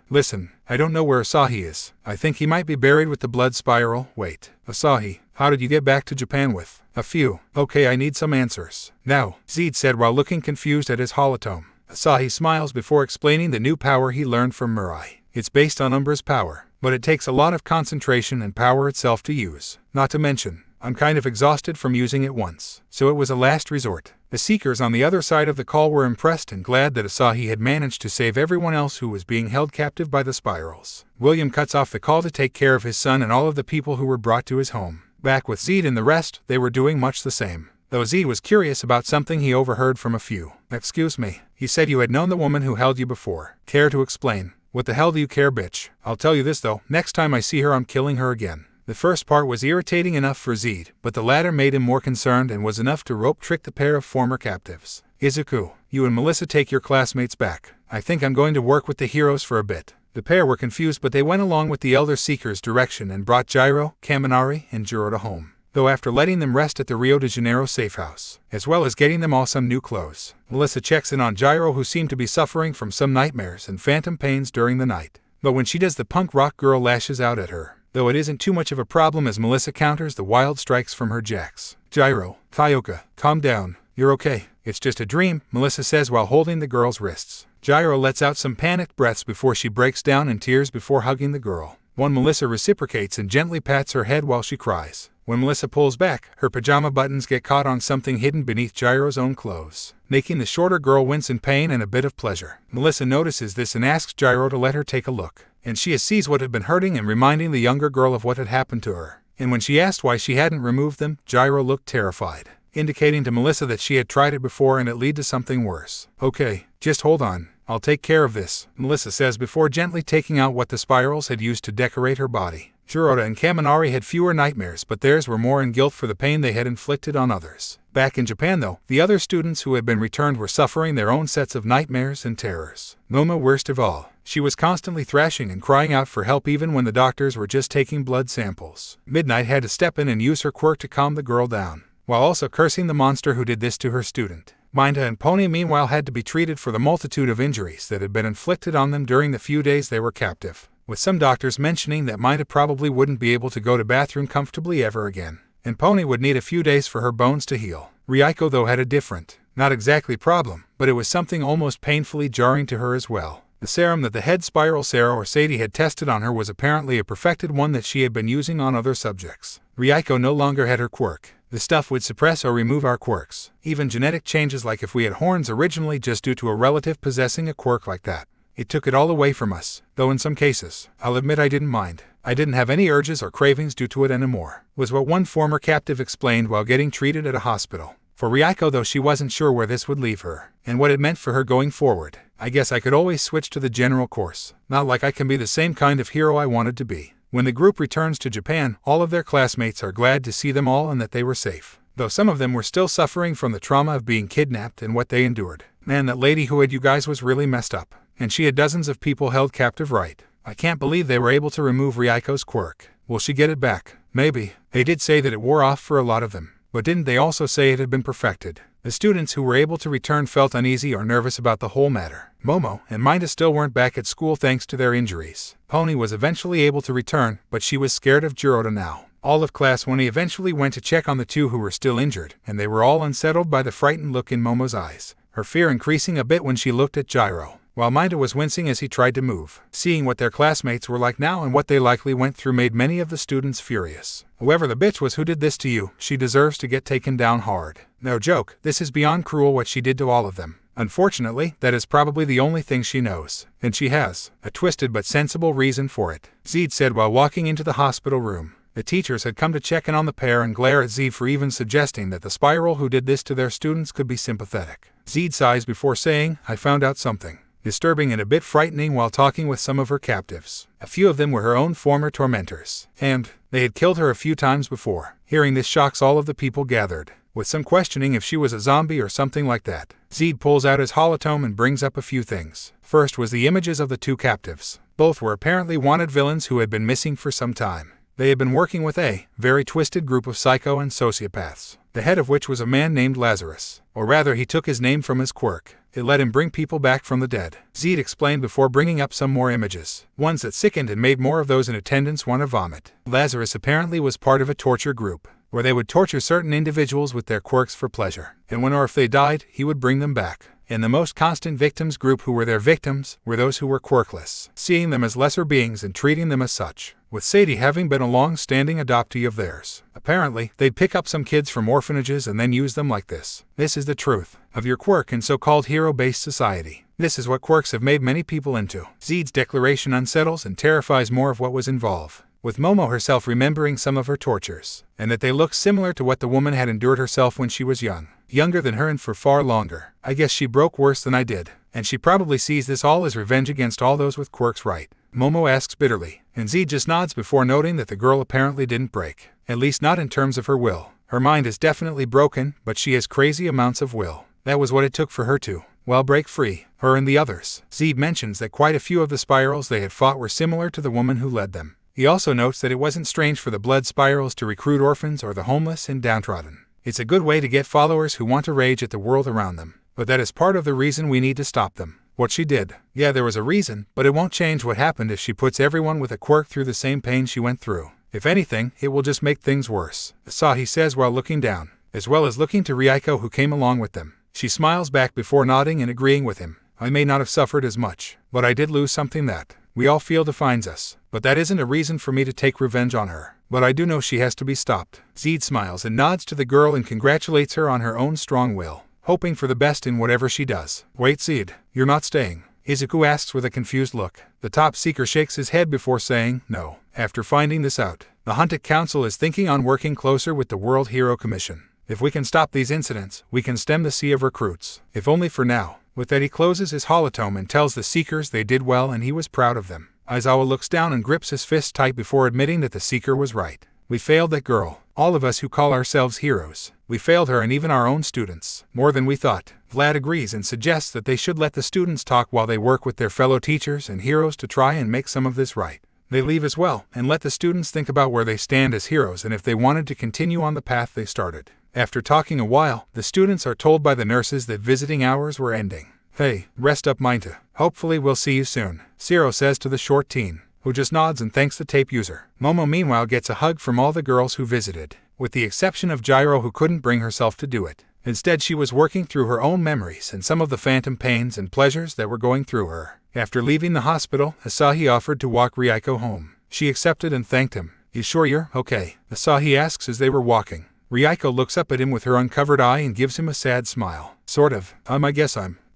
Listen, I don't know where Asahi is. I think he might be buried with the blood spiral." "Wait. Asahi, how did you get back to Japan with?" "A few." "Okay, I need some answers now," Zed said while looking confused at his holotome. Asahi smiles before explaining the new power he learned from Mirai. It's based on Umbra's power, but it takes a lot of concentration and power itself to use. Not to mention, I'm kind of exhausted from using it once, so it was a last resort. The seekers on the other side of the call were impressed and glad that Asahi had managed to save everyone else who was being held captive by the spirals. William cuts off the call to take care of his son and all of the people who were brought to his home. Back with Zed and the rest, they were doing much the same. Though Zed was curious about something he overheard from a few. "Excuse me, he said you had known the woman who held you before. Care to explain?" "What the hell do you care, bitch? I'll tell you this though, next time I see her I'm killing her again." The first part was irritating enough for Zed, but the latter made him more concerned and was enough to rope trick the pair of former captives. "Izuku, you and Melissa take your classmates back. I think I'm going to work with the heroes for a bit." The pair were confused, but they went along with the Elder Seeker's direction and brought Gyro, Kaminari, and Juro home. though after letting them rest at the Rio de Janeiro safe house, as well as getting them all some new clothes, Melissa checks in on Gyro, who seemed to be suffering from some nightmares and phantom pains during the night. But when she does, the punk rock girl lashes out at her, though it isn't too much of a problem as Melissa counters the wild strikes from her jacks. Gyro, Fayuka, calm down. You're okay. It's just a dream, Melissa says while holding the girl's wrists. Gyro lets out some panicked breaths before she breaks down in tears before hugging the girl. Melissa reciprocates and gently pats her head while she cries. When Melissa pulls back, her pajama buttons get caught on something hidden beneath Gyro's own clothes, making the shorter girl wince in pain and a bit of pleasure. Melissa notices this and asks Gyro to let her take a look, and she sees what had been hurting and reminding the younger girl of what had happened to her. And when she asked why she hadn't removed them, Gyro looked terrified, indicating to Melissa that she had tried it before and it led to something worse. Okay, just hold on. I'll take care of this, Melissa says before gently taking out what the spirals had used to decorate her body. Kuroda and Kaminari had fewer nightmares, but theirs were more in guilt for the pain they had inflicted on others. Back in Japan, though, the other students who had been returned were suffering their own sets of nightmares and terrors. Momo worst of all. She was constantly thrashing and crying out for help even when the doctors were just taking blood samples. Midnight had to step in and use her quirk to calm the girl down, while also cursing the monster who did this to her student. Minda and Pony meanwhile had to be treated for the multitude of injuries that had been inflicted on them during the few days they were captive, with some doctors mentioning that Minda probably wouldn't be able to go to bathroom comfortably ever again, and Pony would need a few days for her bones to heal. Ryuko though had a different, not exactly problem, but it was something almost painfully jarring to her as well. The serum that the head spiral Sarah or Sadie had tested on her was apparently a perfected one that she had been using on other subjects. Ryuko no longer had her quirk. The stuff would suppress or remove our quirks, even genetic changes like if we had horns originally just due to a relative possessing a quirk like that. It took it all away from us, though in some cases, I'll admit I didn't mind. I didn't have any urges or cravings due to it anymore, was what one former captive explained while getting treated at a hospital. For Ryuko though, she wasn't sure where this would leave her, and what it meant for her going forward. I guess I could always switch to the general course, not like I can be the same kind of hero I wanted to be. When the group returns to Japan, all of their classmates are glad to see them all and that they were safe, though some of them were still suffering from the trauma of being kidnapped and what they endured. Man, that lady who had you guys was really messed up, and she had dozens of people held captive, right? I can't believe they were able to remove Ryuko's quirk. Will she get it back? Maybe. They did say that it wore off for a lot of them, but didn't they also say it had been perfected? The students who were able to return felt uneasy or nervous about the whole matter. Momo and Minda still weren't back at school thanks to their injuries. Pony was eventually able to return, but she was scared of Kuroda now. All of class 1 eventually went to check on the two who were still injured, and they were all unsettled by the frightened look in Momo's eyes, her fear increasing a bit when she looked at Gyro, while Minda was wincing as he tried to move. Seeing what their classmates were like now and what they likely went through made many of the students furious. Whoever the bitch was who did this to you, she deserves to get taken down hard. No joke, this is beyond cruel what she did to all of them. Unfortunately, that is probably the only thing she knows, and she has a twisted but sensible reason for it, Zed said while walking into the hospital room. The teachers had come to check in on the pair and glare at Zed for even suggesting that the spiral who did this to their students could be sympathetic. Zed sighs before saying, I found out something disturbing and a bit frightening while talking with some of her captives. A few of them were her own former tormentors, and they had killed her a few times before. Hearing this shocks all of the people gathered, with some questioning if she was a zombie or something like that. Zed pulls out his holotome and brings up a few things. First was the images of the two captives. Both were apparently wanted villains who had been missing for some time. They had been working with a very twisted group of psycho and sociopaths, the head of which was a man named Lazarus, or rather he took his name from his quirk. It let him bring people back from the dead. Zed explained before bringing up some more images, ones that sickened and made more of those in attendance want to vomit. Lazarus apparently was part of a torture group, where they would torture certain individuals with their quirks for pleasure, and when or if they died, he would bring them back. And the most constant victims group who were their victims were those who were quirkless, seeing them as lesser beings and treating them as such, with Sadie having been a long-standing adoptee of theirs. Apparently, they'd pick up some kids from orphanages and then use them like this. This is the truth of your quirk in so-called hero-based society. This is what quirks have made many people into. Zed's declaration unsettles and terrifies more of what was involved, with Momo herself remembering some of her tortures, and that they looked similar to what the woman had endured herself when she was young. Younger than her and for far longer. I guess she broke worse than I did, and she probably sees this all as revenge against all those with quirks, right? Momo asks bitterly, and Zed just nods before noting that the girl apparently didn't break, at least not in terms of her will. Her mind is definitely broken, but she has crazy amounts of will. That was what it took for her to, well, break free, her and the others. Zed mentions that quite a few of the spirals they had fought were similar to the woman who led them, He also notes that it wasn't strange for the blood spirals to recruit orphans or the homeless and downtrodden. It's a good way to get followers who want to rage at the world around them. But that is part of the reason we need to stop them. What she did. Yeah, there was a reason, but it won't change what happened if she puts everyone with a quirk through the same pain she went through. If anything, it will just make things worse. Asahi says while looking down, as well as looking to Ryuko who came along with them. She smiles back before nodding and agreeing with him. I may not have suffered as much, but I did lose something that we all feel defines us. But that isn't a reason for me to take revenge on her. But I do know she has to be stopped. Zed smiles and nods to the girl and congratulates her on her own strong will, hoping for the best in whatever she does. Wait, Zed, you're not staying? Izuku asks with a confused look. The top seeker shakes his head before saying no. After finding this out, the Huntik Council is thinking on working closer with the World Hero Commission. If we can stop these incidents, we can stem the sea of recruits. If only for now. With that he closes his holotome and tells the seekers they did well and he was proud of them. Aizawa looks down and grips his fist tight before admitting that the seeker was right. We failed that girl. All of us who call ourselves heroes. We failed her and even our own students. More than we thought. Vlad agrees and suggests that they should let the students talk while they work with their fellow teachers and heroes to try and make some of this right. They leave as well and let the students think about where they stand as heroes and if they wanted to continue on the path they started. After talking a while, the students are told by the nurses that visiting hours were ending. Hey, rest up Minta. Hopefully we'll see you soon, Zero says to the short teen, who just nods and thanks the tape user. Momo meanwhile gets a hug from all the girls who visited, with the exception of Gyro who couldn't bring herself to do it. Instead she was working through her own memories and some of the phantom pains and pleasures that were going through her. After leaving the hospital, Asahi offered to walk Ryuko home. She accepted and thanked him. You sure you're okay? Asahi asks as they were walking. Ryuko looks up at him with her uncovered eye and gives him a sad smile. Sort of.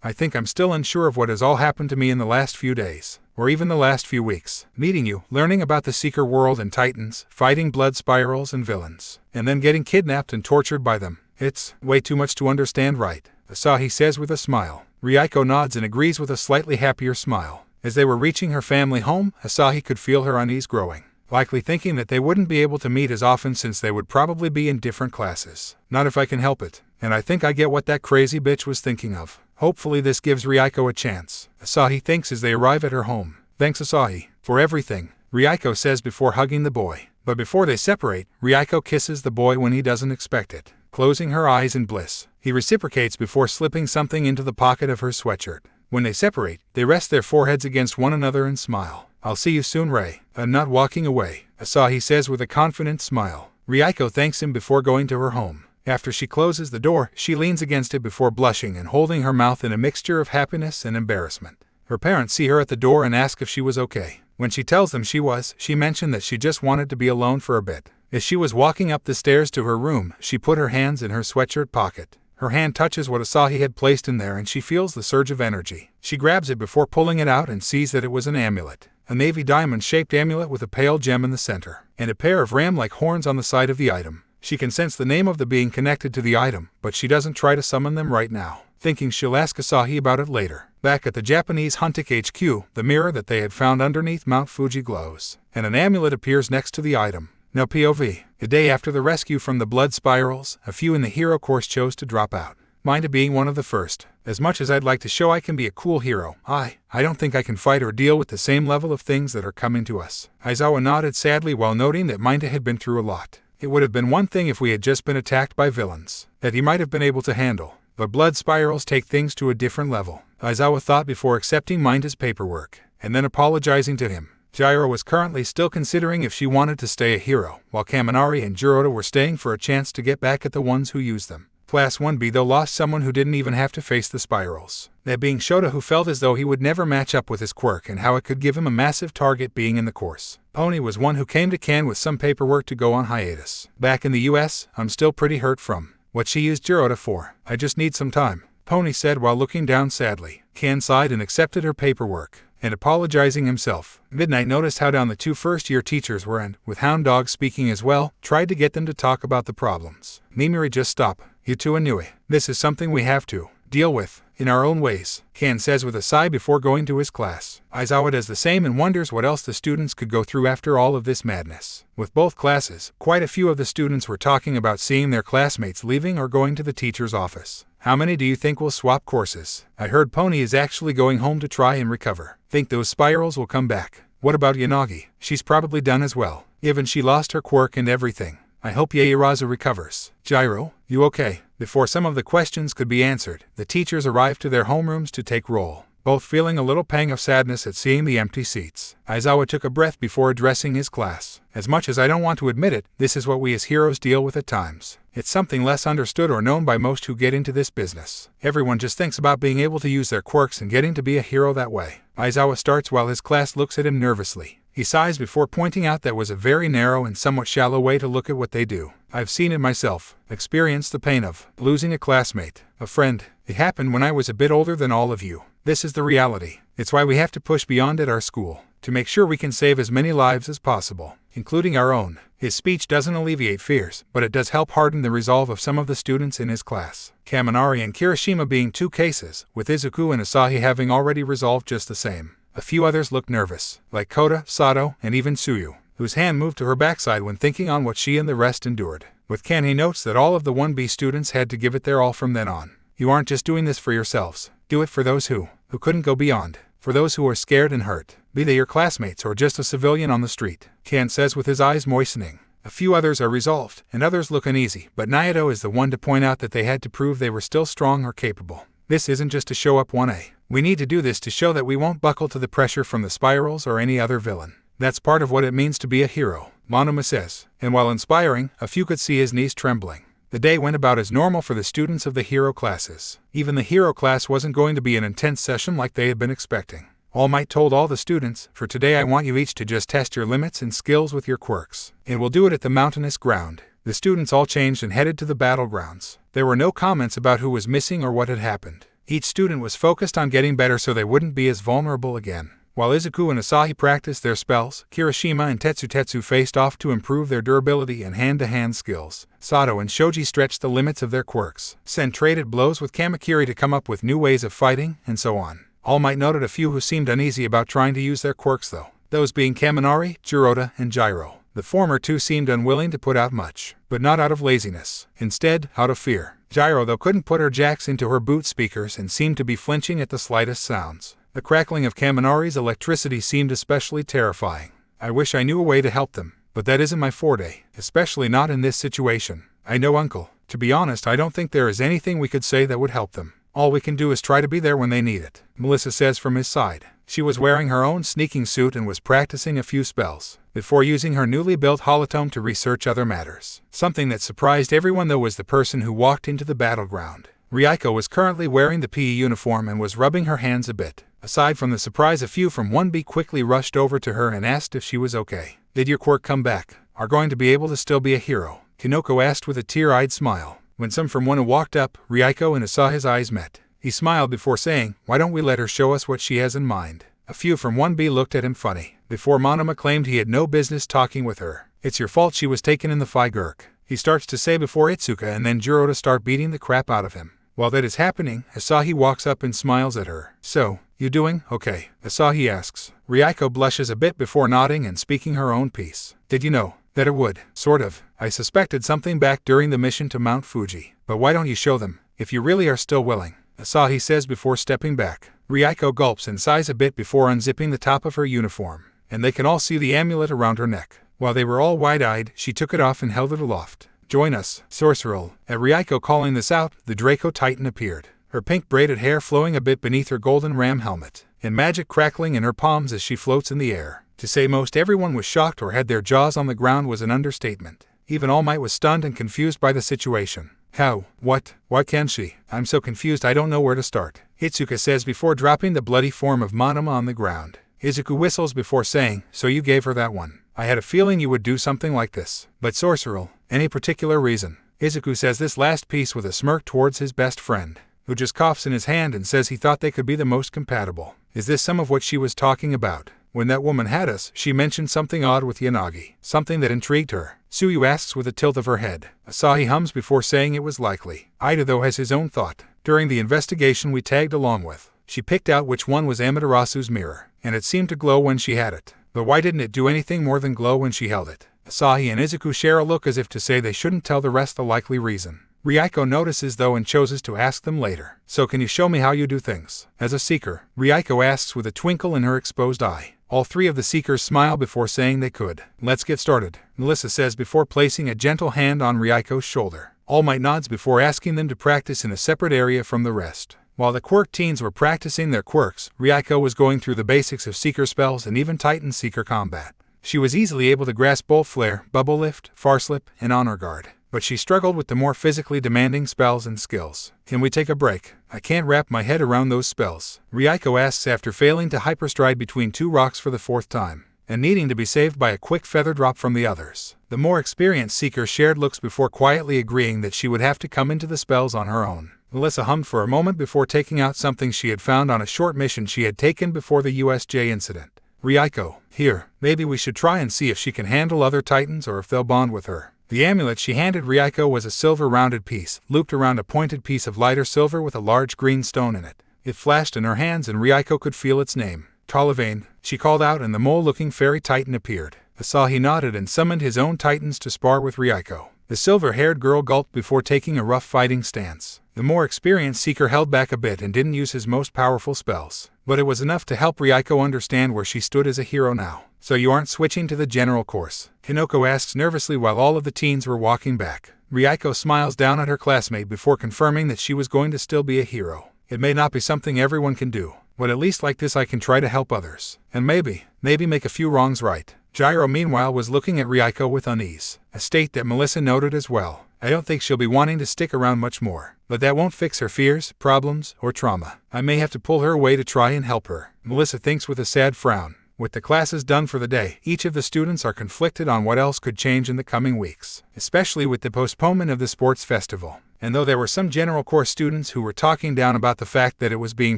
I think I'm still unsure of what has all happened to me in the last few days, or even the last few weeks. Meeting you, learning about the Seeker world and Titans, fighting blood spirals and villains, and then getting kidnapped and tortured by them. It's way too much to understand, right? Asahi says with a smile. Ryuko nods and agrees with a slightly happier smile. As they were reaching her family home, Asahi could feel her unease growing, likely thinking that they wouldn't be able to meet as often since they would probably be in different classes. Not if I can help it. And I think I get what that crazy bitch was thinking of. Hopefully this gives Ryuko a chance, Asahi thinks as they arrive at her home. Thanks Asahi, for everything, Ryuko says before hugging the boy. But before they separate, Ryuko kisses the boy when he doesn't expect it, closing her eyes in bliss. He reciprocates before slipping something into the pocket of her sweatshirt. When they separate, they rest their foreheads against one another and smile. I'll see you soon, Ray. I'm not walking away, Asahi says with a confident smile. Ryuko thanks him before going to her home. After she closes the door, she leans against it before blushing and holding her mouth in a mixture of happiness and embarrassment. Her parents see her at the door and ask if she was okay. When she tells them she was, she mentioned that she just wanted to be alone for a bit. As she was walking up the stairs to her room, she put her hands in her sweatshirt pocket. Her hand touches what Asahi had placed in there and she feels the surge of energy. She grabs it before pulling it out and sees that it was an amulet. A navy diamond-shaped amulet with a pale gem in the center, and a pair of ram-like horns on the side of the item. She can sense the name of the being connected to the item, but she doesn't try to summon them right now, thinking she'll ask Asahi about it later. Back at the Japanese Huntik HQ, the mirror that they had found underneath Mount Fuji glows, and an amulet appears next to the item. Now POV. The day after the rescue from the blood spirals, a few in the hero course chose to drop out. Minta being one of the first. As much as I'd like to show I can be a cool hero, I don't think I can fight or deal with the same level of things that are coming to us. Aizawa nodded sadly while noting that Minta had been through a lot. It would have been one thing if we had just been attacked by villains, that he might have been able to handle, but blood spirals take things to a different level, Aizawa thought before accepting Minta's paperwork, and then apologizing to him. Gyro was currently still considering if she wanted to stay a hero, while Kaminari and Jiroda were staying for a chance to get back at the ones who used them. Class 1B though lost someone who didn't even have to face the spirals, that being Shota, who felt as though he would never match up with his quirk and how it could give him a massive target being in the course. Pony was one who came to Can with some paperwork to go on hiatus. Back in the US, I'm still pretty hurt from what she used Jiroda for. I just need some time, Pony said while looking down sadly. Can sighed and accepted her paperwork, and apologizing himself. Midnight noticed how down the two first-year teachers were and, with Hound Dog speaking as well, tried to get them to talk about the problems. Mimiri, just stop. You two Inui. This is something we have to deal with in our own ways, Can says with a sigh before going to his class. Aizawa does the same and wonders what else the students could go through after all of this madness. With both classes, quite a few of the students were talking about seeing their classmates leaving or going to the teacher's office. How many do you think will swap courses? I heard Pony is actually going home to try and recover. Think those spirals will come back? What about Yanagi? She's probably done as well. Even she lost her quirk and everything. I hope Yairazu recovers. Gyro, you okay? Before some of the questions could be answered, the teachers arrived to their homerooms to take roll, both feeling a little pang of sadness at seeing the empty seats. Aizawa took a breath before addressing his class. As much as I don't want to admit it, this is what we as heroes deal with at times. It's something less understood or known by most who get into this business. Everyone just thinks about being able to use their quirks and getting to be a hero that way. Aizawa starts while his class looks at him nervously. He sighs before pointing out that was a very narrow and somewhat shallow way to look at what they do. I've seen it myself, experienced the pain of losing a classmate, a friend. It happened when I was a bit older than all of you. This is the reality. It's why we have to push beyond at our school, to make sure we can save as many lives as possible, including our own. His speech doesn't alleviate fears, but it does help harden the resolve of some of the students in his class. Kaminari and Kirishima being two cases, with Izuku and Asahi having already resolved just the same. A few others looked nervous, like Kota, Sato, and even Tsuyu, whose hand moved to her backside when thinking on what she and the rest endured. With Ken, he notes that all of the 1B students had to give it their all from then on. You aren't just doing this for yourselves. Do it for those who couldn't go beyond. For those who are scared and hurt, be they your classmates or just a civilian on the street, Ken says with his eyes moistening. A few others are resolved, and others look uneasy, but Naito is the one to point out that they had to prove they were still strong or capable. This isn't just to show up 1A. We need to do this to show that we won't buckle to the pressure from the spirals or any other villain. That's part of what it means to be a hero, Monoma says, and while inspiring, a few could see his knees trembling. The day went about as normal for the students of the hero classes. Even the hero class wasn't going to be an intense session like they had been expecting. All Might told all the students, for today I want you each to just test your limits and skills with your quirks. And we'll do it at the mountainous ground. The students all changed and headed to the battlegrounds. There were no comments about who was missing or what had happened. Each student was focused on getting better so they wouldn't be as vulnerable again. While Izuku and Asahi practiced their spells, Kirishima and Tetsu faced off to improve their durability and hand-to-hand skills. Sato and Shoji stretched the limits of their quirks. Sen traded blows with Kamakiri to come up with new ways of fighting, and so on. All Might noted a few who seemed uneasy about trying to use their quirks though, those being Kaminari, Jirota, and Gyro. The former two seemed unwilling to put out much, but not out of laziness. Instead, out of fear. Gyro though couldn't put her jacks into her boot speakers and seemed to be flinching at the slightest sounds. The crackling of Kaminari's electricity seemed especially terrifying. I wish I knew a way to help them, but that isn't my forte, especially not in this situation. I know, Uncle. To be honest, I don't think there is anything we could say that would help them. All we can do is try to be there when they need it, Melissa says from his side. She was wearing her own sneaking suit and was practicing a few spells, before using her newly built holotome to research other matters. Something that surprised everyone though was the person who walked into the battleground. Ryuko was currently wearing the PE uniform and was rubbing her hands a bit. Aside from the surprise, a few from 1B quickly rushed over to her and asked if she was okay. Did your quirk come back? Are going to be able to still be a hero? Kinoko asked with a tear-eyed smile. When some from 1A walked up, Ryuko and Asahi's eyes met. He smiled before saying, why don't we let her show us what she has in mind? A few from 1B looked at him funny, before Monoma claimed he had no business talking with her. It's your fault she was taken in the Figurk. He starts to say before Itsuka and then Jiro to start beating the crap out of him. While that is happening, Asahi walks up and smiles at her. So, you doing okay? Asahi asks. Ryuko blushes a bit before nodding and speaking her own piece. Did you know that it would? Sort of. I suspected something back during the mission to Mount Fuji. But why don't you show them, if you really are still willing? Asahi says before stepping back. Ryuko gulps and sighs a bit before unzipping the top of her uniform, and they can all see the amulet around her neck. While they were all wide-eyed, she took it off and held it aloft. Join us, Sorcerer. At Ryuko calling this out, the Draco Titan appeared, her pink braided hair flowing a bit beneath her golden ram helmet, and magic crackling in her palms as she floats in the air. To say most everyone was shocked or had their jaws on the ground was an understatement. Even All Might was stunned and confused by the situation. How? What? Why can't she? I'm so confused I don't know where to start. Itsuka says before dropping the bloody form of Monoma on the ground. Izuku whistles before saying, so you gave her that one. I had a feeling you would do something like this. But Sorcerer, any particular reason? Izuku says this last piece with a smirk towards his best friend, who just coughs in his hand and says he thought they could be the most compatible. Is this some of what she was talking about? When that woman had us, she mentioned something odd with Yanagi, something that intrigued her. Tsuyu asks with a tilt of her head. Asahi hums before saying it was likely. Ida though has his own thought. During the investigation we tagged along with, she picked out which one was Amaterasu's mirror, and it seemed to glow when she had it. But why didn't it do anything more than glow when she held it? Asahi and Izuku share a look as if to say they shouldn't tell the rest the likely reason. Ryuko notices though and chooses to ask them later. So can you show me how you do things? As a seeker, Ryuko asks with a twinkle in her exposed eye. All three of the seekers smile before saying they could. Let's get started, Melissa says before placing a gentle hand on Ryuko's shoulder. All Might nods before asking them to practice in a separate area from the rest. While the quirk teens were practicing their quirks, Ryuko was going through the basics of seeker spells and even Titan seeker combat. She was easily able to grasp Bolt Flare, Bubble Lift, Farslip, and Honor Guard, but she struggled with the more physically demanding spells and skills. Can we take a break? I can't wrap my head around those spells, Ryuko asks after failing to hyperstride between two rocks for the fourth time, and needing to be saved by a quick feather drop from the others. The more experienced seeker shared looks before quietly agreeing that she would have to come into the spells on her own. Melissa hummed for a moment before taking out something she had found on a short mission she had taken before the USJ incident. Ryuko, here, maybe we should try and see if she can handle other Titans or if they'll bond with her. The amulet she handed Ryuko was a silver rounded piece, looped around a pointed piece of lighter silver with a large green stone in it. It flashed in her hands and Ryuko could feel its name. Talavane, she called out, and the mole-looking fairy Titan appeared. Asahi nodded and summoned his own Titans to spar with Ryuko. The silver-haired girl gulped before taking a rough fighting stance. The more experienced seeker held back a bit and didn't use his most powerful spells, but it was enough to help Ryuko understand where she stood as a hero now. So you aren't switching to the general course? Hinoko asks nervously while all of the teens were walking back. Ryuko smiles down at her classmate before confirming that she was going to still be a hero. It may not be something everyone can do, but at least like this I can try to help others. And maybe make a few wrongs right. Gyro meanwhile was looking at Ryuko with unease, a state that Melissa noted as well. I don't think she'll be wanting to stick around much more, but that won't fix her fears, problems, or trauma. I may have to pull her away to try and help her, Melissa thinks with a sad frown. With the classes done for the day, each of the students are conflicted on what else could change in the coming weeks, especially with the postponement of the sports festival. And though there were some general course students who were talking down about the fact that it was being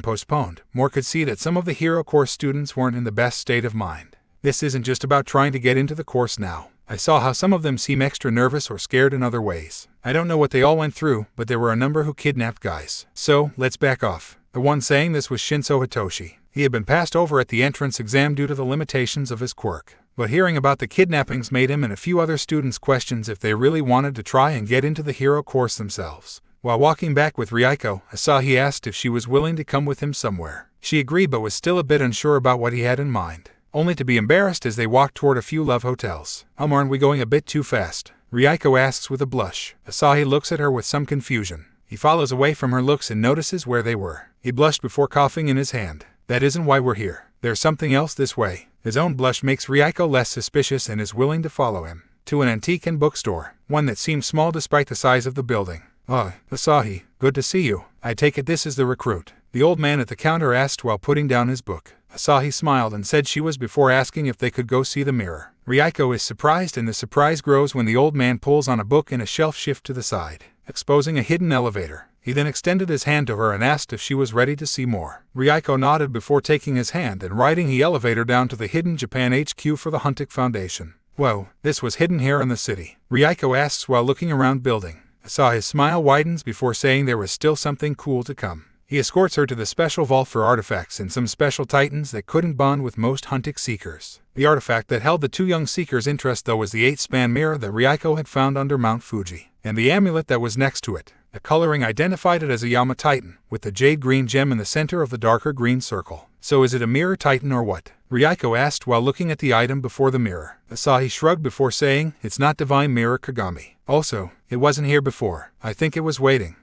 postponed, more could see that some of the hero course students weren't in the best state of mind. This isn't just about trying to get into the course now. I saw how some of them seem extra nervous or scared in other ways. I don't know what they all went through, but there were a number who kidnapped guys. So, let's back off. The one saying this was Shinso Hitoshi. He had been passed over at the entrance exam due to the limitations of his quirk. But hearing about the kidnappings made him and a few other students question if they really wanted to try and get into the hero course themselves. While walking back with Ryuko, Asahi asked if she was willing to come with him somewhere. She agreed but was still a bit unsure about what he had in mind, only to be embarrassed as they walked toward a few love hotels. Aren't we going a bit too fast? Ryuko asks with a blush. Asahi looks at her with some confusion. He follows away from her looks and notices where they were. He blushed before coughing in his hand. That isn't why we're here. There's something else this way. His own blush makes Ryuko less suspicious and is willing to follow him. To an antique and bookstore, one that seemed small despite the size of the building. Asahi, good to see you. I take it this is the recruit, the old man at the counter asked while putting down his book. Asahi smiled and said she was before asking if they could go see the mirror. Ryuko is surprised and the surprise grows when the old man pulls on a book and a shelf shift to the side, exposing a hidden elevator. He then extended his hand to her and asked if she was ready to see more. Ryuko nodded before taking his hand and riding the elevator down to the Hidden Japan HQ for the Huntik Foundation. Whoa, this was hidden here in the city? Ryuko asks while looking around building. Asahi's smile widens before saying there was still something cool to come. He escorts her to the special vault for artifacts and some special titans that couldn't bond with most Huntik seekers. The artifact that held the two young seekers' interest though was the 8-span mirror that Ryuko had found under Mount Fuji, and the amulet that was next to it. The coloring identified it as a Yama Titan, with the jade green gem in the center of the darker green circle. So is it a mirror Titan or what? Ryuko asked while looking at the item before the mirror. Asahi shrugged before saying, it's not Divine Mirror Kagami. Also, it wasn't here before. I think it was waiting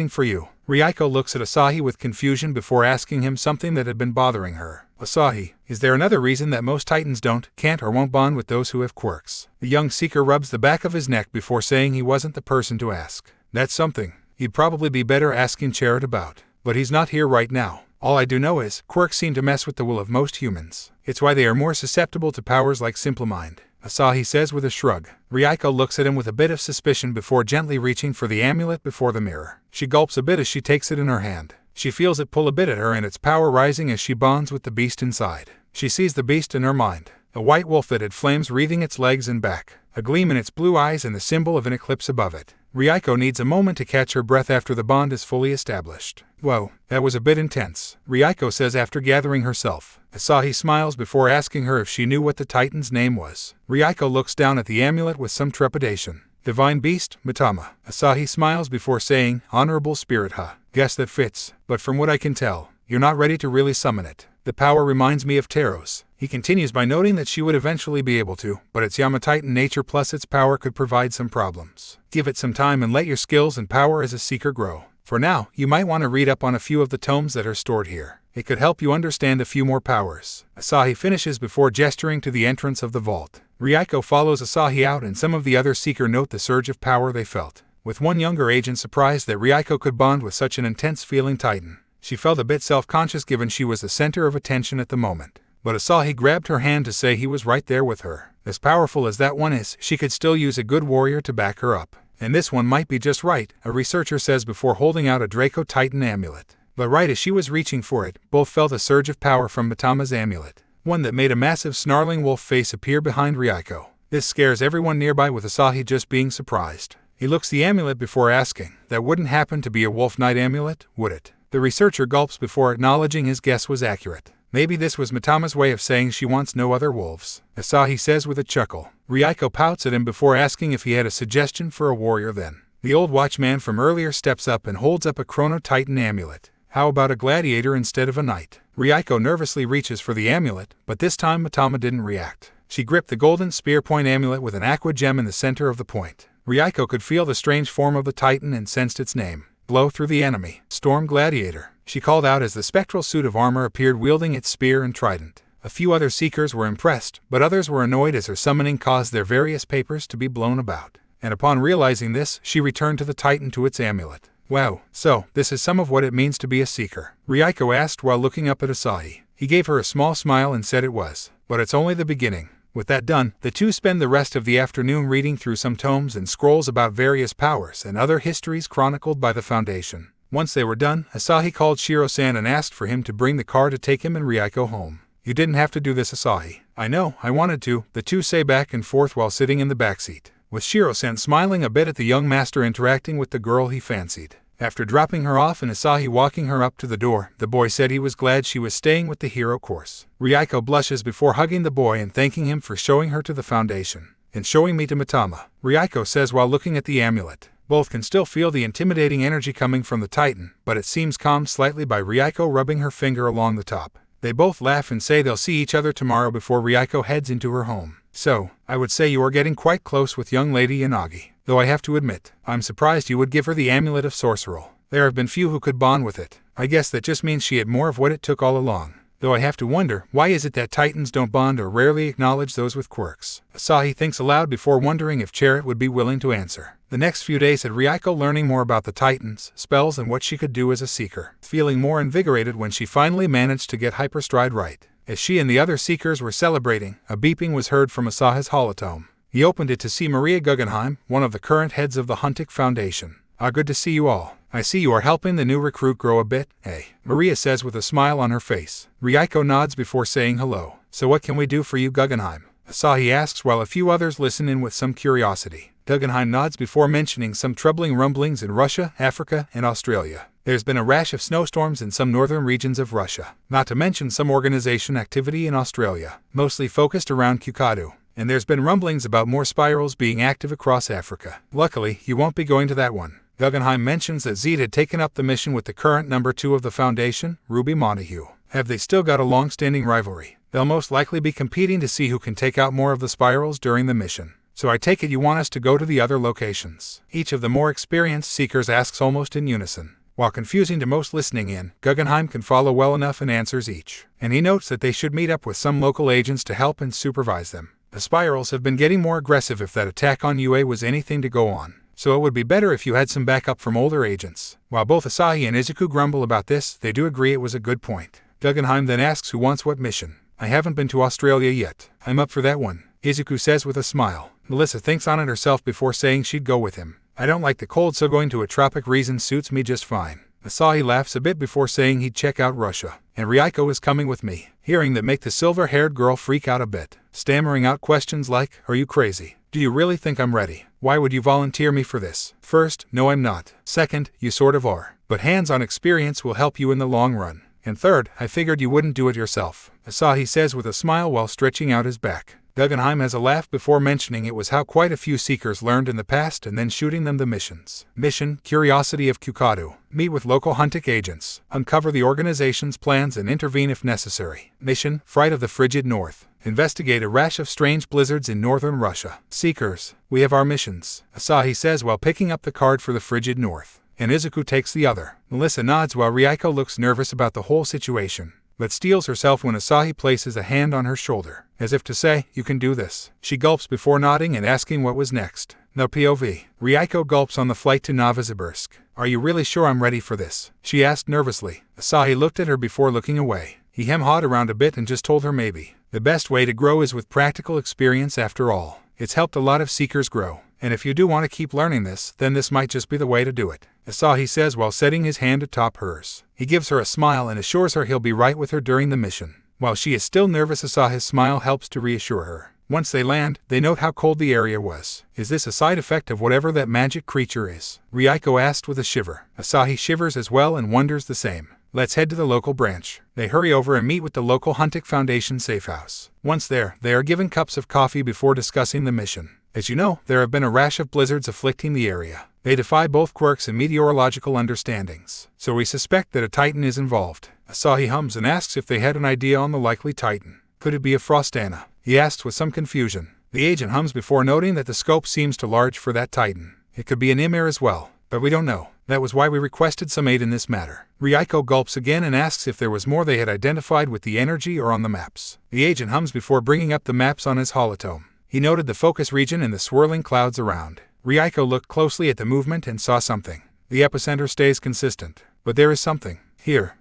for you. Ryuko looks at Asahi with confusion before asking him something that had been bothering her. Asahi, is there another reason that most Titans can't or won't bond with those who have quirks? The young seeker rubs the back of his neck before saying he wasn't the person to ask. That's something he'd probably be better asking Chariot about. But he's not here right now. All I do know is, quirks seem to mess with the will of most humans. It's why they are more susceptible to powers like Simple Mind, Asahi says with a shrug. Ryuko looks at him with a bit of suspicion before gently reaching for the amulet before the mirror. She gulps a bit as she takes it in her hand. She feels it pull a bit at her and its power rising as she bonds with the beast inside. She sees the beast in her mind, a white wolf that had flames wreathing its legs and back, a gleam in its blue eyes and the symbol of an eclipse above it. Ryuko needs a moment to catch her breath after the bond is fully established. Whoa, that was a bit intense, Ryuko says after gathering herself. Asahi smiles before asking her if she knew what the Titan's name was. Ryuko looks down at the amulet with some trepidation. Divine Beast, Mitama. Asahi smiles before saying, Honorable Spirit, Guess that fits, but from what I can tell, you're not ready to really summon it. The power reminds me of Teros. He continues by noting that she would eventually be able to, but its Yamatitan nature plus its power could provide some problems. Give it some time and let your skills and power as a seeker grow. For now, you might want to read up on a few of the tomes that are stored here. It could help you understand a few more powers. Asahi finishes before gesturing to the entrance of the vault. Ryuko follows Asahi out and some of the other seeker note the surge of power they felt. With one younger agent surprised that Ryuko could bond with such an intense-feeling titan. She felt a bit self-conscious given she was the center of attention at the moment. But Asahi grabbed her hand to say he was right there with her. As powerful as that one is, she could still use a good warrior to back her up. And this one might be just right, a researcher says before holding out a Draco Titan amulet. But right as she was reaching for it, both felt a surge of power from Mitama's amulet. One that made a massive snarling wolf face appear behind Ryuko. This scares everyone nearby with Asahi just being surprised. He looks the amulet before asking, that wouldn't happen to be a Wolf Knight amulet, would it? The researcher gulps before acknowledging his guess was accurate. Maybe this was Mitama's way of saying she wants no other wolves, Asahi says with a chuckle. Ryuko pouts at him before asking if he had a suggestion for a warrior then. The old watchman from earlier steps up and holds up a Chrono Titan amulet. How about a gladiator instead of a knight? Ryuko nervously reaches for the amulet, but this time Mitama didn't react. She gripped the golden spear point amulet with an aqua gem in the center of the point. Ryuko could feel the strange form of the titan and sensed its name. Blow through the enemy. Storm Gladiator, she called out as the spectral suit of armor appeared wielding its spear and trident. A few other seekers were impressed, but others were annoyed as her summoning caused their various papers to be blown about. And upon realizing this, she returned to the titan to its amulet. Wow, so, this is some of what it means to be a seeker? Ryuko asked while looking up at Asahi. He gave her a small smile and said it was. But it's only the beginning. With that done, the two spend the rest of the afternoon reading through some tomes and scrolls about various powers and other histories chronicled by the Foundation. Once they were done, Asahi called Shiro-san and asked for him to bring the car to take him and Ryuko home. You didn't have to do this, Asahi. I know, I wanted to, the two say back and forth while sitting in the backseat, with Shiro-san smiling a bit at the young master interacting with the girl he fancied. After dropping her off and Asahi walking her up to the door, the boy said he was glad she was staying with the hero course. Ryuko blushes before hugging the boy and thanking him for showing her to the Foundation. And showing me to Mitama, Ryuko says while looking at the amulet. Both can still feel the intimidating energy coming from the Titan, but it seems calmed slightly by Ryuko rubbing her finger along the top. They both laugh and say they'll see each other tomorrow before Ryuko heads into her home. So, I would say you are getting quite close with young Lady Yanagi. Though I have to admit, I'm surprised you would give her the Amulet of Sorceral. There have been few who could bond with it. I guess that just means she had more of what it took all along. Though I have to wonder, why is it that Titans don't bond or rarely acknowledge those with quirks? Asahi thinks aloud before wondering if Chariot would be willing to answer. The next few days had Ryuko learning more about the Titans, spells and what she could do as a seeker, feeling more invigorated when she finally managed to get Hyperstride right. As she and the other seekers were celebrating, a beeping was heard from Asahi's holotome. He opened it to see Maria Guggenheim, one of the current heads of the Huntik Foundation. Good to see you all. I see you are helping the new recruit grow a bit, eh? Maria says with a smile on her face. Ryuko nods before saying hello. So what can we do for you, Guggenheim? Asahi asks while a few others listen in with some curiosity. Guggenheim nods before mentioning some troubling rumblings in Russia, Africa, and Australia. There's been a rash of snowstorms in some northern regions of Russia, not to mention some organization activity in Australia, mostly focused around Kukadu. And there's been rumblings about more spirals being active across Africa. Luckily, you won't be going to that one. Guggenheim mentions that Zed had taken up the mission with the current number 2 of the Foundation, Ruby Montague. Have they still got a long-standing rivalry? They'll most likely be competing to see who can take out more of the spirals during the mission. So I take it you want us to go to the other locations. Each of the more experienced seekers asks almost in unison. While confusing to most listening in, Guggenheim can follow well enough and answers each. And he notes that they should meet up with some local agents to help and supervise them. The spirals have been getting more aggressive if that attack on UA was anything to go on. So it would be better if you had some backup from older agents. While both Asahi and Izuku grumble about this, they do agree it was a good point. Guggenheim then asks who wants what mission. I haven't been to Australia yet. I'm up for that one, Izuku says with a smile. Melissa thinks on it herself before saying she'd go with him. I don't like the cold, so going to a tropic region suits me just fine. Asahi laughs a bit before saying he'd check out Russia. And Ryuko is coming with me. Hearing that make the silver-haired girl freak out a bit, stammering out questions like, are you crazy? Do you really think I'm ready? Why would you volunteer me for this? First, no I'm not. Second, you sort of are. But hands-on experience will help you in the long run. And third, I figured you wouldn't do it yourself, Asahi says with a smile while stretching out his back. Guggenheim has a laugh before mentioning it was how quite a few Seekers learned in the past and then shooting them the missions. Mission: Curiosity of Kukadu. Meet with local Huntik agents. Uncover the organization's plans and intervene if necessary. Mission: Fright of the Frigid North. Investigate a rash of strange blizzards in northern Russia. Seekers, we have our missions, Asahi says while picking up the card for the Frigid North, and Izuku takes the other. Melissa nods while Ryuko looks nervous about the whole situation, but steels herself when Asahi places a hand on her shoulder, as if to say, you can do this. She gulps before nodding and asking what was next. No POV. Ryuko gulps on the flight to Novosibirsk. Are you really sure I'm ready for this? She asked nervously. Asahi looked at her before looking away. He hem-hawed around a bit and just told her maybe. The best way to grow is with practical experience after all. It's helped a lot of Seekers grow, and if you do want to keep learning this, then this might just be the way to do it, Asahi says while setting his hand atop hers. He gives her a smile and assures her he'll be right with her during the mission. While she is still nervous, Asahi's smile helps to reassure her. Once they land, they note how cold the area was. Is this a side effect of whatever that magic creature is? Ryuko asked with a shiver. Asahi shivers as well and wonders the same. Let's head to the local branch. They hurry over and meet with the local Huntik Foundation safe house. Once there, they are given cups of coffee before discussing the mission. As you know, there have been a rash of blizzards afflicting the area. They defy both quirks and meteorological understandings, so we suspect that a Titan is involved. Asahi hums and asks if they had an idea on the likely Titan. Could it be a Frostana? He asks with some confusion. The agent hums before noting that the scope seems too large for that Titan. It could be an Ymir as well, but we don't know. That was why we requested some aid in this matter. Ryuko gulps again and asks if there was more they had identified with the energy or on the maps. The agent hums before bringing up the maps on his holotome. He noted the focus region and the swirling clouds around. Ryuko looked closely at the movement and saw something. The epicenter stays consistent, but there is something. Here,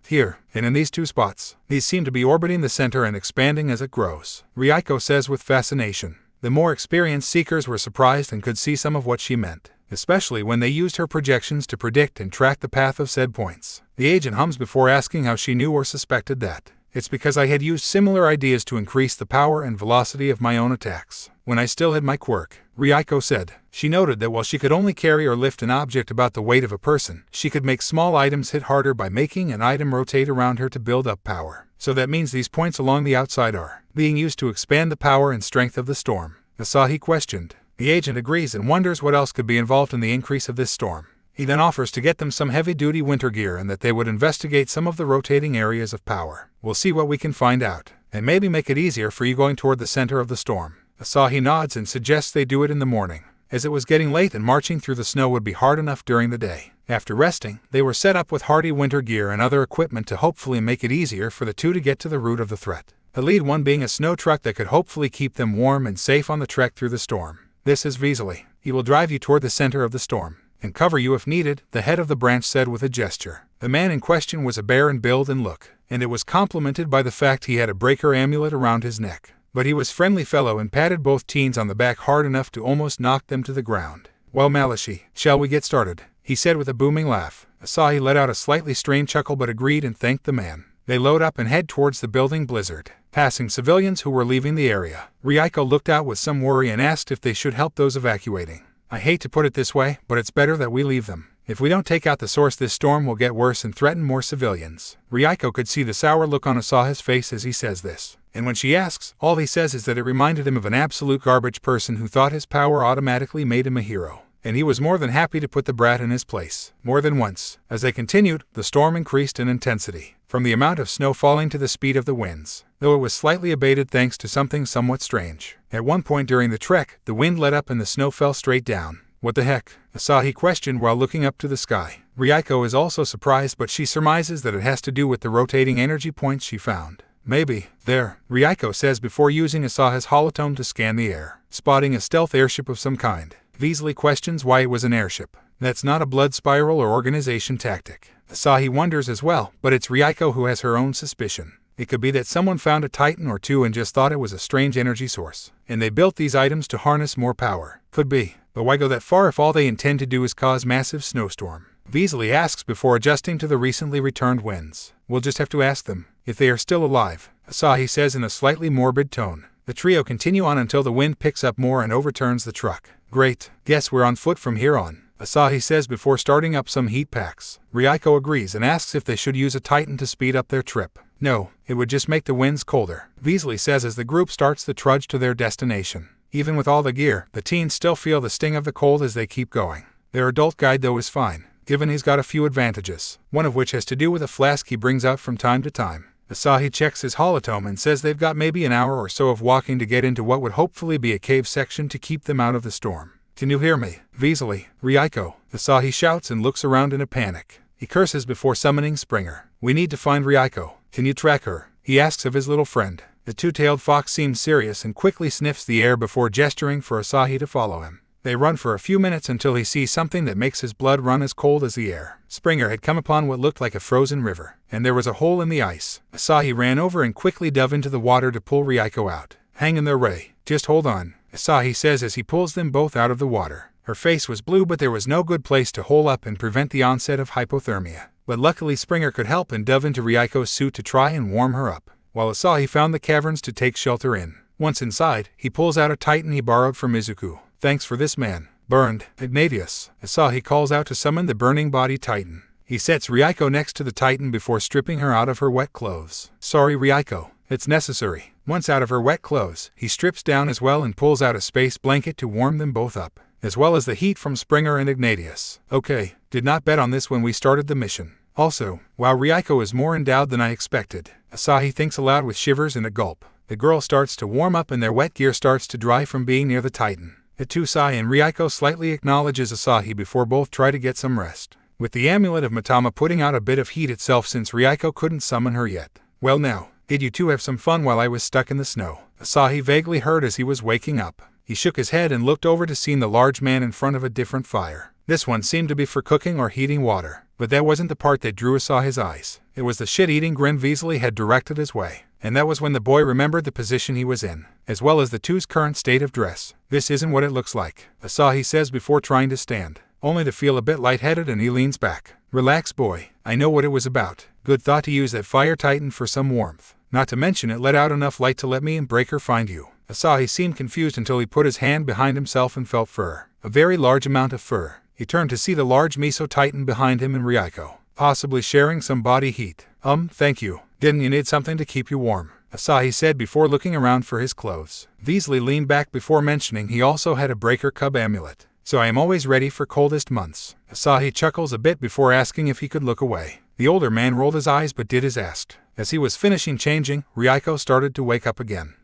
and in these two spots. These seem to be orbiting the center and expanding as it grows, Ryuko says with fascination. The more experienced Seekers were surprised and could see some of what she meant, especially when they used her projections to predict and track the path of said points. The agent hums before asking how she knew or suspected that. It's because I had used similar ideas to increase the power and velocity of my own attacks, when I still had my quirk, Ryuko said. She noted that while she could only carry or lift an object about the weight of a person, she could make small items hit harder by making an item rotate around her to build up power. So that means these points along the outside are being used to expand the power and strength of the storm, Asahi questioned. The agent agrees and wonders what else could be involved in the increase of this storm. He then offers to get them some heavy-duty winter gear and that they would investigate some of the rotating areas of power. We'll see what we can find out, and maybe make it easier for you going toward the center of the storm. Asahi nods and suggests they do it in the morning, as it was getting late and marching through the snow would be hard enough during the day. After resting, they were set up with hardy winter gear and other equipment to hopefully make it easier for the two to get to the root of the threat. The lead one being a snow truck that could hopefully keep them warm and safe on the trek through the storm. This is Vesely. He will drive you toward the center of the storm and cover you if needed, the head of the branch said with a gesture. The man in question was a bear in build and look, and it was complemented by the fact he had a breaker amulet around his neck. But he was a friendly fellow and patted both teens on the back hard enough to almost knock them to the ground. Well, Malachi, shall we get started? He said with a booming laugh. Asahi let out a slightly strained chuckle but agreed and thanked the man. They load up and head towards the building blizzard, passing civilians who were leaving the area. Ryuko looked out with some worry and asked if they should help those evacuating. I hate to put it this way, but it's better that we leave them. If we don't take out the source, this storm will get worse and threaten more civilians. Ryuko could see the sour look on Asahi's face as he says this. And when she asks, all he says is that it reminded him of an absolute garbage person who thought his power automatically made him a hero. And he was more than happy to put the brat in his place. More than once. As they continued, the storm increased in intensity, from the amount of snow falling to the speed of the winds, though it was slightly abated thanks to something somewhat strange. At one point during the trek, the wind let up and the snow fell straight down. What the heck? Asahi questioned while looking up to the sky. Ryuko is also surprised, but she surmises that it has to do with the rotating energy points she found. Maybe. There, Ryuko says before using Asahi's holotome to scan the air, spotting a stealth airship of some kind. Vesely questions why it was an airship. That's not a blood spiral or organization tactic. Asahi wonders as well, but it's Ryuko who has her own suspicion. It could be that someone found a Titan or two and just thought it was a strange energy source, and they built these items to harness more power. Could be. But why go that far if all they intend to do is cause massive snowstorm? Vesely asks before adjusting to the recently returned winds. We'll just have to ask them, if they are still alive, Asahi says in a slightly morbid tone. The trio continue on until the wind picks up more and overturns the truck. Great. Guess we're on foot from here on, Asahi says before starting up some heat packs. Ryuko agrees and asks if they should use a Titan to speed up their trip. No, it would just make the winds colder, Beasley says as the group starts the trudge to their destination. Even with all the gear, the teens still feel the sting of the cold as they keep going. Their adult guide though is fine, given he's got a few advantages, one of which has to do with a flask he brings out from time to time. Asahi checks his holotome and says they've got maybe an hour or so of walking to get into what would hopefully be a cave section to keep them out of the storm. Can you hear me? Beasley, Ryuko, Asahi shouts and looks around in a panic. He curses before summoning Springer. We need to find Ryuko. Can you track her? He asks of his little friend. The two-tailed fox seems serious and quickly sniffs the air before gesturing for Asahi to follow him. They run for a few minutes until he sees something that makes his blood run as cold as the air. Springer had come upon what looked like a frozen river, and there was a hole in the ice. Asahi ran over and quickly dove into the water to pull Ryuko out. Hang in there, Ray. Just hold on, Asahi says as he pulls them both out of the water. Her face was blue, but there was no good place to hole up and prevent the onset of hypothermia. But luckily Springer could help and dove into Ryuko's suit to try and warm her up, while Asahi found the caverns to take shelter in. Once inside, he pulls out a titan he borrowed from Izuku. Thanks for this, man. Burned. Ignatius. Asahi calls out to summon the burning body titan. He sets Ryuko next to the titan before stripping her out of her wet clothes. Sorry, Ryuko. It's necessary. Once out of her wet clothes, he strips down as well and pulls out a space blanket to warm them both up, as well as the heat from Springer and Ignatius. Okay, did not bet on this when we started the mission. Also, while Ryuko is more endowed than I expected, Asahi thinks aloud with shivers and a gulp. The girl starts to warm up and their wet gear starts to dry from being near the titan. The two sigh and Ryuko slightly acknowledges Asahi before both try to get some rest, with the amulet of Matama putting out a bit of heat itself since Ryuko couldn't summon her yet. Well now, did you two have some fun while I was stuck in the snow? Asahi vaguely heard as he was waking up. He shook his head and looked over to see the large man in front of a different fire. This one seemed to be for cooking or heating water, but that wasn't the part that drew Asahi's eyes. It was the shit-eating grin Beasley had directed his way. And that was when the boy remembered the position he was in, as well as the two's current state of dress. This isn't what it looks like, Asahi says before trying to stand, only to feel a bit lightheaded, and he leans back. Relax, boy. I know what it was about. Good thought to use that fire titan for some warmth. Not to mention it let out enough light to let me and Breaker find you. Asahi seemed confused until he put his hand behind himself and felt fur. A very large amount of fur. He turned to see the large Miso titan behind him and Ryuko, possibly sharing some body heat. Thank you. Didn't you need something to keep you warm? Asahi said before looking around for his clothes. Beasley leaned back before mentioning he also had a Breaker Cub amulet. So I am always ready for coldest months. Asahi chuckles a bit before asking if he could look away. The older man rolled his eyes but did as asked. As he was finishing changing, Ryuko started to wake up again.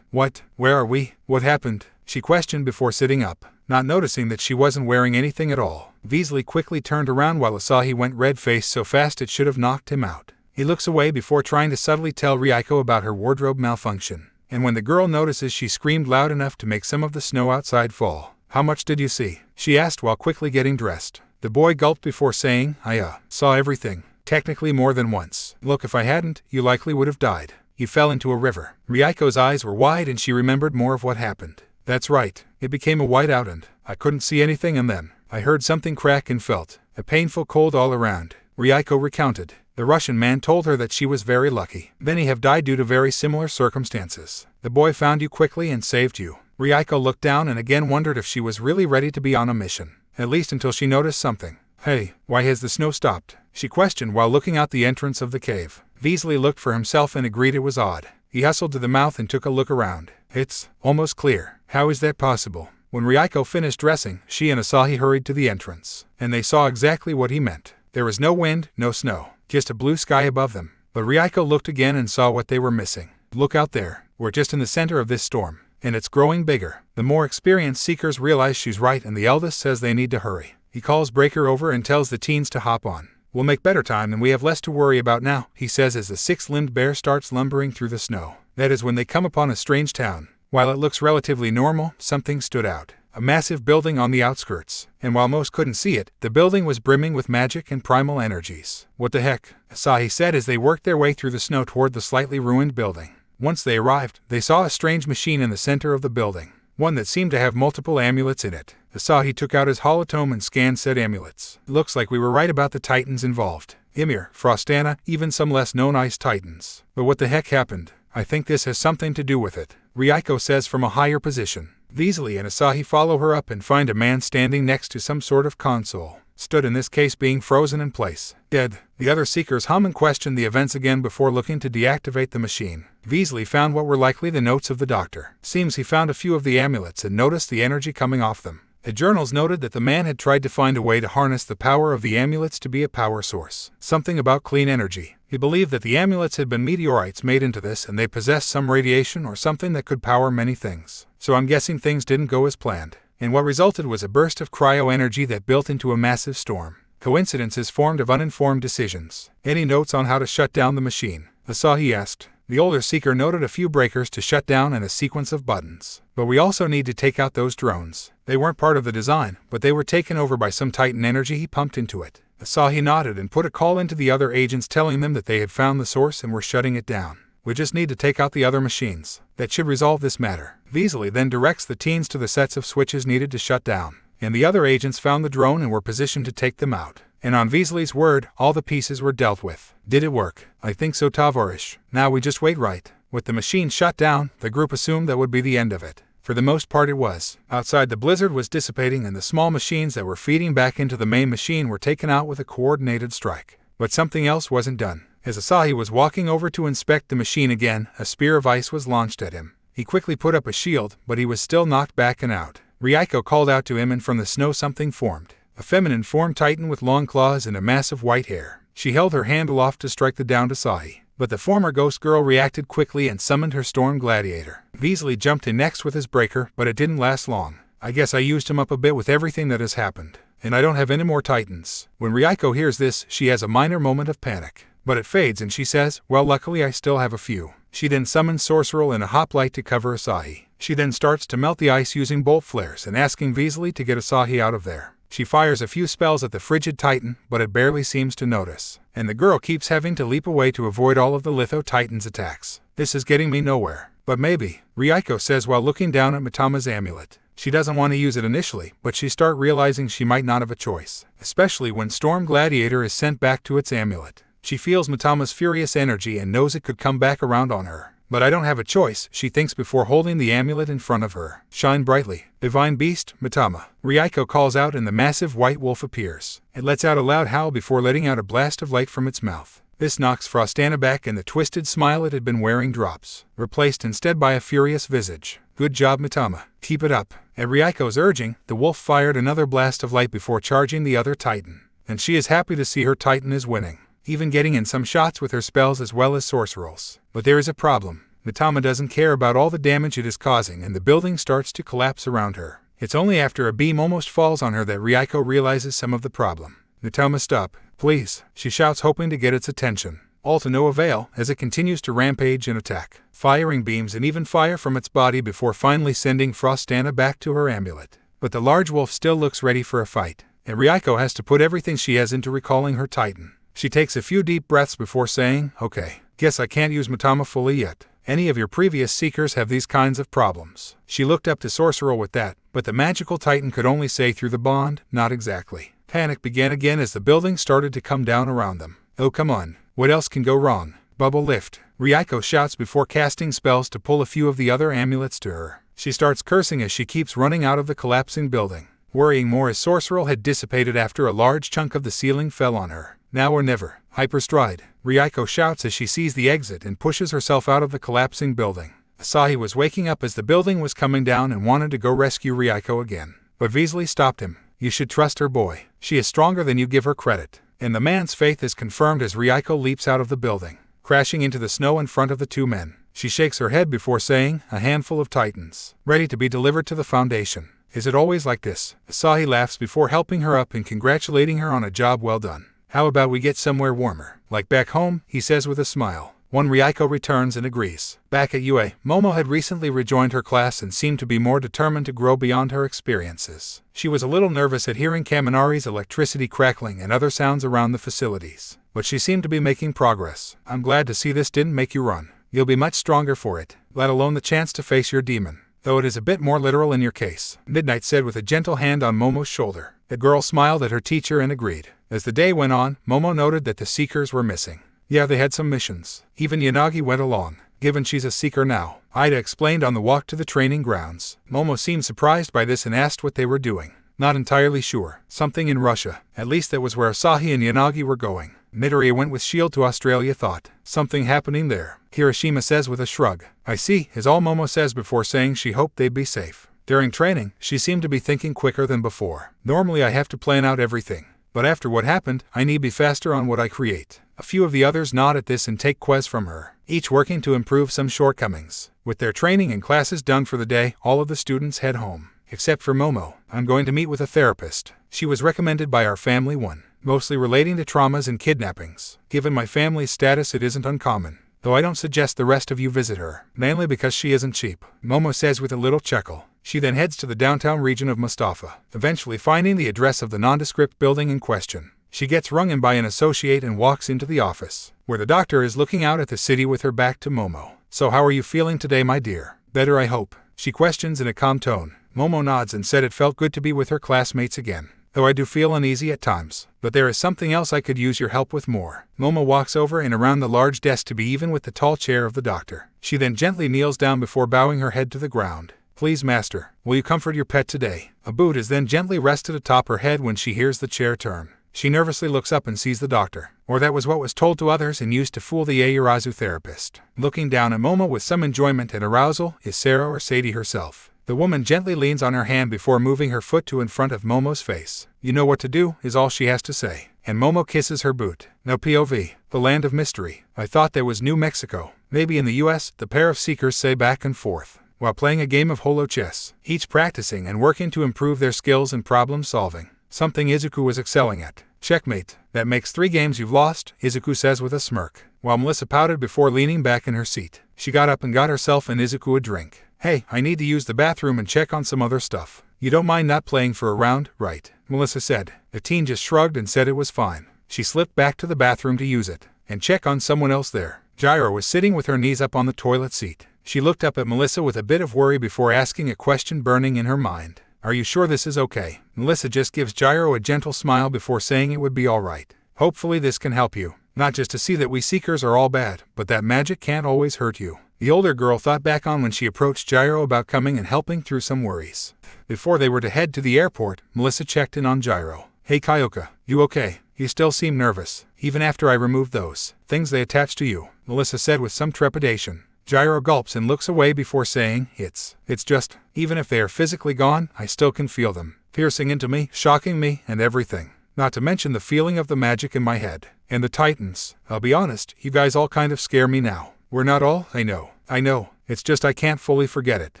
What? Where are we? What happened? She questioned before sitting up, not noticing that she wasn't wearing anything at all. Beasley quickly turned around while Asahi went red-faced so fast it should have knocked him out. He looks away before trying to subtly tell Ryuko about her wardrobe malfunction. And when the girl notices, she screamed loud enough to make some of the snow outside fall. How much did you see? She asked while quickly getting dressed. The boy gulped before saying, I saw everything. Technically more than once. Look, if I hadn't, you likely would have died. You fell into a river. Ryuko's eyes were wide and she remembered more of what happened. That's right. It became a whiteout and I couldn't see anything, and then I heard something crack and felt a painful cold all around. Ryuko recounted. The Russian man told her that she was very lucky. Many have died due to very similar circumstances. The boy found you quickly and saved you. Ryuko looked down and again wondered if she was really ready to be on a mission. At least until she noticed something. Hey, why has the snow stopped? She questioned while looking out the entrance of the cave. Beasley looked for himself and agreed it was odd. He hustled to the mouth and took a look around. It's almost clear. How is that possible? When Ryuko finished dressing, she and Asahi hurried to the entrance, and they saw exactly what he meant. There was no wind, no snow, just a blue sky above them. But Ryuko looked again and saw what they were missing. Look out there. We're just in the center of this storm, and it's growing bigger. The more experienced seekers realize she's right, and the eldest says they need to hurry. He calls Breaker over and tells the teens to hop on. We'll make better time and we have less to worry about now, he says as the six-limbed bear starts lumbering through the snow. That is when they come upon a strange town. While it looks relatively normal, something stood out. A massive building on the outskirts. And while most couldn't see it, the building was brimming with magic and primal energies. What the heck? Asahi said as they worked their way through the snow toward the slightly ruined building. Once they arrived, they saw a strange machine in the center of the building. One that seemed to have multiple amulets in it. Asahi took out his holotome and scanned said amulets. Looks like we were right about the titans involved. Ymir, Frostana, even some less known ice titans. But what the heck happened? I think this has something to do with it, Ryuko says from a higher position. Beasley and Asahi follow her up and find a man standing next to some sort of console. Stood in this case being frozen in place. Dead. The other seekers hum and question the events again before looking to deactivate the machine. Veasley found what were likely the notes of the doctor. Seems he found a few of the amulets and noticed the energy coming off them. The journals noted that the man had tried to find a way to harness the power of the amulets to be a power source. Something about clean energy. He believed that the amulets had been meteorites made into this and they possessed some radiation or something that could power many things. So I'm guessing things didn't go as planned. And what resulted was a burst of cryo-energy that built into a massive storm. Coincidences formed of uninformed decisions. Any notes on how to shut down the machine? Asahi asked. The older seeker noted a few breakers to shut down and a sequence of buttons. But we also need to take out those drones. They weren't part of the design, but they were taken over by some Titan energy he pumped into it. Asahi nodded and put a call into the other agents telling them that they had found the source and were shutting it down. We just need to take out the other machines. That should resolve this matter. Veasley then directs the teens to the sets of switches needed to shut down. And the other agents found the drone and were positioned to take them out. And on Veasley's word, all the pieces were dealt with. Did it work? I think so, Tavarish. Now we just wait, right? With the machine shut down, the group assumed that would be the end of it. For the most part it was. Outside, the blizzard was dissipating and the small machines that were feeding back into the main machine were taken out with a coordinated strike. But something else wasn't done. As Asahi was walking over to inspect the machine again, a spear of ice was launched at him. He quickly put up a shield, but he was still knocked back and out. Ryuko called out to him and from the snow something formed. A feminine form Titan with long claws and a massive white hair. She held her hand aloft to strike the downed Asahi. But the former ghost girl reacted quickly and summoned her storm gladiator. Veasley jumped in next with his breaker, but it didn't last long. I guess I used him up a bit with everything that has happened. And I don't have any more Titans. When Ryuko hears this, she has a minor moment of panic. But it fades and she says, well, luckily I still have a few. She then summons Sorceral and a hoplite to cover Asahi. She then starts to melt the ice using bolt flares and asking Veasley to get Asahi out of there. She fires a few spells at the frigid Titan, but it barely seems to notice. And the girl keeps having to leap away to avoid all of the Litho Titan's attacks. This is getting me nowhere. But maybe, Ryuko says while looking down at Mitama's amulet. She doesn't want to use it initially, but she starts realizing she might not have a choice. Especially when Storm Gladiator is sent back to its amulet. She feels Mitama's furious energy and knows it could come back around on her. But I don't have a choice, she thinks before holding the amulet in front of her. Shine brightly. Divine Beast, Mitama. Ryuko calls out and the massive white wolf appears. It lets out a loud howl before letting out a blast of light from its mouth. This knocks Frostana back and the twisted smile it had been wearing drops, replaced instead by a furious visage. Good job, Mitama. Keep it up. At Ryuko's urging, the wolf fired another blast of light before charging the other Titan. And she is happy to see her Titan is winning. Even getting in some shots with her spells as well as sorcerals. But there is a problem. Mitama doesn't care about all the damage it is causing and the building starts to collapse around her. It's only after a beam almost falls on her that Ryuko realizes some of the problem. Mitama, stop, please, she shouts, hoping to get its attention. All to no avail as it continues to rampage and attack, firing beams and even fire from its body before finally sending Frostana back to her amulet. But the large wolf still looks ready for a fight, and Ryuko has to put everything she has into recalling her Titan. She takes a few deep breaths before saying, okay, guess I can't use Mitama fully yet. Any of your previous seekers have these kinds of problems. She looked up to Sorceral with that, but the magical Titan could only say through the bond, not exactly. Panic began again as the building started to come down around them. Oh come on, what else can go wrong? Bubble lift. Ryuko shouts before casting spells to pull a few of the other amulets to her. She starts cursing as she keeps running out of the collapsing building. Worrying more as Sorceral had dissipated after a large chunk of the ceiling fell on her. Now or never. Hyperstride. Ryuko shouts as she sees the exit and pushes herself out of the collapsing building. Asahi was waking up as the building was coming down and wanted to go rescue Ryuko again. But Veasley stopped him. You should trust her, boy. She is stronger than you give her credit. And the man's faith is confirmed as Ryuko leaps out of the building, crashing into the snow in front of the two men. She shakes her head before saying, a handful of Titans, ready to be delivered to the Foundation. Is it always like this? Asahi laughs before helping her up and congratulating her on a job well done. How about we get somewhere warmer? Like back home, he says with a smile. One Ryuko returns and agrees. Back at UA, Momo had recently rejoined her class and seemed to be more determined to grow beyond her experiences. She was a little nervous at hearing Kaminari's electricity crackling and other sounds around the facilities. But she seemed to be making progress. I'm glad to see this didn't make you run. You'll be much stronger for it, let alone the chance to face your demon. Though it is a bit more literal in your case, Midnight said with a gentle hand on Momo's shoulder. The girl smiled at her teacher and agreed. As the day went on, Momo noted that the Seekers were missing. Yeah, they had some missions. Even Yanagi went along, given she's a Seeker now. Ida explained on the walk to the training grounds. Momo seemed surprised by this and asked what they were doing. Not entirely sure. Something in Russia. At least that was where Asahi and Yanagi were going. Midoriya went with S.H.I.E.L.D. to Australia thought. Something happening there. Kirishima says with a shrug. I see, is all Momo says before saying she hoped they'd be safe. During training, she seemed to be thinking quicker than before. Normally I have to plan out everything. But after what happened, I need be faster on what I create. A few of the others nod at this and take ques from her, each working to improve some shortcomings. With their training and classes done for the day, all of the students head home. Except for Momo. I'm going to meet with a therapist. She was recommended by our family one. Mostly relating to traumas and kidnappings. Given my family's status, it isn't uncommon. Though I don't suggest the rest of you visit her, mainly because she isn't cheap, Momo says with a little chuckle. She then heads to the downtown region of Mustafa, eventually finding the address of the nondescript building in question. She gets rung in by an associate and walks into the office, where the doctor is looking out at the city with her back to Momo. So how are you feeling today, my dear? Better, I hope? She questions in a calm tone. Momo nods and said it felt good to be with her classmates again. Though I do feel uneasy at times, but there is something else I could use your help with more. Momo walks over and around the large desk to be even with the tall chair of the doctor. She then gently kneels down before bowing her head to the ground. Please, master, will you comfort your pet today? A boot is then gently rested atop her head when she hears the chair turn. She nervously looks up and sees the doctor. Or that was what was told to others and used to fool the Airazu therapist. Looking down at Momo with some enjoyment and arousal is Sarah or Sadie herself. The woman gently leans on her hand before moving her foot to in front of Momo's face. You know what to do, is all she has to say. And Momo kisses her boot. Now POV, the land of mystery. I thought there was New Mexico. Maybe in the US, the pair of seekers say back and forth, while playing a game of holo chess, each practicing and working to improve their skills in problem solving. Something Izuku was excelling at. Checkmate. That makes 3 games you've lost, Izuku says with a smirk, while Melissa pouted before leaning back in her seat. She got up and got herself and Izuku a drink. Hey, I need to use the bathroom and check on some other stuff. You don't mind not playing for a round, right? Melissa said. The teen just shrugged and said it was fine. She slipped back to the bathroom to use it, and check on someone else there. Gyro was sitting with her knees up on the toilet seat. She looked up at Melissa with a bit of worry before asking a question burning in her mind. Are you sure this is okay? Melissa just gives Gyro a gentle smile before saying it would be alright. Hopefully this can help you. Not just to see that we seekers are all bad, but that magic can't always hurt you. The older girl thought back on when she approached Gyro about coming and helping through some worries. Before they were to head to the airport, Melissa checked in on Gyro. Hey Kyoka, you okay? You still seem nervous, even after I removed those things they attached to you, Melissa said with some trepidation. Gyro gulps and looks away before saying, It's just, even if they are physically gone, I still can feel them, piercing into me, shocking me, and everything. Not to mention the feeling of the magic in my head. And the Titans. I'll be honest, you guys all kind of scare me now. We're not all, I know. It's just I can't fully forget it,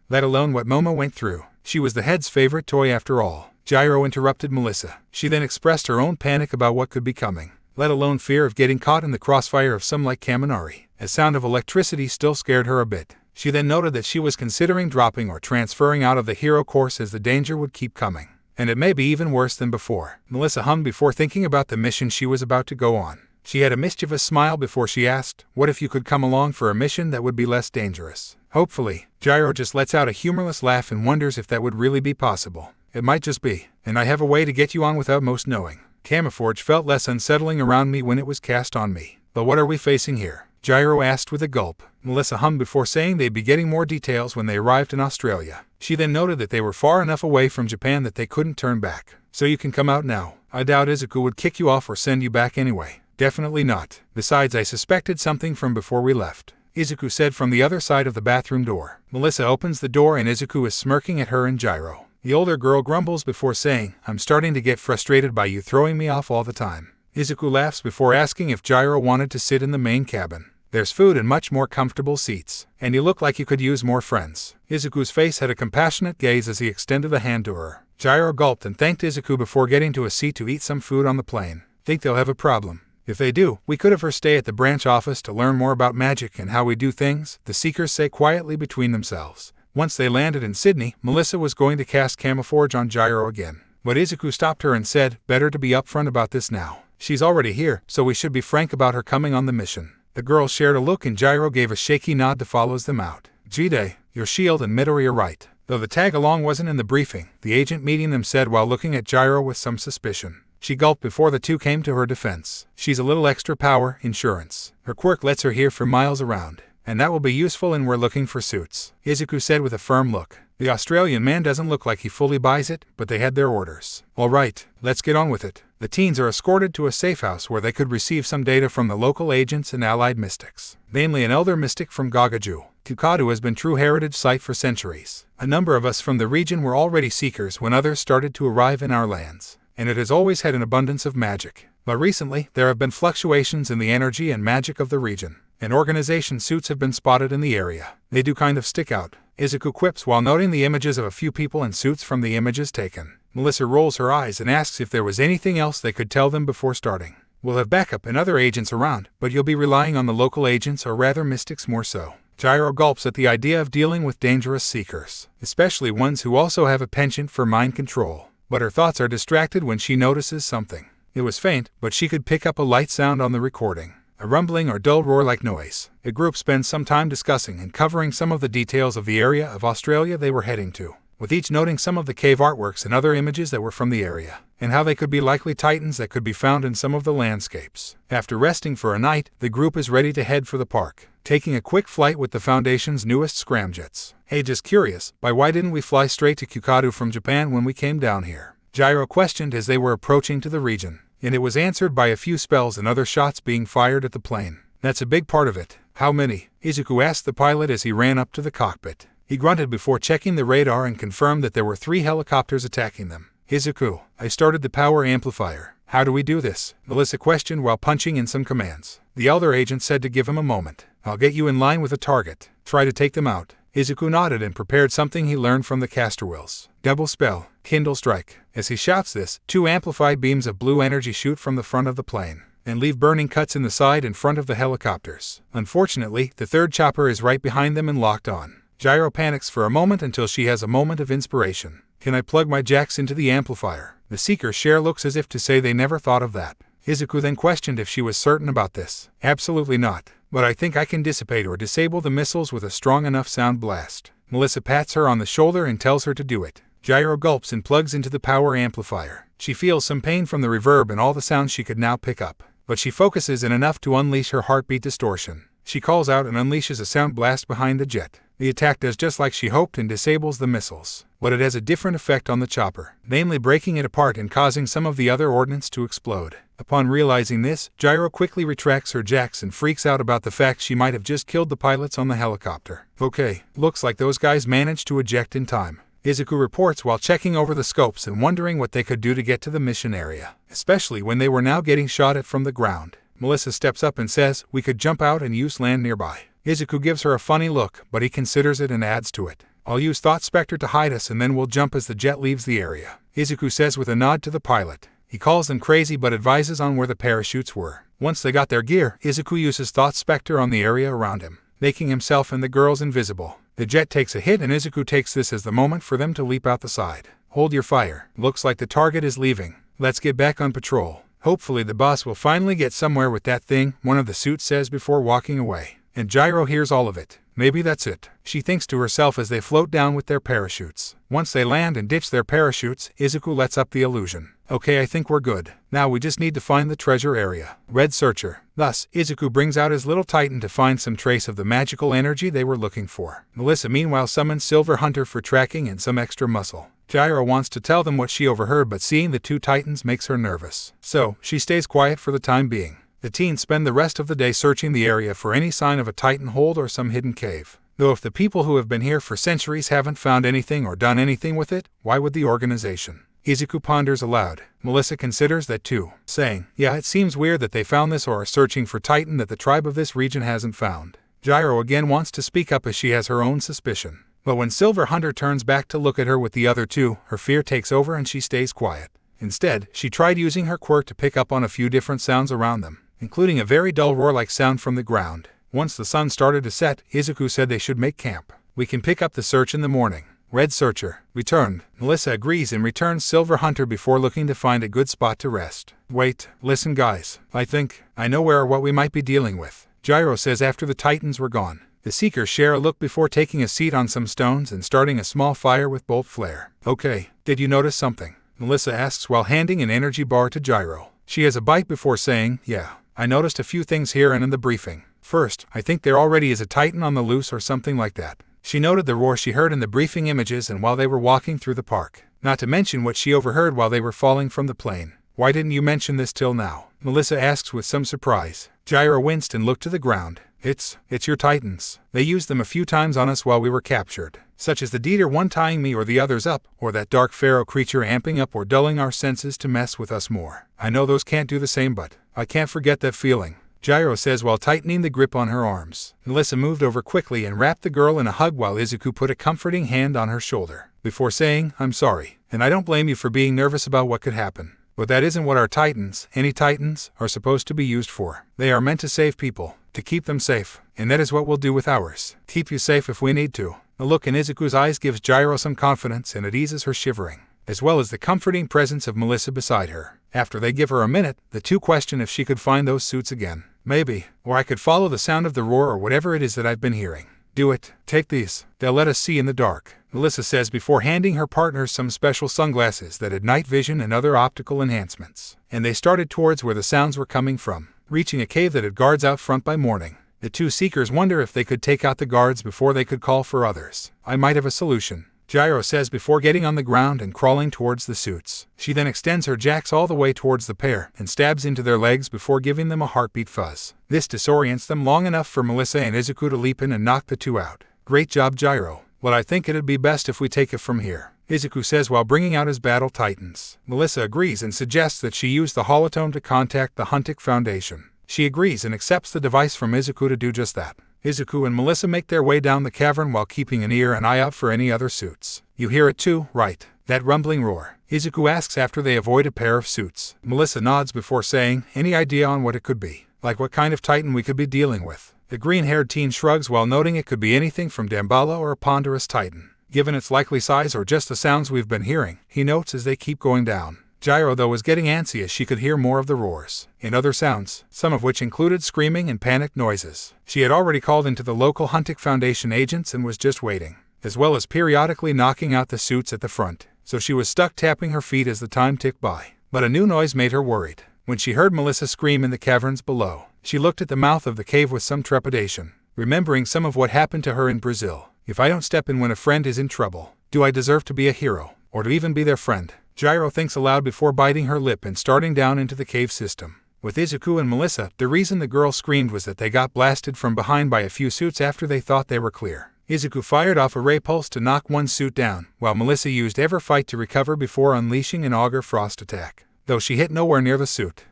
let alone what Momo went through. She was the head's favorite toy after all. Gyro interrupted Melissa. She then expressed her own panic about what could be coming, let alone fear of getting caught in the crossfire of some like Kaminari. A sound of electricity still scared her a bit. She then noted that she was considering dropping or transferring out of the hero course as the danger would keep coming. And it may be even worse than before. Melissa hummed before thinking about the mission she was about to go on. She had a mischievous smile before she asked, what if you could come along for a mission that would be less dangerous? Hopefully. Gyro just lets out a humorless laugh and wonders if that would really be possible. It might just be, and I have a way to get you on without most knowing. Camouflage felt less unsettling around me when it was cast on me. But what are we facing here? Gyro asked with a gulp. Melissa hummed before saying they'd be getting more details when they arrived in Australia. She then noted that they were far enough away from Japan that they couldn't turn back. So you can come out now. I doubt Izuku would kick you off or send you back anyway. Definitely not. Besides, I suspected something from before we left, Izuku said from the other side of the bathroom door. Melissa opens the door and Izuku is smirking at her and Gyro. The older girl grumbles before saying, I'm starting to get frustrated by you throwing me off all the time. Izuku laughs before asking if Gyro wanted to sit in the main cabin. There's food and much more comfortable seats, and you look like you could use more friends. Izuku's face had a compassionate gaze as he extended a hand to her. Gyro gulped and thanked Izuku before getting to a seat to eat some food on the plane. Think they'll have a problem. If they do, we could have her stay at the branch office to learn more about magic and how we do things, the seekers say quietly between themselves. Once they landed in Sydney, Melissa was going to cast camouflage on Gyro again. But Izuku stopped her and said, better to be upfront about this now. She's already here, so we should be frank about her coming on the mission. The girls shared a look and Gyro gave a shaky nod to follows them out. Jide, your shield and Midori are right. Though the tag-along wasn't in the briefing, the agent meeting them said while looking at Gyro with some suspicion. She gulped before the two came to her defense. She's a little extra power, insurance. Her quirk lets her hear for miles around, and that will be useful and we're looking for suits, Izuku said with a firm look. The Australian man doesn't look like he fully buys it, but they had their orders. Alright, let's get on with it. The teens are escorted to a safe house where they could receive some data from the local agents and allied mystics, namely an elder mystic from Gagaju. Kukadu has been true heritage site for centuries. A number of us from the region were already seekers when others started to arrive in our lands, and it has always had an abundance of magic. But recently, there have been fluctuations in the energy and magic of the region, and organization suits have been spotted in the area. They do kind of stick out, Izuku quips while noting the images of a few people in suits from the images taken. Melissa rolls her eyes and asks if there was anything else they could tell them before starting. We'll have backup and other agents around, but you'll be relying on the local agents or rather mystics more so. Gyro gulps at the idea of dealing with dangerous seekers, especially ones who also have a penchant for mind control. But her thoughts are distracted when she notices something. It was faint, but she could pick up a light sound on the recording. A rumbling or dull roar-like noise. The group spends some time discussing and covering some of the details of the area of Australia they were heading to, with each noting some of the cave artworks and other images that were from the area, and how they could be likely titans that could be found in some of the landscapes. After resting for a night, the group is ready to head for the park, taking a quick flight with the Foundation's newest scramjets. Hey, just curious, why didn't we fly straight to Kukadu from Japan when we came down here? Gyro questioned as they were approaching to the region, and it was answered by a few spells and other shots being fired at the plane. That's a big part of it. How many? Izuku asked the pilot as he ran up to the cockpit. He grunted before checking the radar and confirmed that there were 3 helicopters attacking them. Izuku, I started the power amplifier. How do we do this? Melissa questioned while punching in some commands. The elder agent said to give him a moment. I'll get you in line with a target. Try to take them out. Izuku nodded and prepared something he learned from the caster wheels. Double spell, Kindle Strike. As he shouts this, 2 amplified beams of blue energy shoot from the front of the plane, and leave burning cuts in the side and front of the helicopters. Unfortunately, the 3rd chopper is right behind them and locked on. Gyro panics for a moment until she has a moment of inspiration. Can I plug my jacks into the amplifier? The Seeker's share looks as if to say they never thought of that. Izuku then questioned if she was certain about this. Absolutely not. But I think I can dissipate or disable the missiles with a strong enough sound blast. Melissa pats her on the shoulder and tells her to do it. Gyro gulps and plugs into the power amplifier. She feels some pain from the reverb and all the sounds she could now pick up, but she focuses in enough to unleash her heartbeat distortion. She calls out and unleashes a sound blast behind the jet. The attack does just like she hoped and disables the missiles, but it has a different effect on the chopper, namely breaking it apart and causing some of the other ordnance to explode. Upon realizing this, Gyro quickly retracts her jacks and freaks out about the fact she might have just killed the pilots on the helicopter. Okay, looks like those guys managed to eject in time. Izuku reports while checking over the scopes and wondering what they could do to get to the mission area, especially when they were now getting shot at from the ground. Melissa steps up and says, we could jump out and use land nearby. Izuku gives her a funny look, but he considers it and adds to it. I'll use Thought Spectre to hide us and then we'll jump as the jet leaves the area. Izuku says with a nod to the pilot. He calls them crazy but advises on where the parachutes were. Once they got their gear, Izuku uses Thought Spectre on the area around him, making himself and the girls invisible. The jet takes a hit and Izuku takes this as the moment for them to leap out the side. Hold your fire. Looks like the target is leaving. Let's get back on patrol. Hopefully the boss will finally get somewhere with that thing, one of the suits says before walking away. And Gyro hears all of it. Maybe that's it, she thinks to herself as they float down with their parachutes. Once they land and ditch their parachutes, Izuku lets up the illusion. Okay, I think we're good. Now we just need to find the treasure area. Red Searcher. Thus, Izuku brings out his little titan to find some trace of the magical energy they were looking for. Melissa meanwhile summons Silver Hunter for tracking and some extra muscle. Gyro wants to tell them what she overheard, but seeing the 2 titans makes her nervous. So, she stays quiet for the time being. The teens spend the rest of the day searching the area for any sign of a titan hold or some hidden cave. Though if the people who have been here for centuries haven't found anything or done anything with it, why would the organization? Izuku ponders aloud. Melissa considers that too, saying, yeah, it seems weird that they found this or are searching for titan that the tribe of this region hasn't found. Gyro again wants to speak up as she has her own suspicion. But when Silver Hunter turns back to look at her with the other 2, her fear takes over and she stays quiet. Instead, she tried using her quirk to pick up on a few different sounds around them, including a very dull roar-like sound from the ground. Once the sun started to set, Izuku said they should make camp. We can pick up the search in the morning. Red Searcher returned. Melissa agrees and returns Silver Hunter before looking to find a good spot to rest. Wait, listen guys, I think I know where or what we might be dealing with, Gyro says after the titans were gone. The Seekers share a look before taking a seat on some stones and starting a small fire with bolt flare. Okay, did you notice something? Melissa asks while handing an energy bar to Gyro. She has a bite before saying, yeah, I noticed a few things here and in the briefing. First, I think there already is a titan on the loose or something like that. She noted the roar she heard in the briefing images and while they were walking through the park. Not to mention what she overheard while they were falling from the plane. Why didn't you mention this till now? Melissa asks with some surprise. Gyro winced and looked to the ground. It's your titans. They used them a few times on us while we were captured. Such as the Dieter one tying me or the others up, or that dark pharaoh creature amping up or dulling our senses to mess with us more. I know those can't do the same, but I can't forget that feeling, Gyro says while tightening the grip on her arms. Melissa moved over quickly and wrapped the girl in a hug while Izuku put a comforting hand on her shoulder, before saying, I'm sorry, and I don't blame you for being nervous about what could happen. But that isn't what our titans, any titans, are supposed to be used for. They are meant to save people, to keep them safe, and that is what we'll do with ours. Keep you safe if we need to. The look in Izuku's eyes gives Gyro some confidence and it eases her shivering, as well as the comforting presence of Melissa beside her. After they give her a minute, the two question if she could find those suits again. Maybe, or I could follow the sound of the roar or whatever it is that I've been hearing. Do it. Take these. They'll let us see in the dark, Melissa says before handing her partners some special sunglasses that had night vision and other optical enhancements. And they started towards where the sounds were coming from, reaching a cave that had guards out front by morning. The two seekers wonder if they could take out the guards before they could call for others. I might have a solution, Gyro says before getting on the ground and crawling towards the suits. She then extends her jacks all the way towards the pair and stabs into their legs before giving them a heartbeat fuzz. This disorients them long enough for Melissa and Izuku to leap in and knock the two out. Great job, Gyro. Well, I think it'd be best if we take it from here, Izuku says while bringing out his battle titans. Melissa agrees and suggests that she use the holotone to contact the Huntik Foundation. She agrees and accepts the device from Izuku to do just that. Izuku and Melissa make their way down the cavern while keeping an ear and eye out for any other suits. You hear it too, right? That rumbling roar, Izuku asks after they avoid a pair of suits. Melissa nods before saying, any idea on what it could be? Like what kind of titan we could be dealing with? The green-haired teen shrugs while noting it could be anything from Damballa or a ponderous titan. Given its likely size or just the sounds we've been hearing, he notes as they keep going down. Gyro though was getting antsy as she could hear more of the roars, and other sounds, some of which included screaming and panicked noises. She had already called into the local Huntik Foundation agents and was just waiting, as well as periodically knocking out the suits at the front, so she was stuck tapping her feet as the time ticked by. But a new noise made her worried. When she heard Melissa scream in the caverns below, she looked at the mouth of the cave with some trepidation, remembering some of what happened to her in Brazil. If I don't step in when a friend is in trouble, do I deserve to be a hero, or to even be their friend? Gyro thinks aloud before biting her lip and starting down into the cave system. With Izuku and Melissa, the reason the girl screamed was that they got blasted from behind by a few suits after they thought they were clear. Izuku fired off a ray pulse to knock one suit down, while Melissa used Everfight to recover before unleashing an Augur Frost attack. Though she hit nowhere near the suit.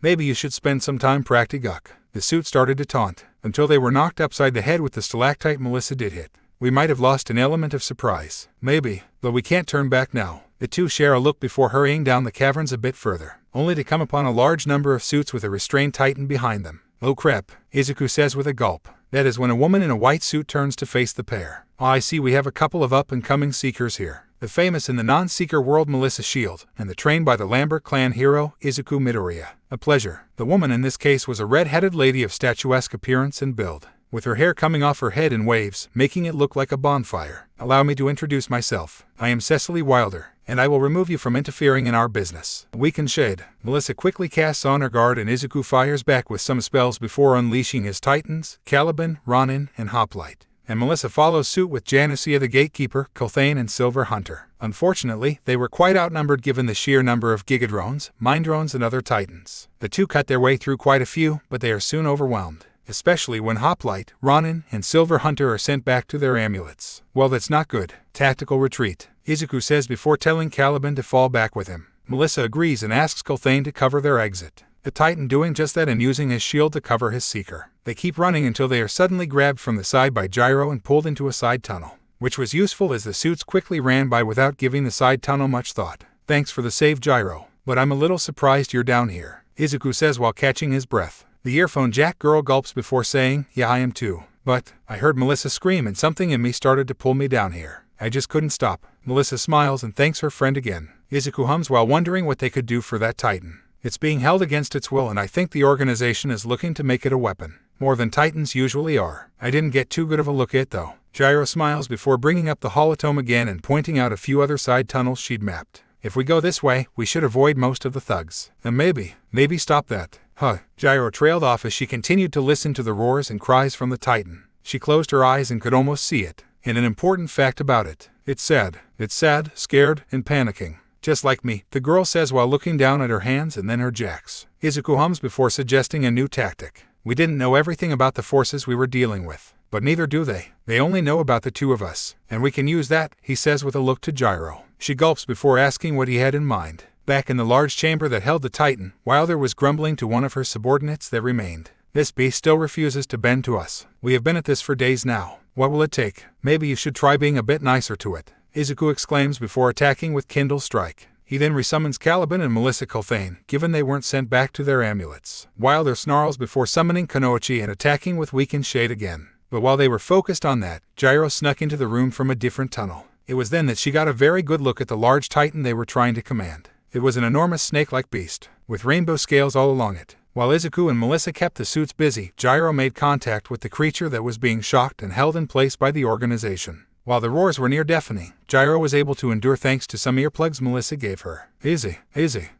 Maybe you should spend some time practicing. The suit started to taunt, until they were knocked upside the head with the stalactite Melissa did hit. We might have lost an element of surprise. Maybe, though we can't turn back now. The two share a look before hurrying down the caverns a bit further, only to come upon a large number of suits with a restrained titan behind them. Oh crap, Izuku says with a gulp. That is when a woman in a white suit turns to face the pair. I see we have a couple of up-and-coming seekers here. The famous in the non-seeker world Melissa Shield, and the trained by the Lambert clan hero, Izuku Midoriya. A pleasure. The woman in this case was a red-headed lady of statuesque appearance and build, with her hair coming off her head in waves, making it look like a bonfire. Allow me to introduce myself. I am Cecily Wilder, and I will remove you from interfering in our business. Weaken Shade. Melissa quickly casts on her guard and Izuku fires back with some spells before unleashing his titans, Caliban, Ronin, and Hoplite. And Melissa follows suit with Janicea the Gatekeeper, Kulthane, and Silver Hunter. Unfortunately, they were quite outnumbered given the sheer number of Gigadrones, Minddrones, and other titans. The two cut their way through quite a few, but they are soon overwhelmed, especially when Hoplite, Ronin, and Silver Hunter are sent back to their amulets. Well, that's not good. Tactical retreat, Izuku says before telling Caliban to fall back with him. Melissa agrees and asks Kulthane to cover their exit. The titan doing just that and using his shield to cover his seeker. They keep running until they are suddenly grabbed from the side by Gyro and pulled into a side tunnel, which was useful as the suits quickly ran by without giving the side tunnel much thought. Thanks for the save, Gyro, but I'm a little surprised you're down here, Izuku says while catching his breath. The earphone jack girl gulps before saying, yeah, I am too. But I heard Melissa scream and something in me started to pull me down here. I just couldn't stop. Melissa smiles and thanks her friend again. Izuku hums while wondering what they could do for that titan. It's being held against its will and I think the organization is looking to make it a weapon. More than titans usually are. I didn't get too good of a look at it though. Gyro smiles before bringing up the holotome again and pointing out a few other side tunnels she'd mapped. If we go this way, we should avoid most of the thugs. And maybe stop that. Gyro trailed off as she continued to listen to the roars and cries from the titan. She closed her eyes and could almost see it. And an important fact about it. It's sad, scared, and panicking. Just like me, the girl says while looking down at her hands and then her jacks. Izuku hums before suggesting a new tactic. We didn't know everything about the forces we were dealing with, but neither do they. They only know about the two of us, and we can use that, he says with a look to Gyro. She gulps before asking what he had in mind. Back in the large chamber that held the Titan, Wilder was grumbling to one of her subordinates that remained. This beast still refuses to bend to us. We have been at this for days now. What will it take? Maybe you should try being a bit nicer to it, Izuku exclaims before attacking with Kindle Strike. He then resummons Caliban and Melissa Kulthane, given they weren't sent back to their amulets. Wilder snarls before summoning Kunoichi and attacking with Weakened Shade again. But while they were focused on that, Gyro snuck into the room from a different tunnel. It was then that she got a very good look at the large Titan they were trying to command. It was an enormous snake-like beast, with rainbow scales all along it. While Izuku and Melissa kept the suits busy, Gyro made contact with the creature that was being shocked and held in place by the organization. While the roars were near deafening, Gyro was able to endure thanks to some earplugs Melissa gave her. Easy,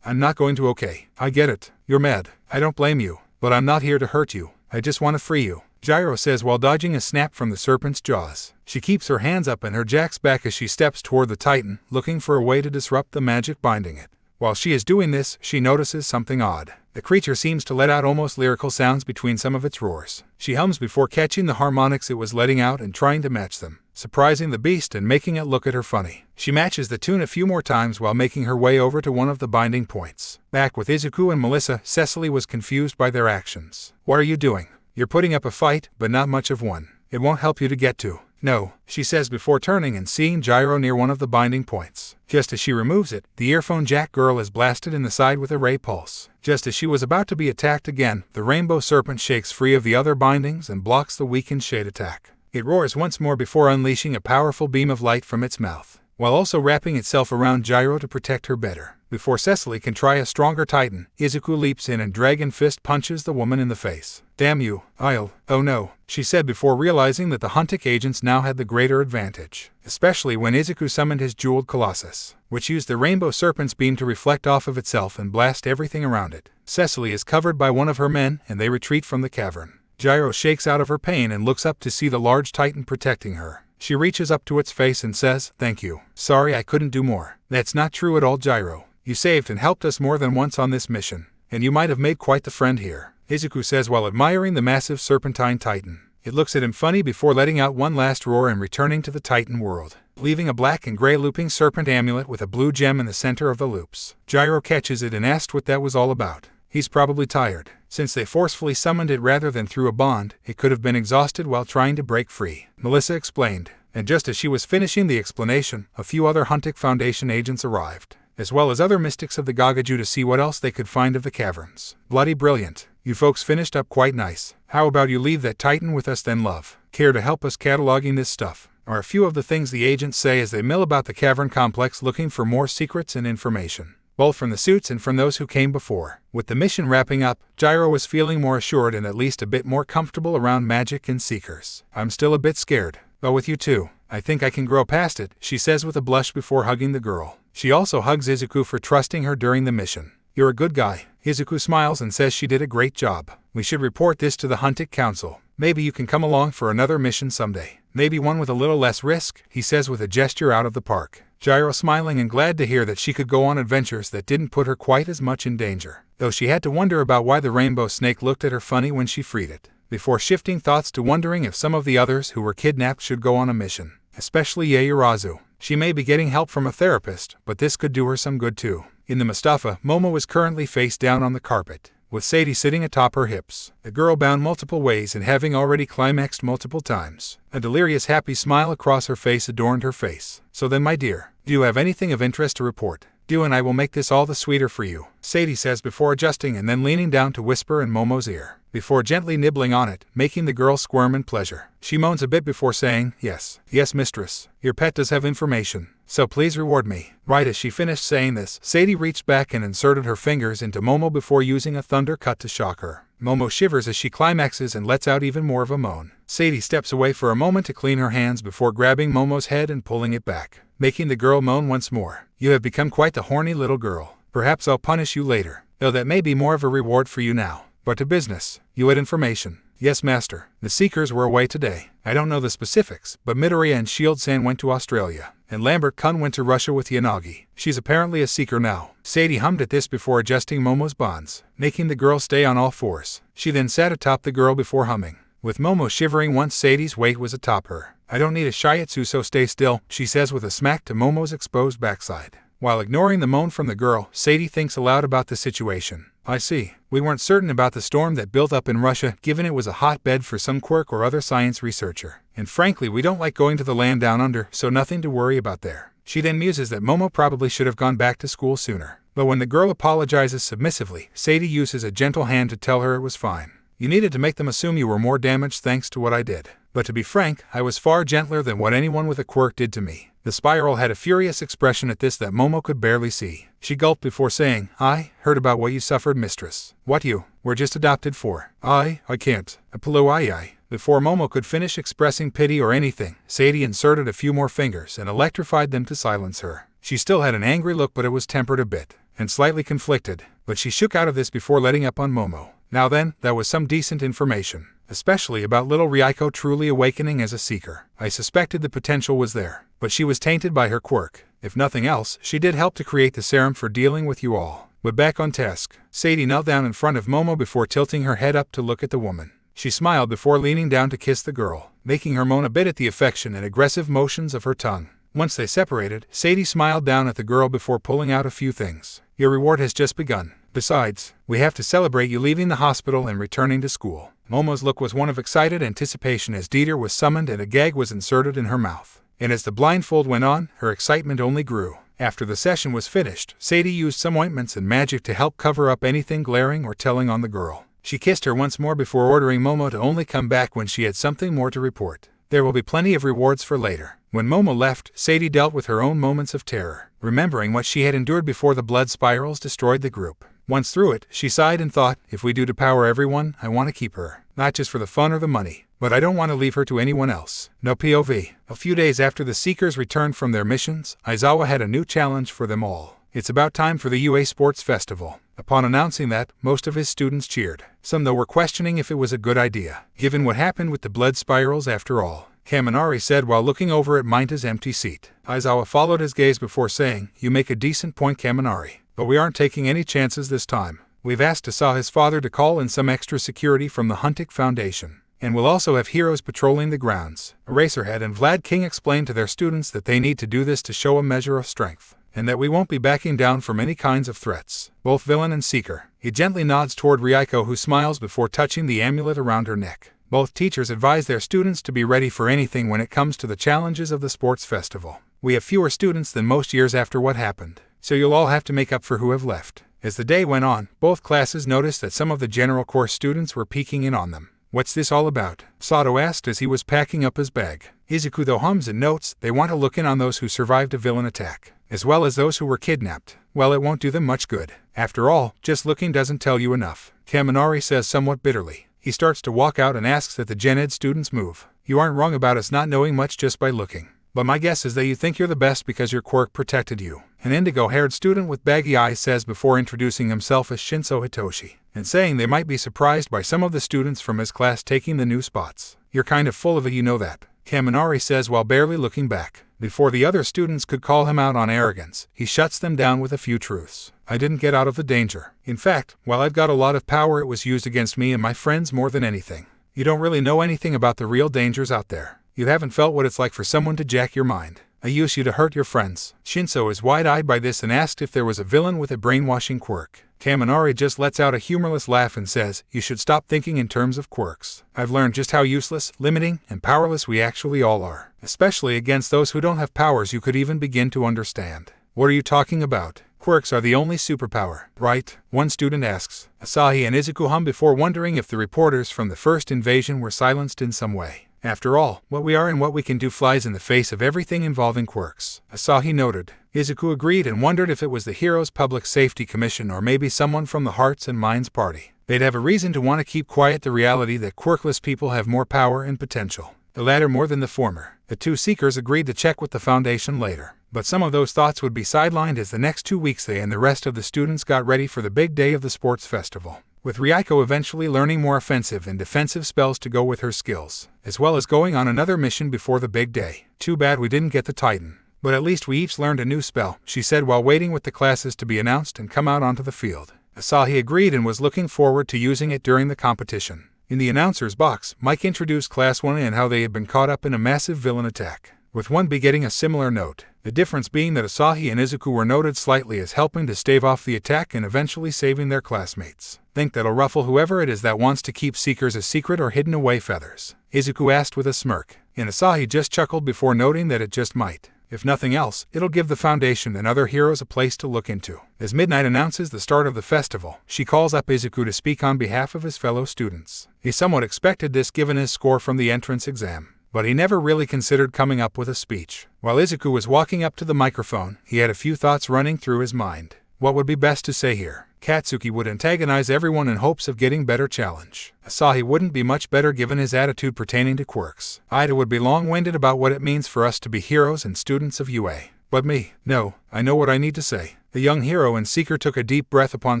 I'm not going to. Okay, I get it. You're mad. I don't blame you. But I'm not here to hurt you. I just want to free you, Gyro says while dodging a snap from the serpent's jaws. She keeps her hands up and her jacks back as she steps toward the Titan, looking for a way to disrupt the magic binding it. While she is doing this, she notices something odd. The creature seems to let out almost lyrical sounds between some of its roars. She hums before catching the harmonics it was letting out and trying to match them, surprising the beast and making it look at her funny. She matches the tune a few more times while making her way over to one of the binding points. Back with Izuku and Melissa, Cecily was confused by their actions. What are you doing? You're putting up a fight, but not much of one. It won't help you to get to. No, she says before turning and seeing Gyro near one of the binding points. Just as she removes it, the earphone jack girl is blasted in the side with a ray pulse. Just as she was about to be attacked again, the rainbow serpent shakes free of the other bindings and blocks the Weakened Shade attack. It roars once more before unleashing a powerful beam of light from its mouth, while also wrapping itself around Gyro to protect her better. Before Cecily can try a stronger Titan, Izuku leaps in and Dragon Fist punches the woman in the face. Damn you, oh no, she said before realizing that the Huntik agents now had the greater advantage, especially when Izuku summoned his jeweled Colossus, which used the rainbow serpent's beam to reflect off of itself and blast everything around it. Cecily is covered by one of her men and they retreat from the cavern. Gyro shakes out of her pain and looks up to see the large Titan protecting her. She reaches up to its face and says, "Thank you. Sorry I couldn't do more." "That's not true at all, Gyro. You saved and helped us more than once on this mission, and you might have made quite the friend here," Izuku says while admiring the massive serpentine Titan. It looks at him funny before letting out one last roar and returning to the Titan world, leaving a black and gray looping serpent amulet with a blue gem in the center of the loops. Gyro catches it and asks what that was all about. He's probably tired. Since they forcefully summoned it rather than through a bond, it could have been exhausted while trying to break free, Melissa explained. And just as she was finishing the explanation, a few other Huntik Foundation agents arrived, as well as other mystics of the Gagaju to see what else they could find of the caverns. "Bloody brilliant. You folks finished up quite nice. How about you leave that Titan with us then, love? Care to help us cataloging this stuff?" are a few of the things the agents say as they mill about the cavern complex looking for more secrets and information, both from the suits and from those who came before. With the mission wrapping up, Gyro was feeling more assured and at least a bit more comfortable around magic and seekers. "I'm still a bit scared, but with you too, I think I can grow past it," she says with a blush before hugging the girl. She also hugs Izuku for trusting her during the mission. "You're a good guy." Izuku smiles and says she did a great job. "We should report this to the Huntik Council. Maybe you can come along for another mission someday. Maybe one with a little less risk," he says with a gesture out of the park. Gyro smiling and glad to hear that she could go on adventures that didn't put her quite as much in danger, though she had to wonder about why the rainbow snake looked at her funny when she freed it, before shifting thoughts to wondering if some of the others who were kidnapped should go on a mission, especially Yaoyorozu. She may be getting help from a therapist, but this could do her some good too. In the Mustafa, Momo was currently face down on the carpet, with Sadie sitting atop her hips, the girl bound multiple ways and having already climaxed multiple times. A delirious happy smile across her face adorned her face. "So then, my dear, do you have anything of interest to report? Do and I will make this all the sweeter for you," Sadie says before adjusting and then leaning down to whisper in Momo's ear, before gently nibbling on it, making the girl squirm in pleasure. She moans a bit before saying, Yes, mistress, your pet does have information, so please reward me." Right as she finished saying this, Sadie reached back and inserted her fingers into Momo before using a thunder cut to shock her. Momo shivers as she climaxes and lets out even more of a moan. Sadie steps away for a moment to clean her hands before grabbing Momo's head and pulling it back, making the girl moan once more. "You have become quite the horny little girl. Perhaps I'll punish you later, though that may be more of a reward for you now. But to business. You had information. Yes, master. The Seekers were away today. I don't know the specifics, but Midoriya and Shield-san went to Australia, and Lambert-kun went to Russia with Yanagi. She's apparently a Seeker now. Sadie hummed at this before adjusting Momo's bonds, making the girl stay on all fours. She then sat atop the girl before humming, with Momo shivering once Sadie's weight was atop her. I don't need a shiatsu, so stay still, she says with a smack to Momo's exposed backside. While ignoring the moan from the girl, Sadie thinks aloud about the situation. I see. We weren't certain about the storm that built up in Russia, given it was a hotbed for some quirk or other science researcher. And frankly, we don't like going to the land down under, so nothing to worry about there. She then muses that Momo probably should have gone back to school sooner. But when the girl apologizes submissively, Sadie uses a gentle hand to tell her it was fine. You needed to make them assume you were more damaged thanks to what I did. But to be frank, I was far gentler than what anyone with a quirk did to me. The spiral had a furious expression at this that Momo could barely see. She gulped before saying, I heard about what you suffered, mistress. What you were just adopted for. I can't. Apollo. Before Momo could finish expressing pity or anything, Sadie inserted a few more fingers and electrified them to silence her. She still had an angry look, but it was tempered a bit, and slightly conflicted, but she shook out of this before letting up on Momo. Now then, that was some decent information, especially about little Ryuko truly awakening as a Seeker. I suspected the potential was there, but she was tainted by her quirk. If nothing else, she did help to create the serum for dealing with you all. But back on task, Sadie knelt down in front of Momo before tilting her head up to look at the woman. She smiled before leaning down to kiss the girl, making her moan a bit at the affection and aggressive motions of her tongue. Once they separated, Sadie smiled down at the girl before pulling out a few things. Your reward has just begun. Besides, we have to celebrate you leaving the hospital and returning to school. Momo's look was one of excited anticipation as Dieter was summoned and a gag was inserted in her mouth. And as the blindfold went on, her excitement only grew. After the session was finished, Sadie used some ointments and magic to help cover up anything glaring or telling on the girl. She kissed her once more before ordering Momo to only come back when she had something more to report. There will be plenty of rewards for later. When Momo left, Sadie dealt with her own moments of terror, remembering what she had endured before the blood spirals destroyed the group. Once through it, she sighed and thought, if we do depower everyone, I want to keep her. Not just for the fun or the money, but I don't want to leave her to anyone else. No POV. A few days after the Seekers returned from their missions, Aizawa had a new challenge for them all. It's about time for the UA Sports Festival. Upon announcing that, most of his students cheered. Some though were questioning if it was a good idea, given what happened with the blood spirals after all. Kaminari said while looking over at Minta's empty seat. Aizawa followed his gaze before saying, You make a decent point, Kaminari. But we aren't taking any chances this time. We've asked Asahi's father to call in some extra security from the Huntik Foundation. And we'll also have heroes patrolling the grounds. Eraserhead and Vlad King explained to their students that they need to do this to show a measure of strength, and that we won't be backing down from any kinds of threats. Both villain and seeker. He gently nods toward Ryuko, who smiles before touching the amulet around her neck. Both teachers advise their students to be ready for anything when it comes to the challenges of the sports festival. We have fewer students than most years after what happened, so you'll all have to make up for who have left. As the day went on, both classes noticed that some of the general course students were peeking in on them. What's this all about? Sato asked as he was packing up his bag. Izuku though hums and notes they want to look in on those who survived a villain attack, as well as those who were kidnapped. Well, it won't do them much good. After all, just looking doesn't tell you enough. Kaminari says somewhat bitterly. He starts to walk out and asks that the Gen Ed students move. You aren't wrong about us not knowing much just by looking. But my guess is that you think you're the best because your quirk protected you. An indigo-haired student with baggy eyes says before introducing himself as Shinso Hitoshi, and saying they might be surprised by some of the students from his class taking the new spots. You're kind of full of it, you know that. Kaminari says while barely looking back. Before the other students could call him out on arrogance, he shuts them down with a few truths. I didn't get out of the danger. In fact, while I've got a lot of power, it was used against me and my friends more than anything. You don't really know anything about the real dangers out there. You haven't felt what it's like for someone to jack your mind. I used you to hurt your friends. Shinso is wide-eyed by this and asked if there was a villain with a brainwashing quirk. Kaminari just lets out a humorless laugh and says, you should stop thinking in terms of quirks. I've learned just how useless, limiting, and powerless we actually all are. Especially against those who don't have powers you could even begin to understand. What are you talking about? Quirks are the only superpower, right? One student asks. Asahi and Izuku hum before wondering if the reporters from the first invasion were silenced in some way. After all, what we are and what we can do flies in the face of everything involving quirks. Asahi noted. Izuku agreed and wondered if it was the Heroes Public Safety Commission or maybe someone from the Hearts and Minds Party. They'd have a reason to want to keep quiet the reality that quirkless people have more power and potential. The latter more than the former. The two seekers agreed to check with the Foundation later. But some of those thoughts would be sidelined as the next 2 weeks they and the rest of the students got ready for the big day of the sports festival. with Ryako eventually learning more offensive and defensive spells to go with her skills, as well as going on another mission before the big day. Too bad we didn't get the Titan. But at least we each learned a new spell, she said while waiting with the classes to be announced and come out onto the field. Asahi agreed and was looking forward to using it during the competition. In the announcer's box, Mike introduced Class 1 and how they had been caught up in a massive villain attack, with one getting a similar note. The difference being that Asahi and Izuku were noted slightly as helping to stave off the attack and eventually saving their classmates. Think that'll ruffle whoever it is that wants to keep Seekers a secret or hidden away feathers? Izuku asked with a smirk, and Asahi just chuckled before noting that it just might. If nothing else, it'll give the Foundation and other heroes a place to look into. As Midnight announces the start of the festival, she calls up Izuku to speak on behalf of his fellow students. He somewhat expected this given his score from the entrance exam, but he never really considered coming up with a speech. While Izuku was walking up to the microphone, he had a few thoughts running through his mind. What would be best to say here? Katsuki would antagonize everyone in hopes of getting better challenge. Asahi wouldn't be much better given his attitude pertaining to quirks. Ida would be long-winded about what it means for us to be heroes and students of UA. But me, no, I know what I need to say. The young hero and seeker took a deep breath upon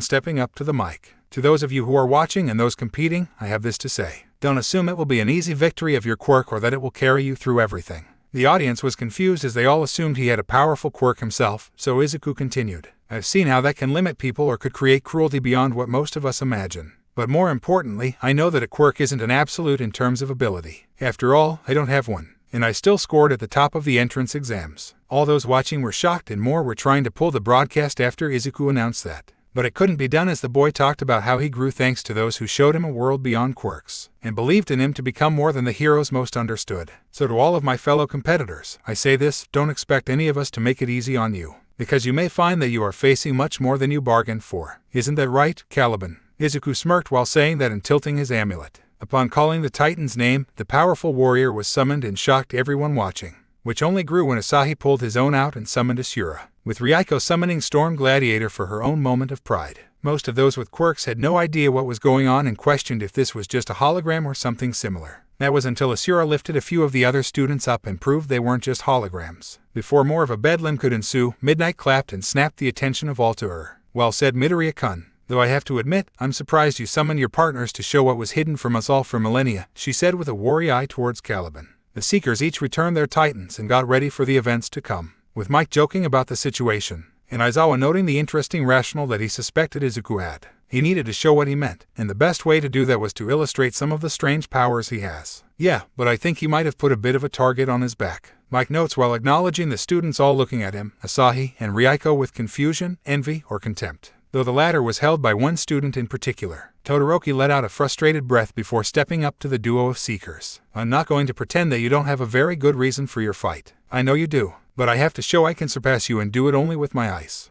stepping up to the mic. To those of you who are watching and those competing, I have this to say. Don't assume it will be an easy victory of your quirk or that it will carry you through everything. The audience was confused as they all assumed he had a powerful quirk himself, so Izuku continued. I've seen how that can limit people or could create cruelty beyond what most of us imagine. But more importantly, I know that a quirk isn't an absolute in terms of ability. After all, I don't have one, and I still scored at the top of the entrance exams. All those watching were shocked and more were trying to pull the broadcast after Izuku announced that. But it couldn't be done as the boy talked about how he grew thanks to those who showed him a world beyond quirks, and believed in him to become more than the heroes most understood. So to all of my fellow competitors, I say this, don't expect any of us to make it easy on you, because you may find that you are facing much more than you bargained for. Isn't that right, Caliban? Izuku smirked while saying that and tilting his amulet. Upon calling the Titan's name, the powerful warrior was summoned and shocked everyone watching, which only grew when Asahi pulled his own out and summoned Asura, with Ryako summoning Storm Gladiator for her own moment of pride. Most of those with quirks had no idea what was going on and questioned if this was just a hologram or something similar. That was until Asura lifted a few of the other students up and proved they weren't just holograms. Before more of a bedlam could ensue, Midnight clapped and snapped the attention of all to her. Well said, Midoriya-kun. Though I have to admit, I'm surprised you summoned your partners to show what was hidden from us all for millennia, she said with a wary eye towards Caliban. The Seekers each returned their Titans and got ready for the events to come, with Mike joking about the situation, and Aizawa noting the interesting rationale that he suspected Izuku had. He needed to show what he meant, and the best way to do that was to illustrate some of the strange powers he has. Yeah, but I think he might have put a bit of a target on his back, Mike notes while acknowledging the students all looking at him, Asahi and Ryako, with confusion, envy, or contempt. Though the latter was held by one student in particular, Todoroki let out a frustrated breath before stepping up to the duo of Seekers. I'm not going to pretend that you don't have a very good reason for your fight. I know you do, but I have to show I can surpass you and do it only with my ice.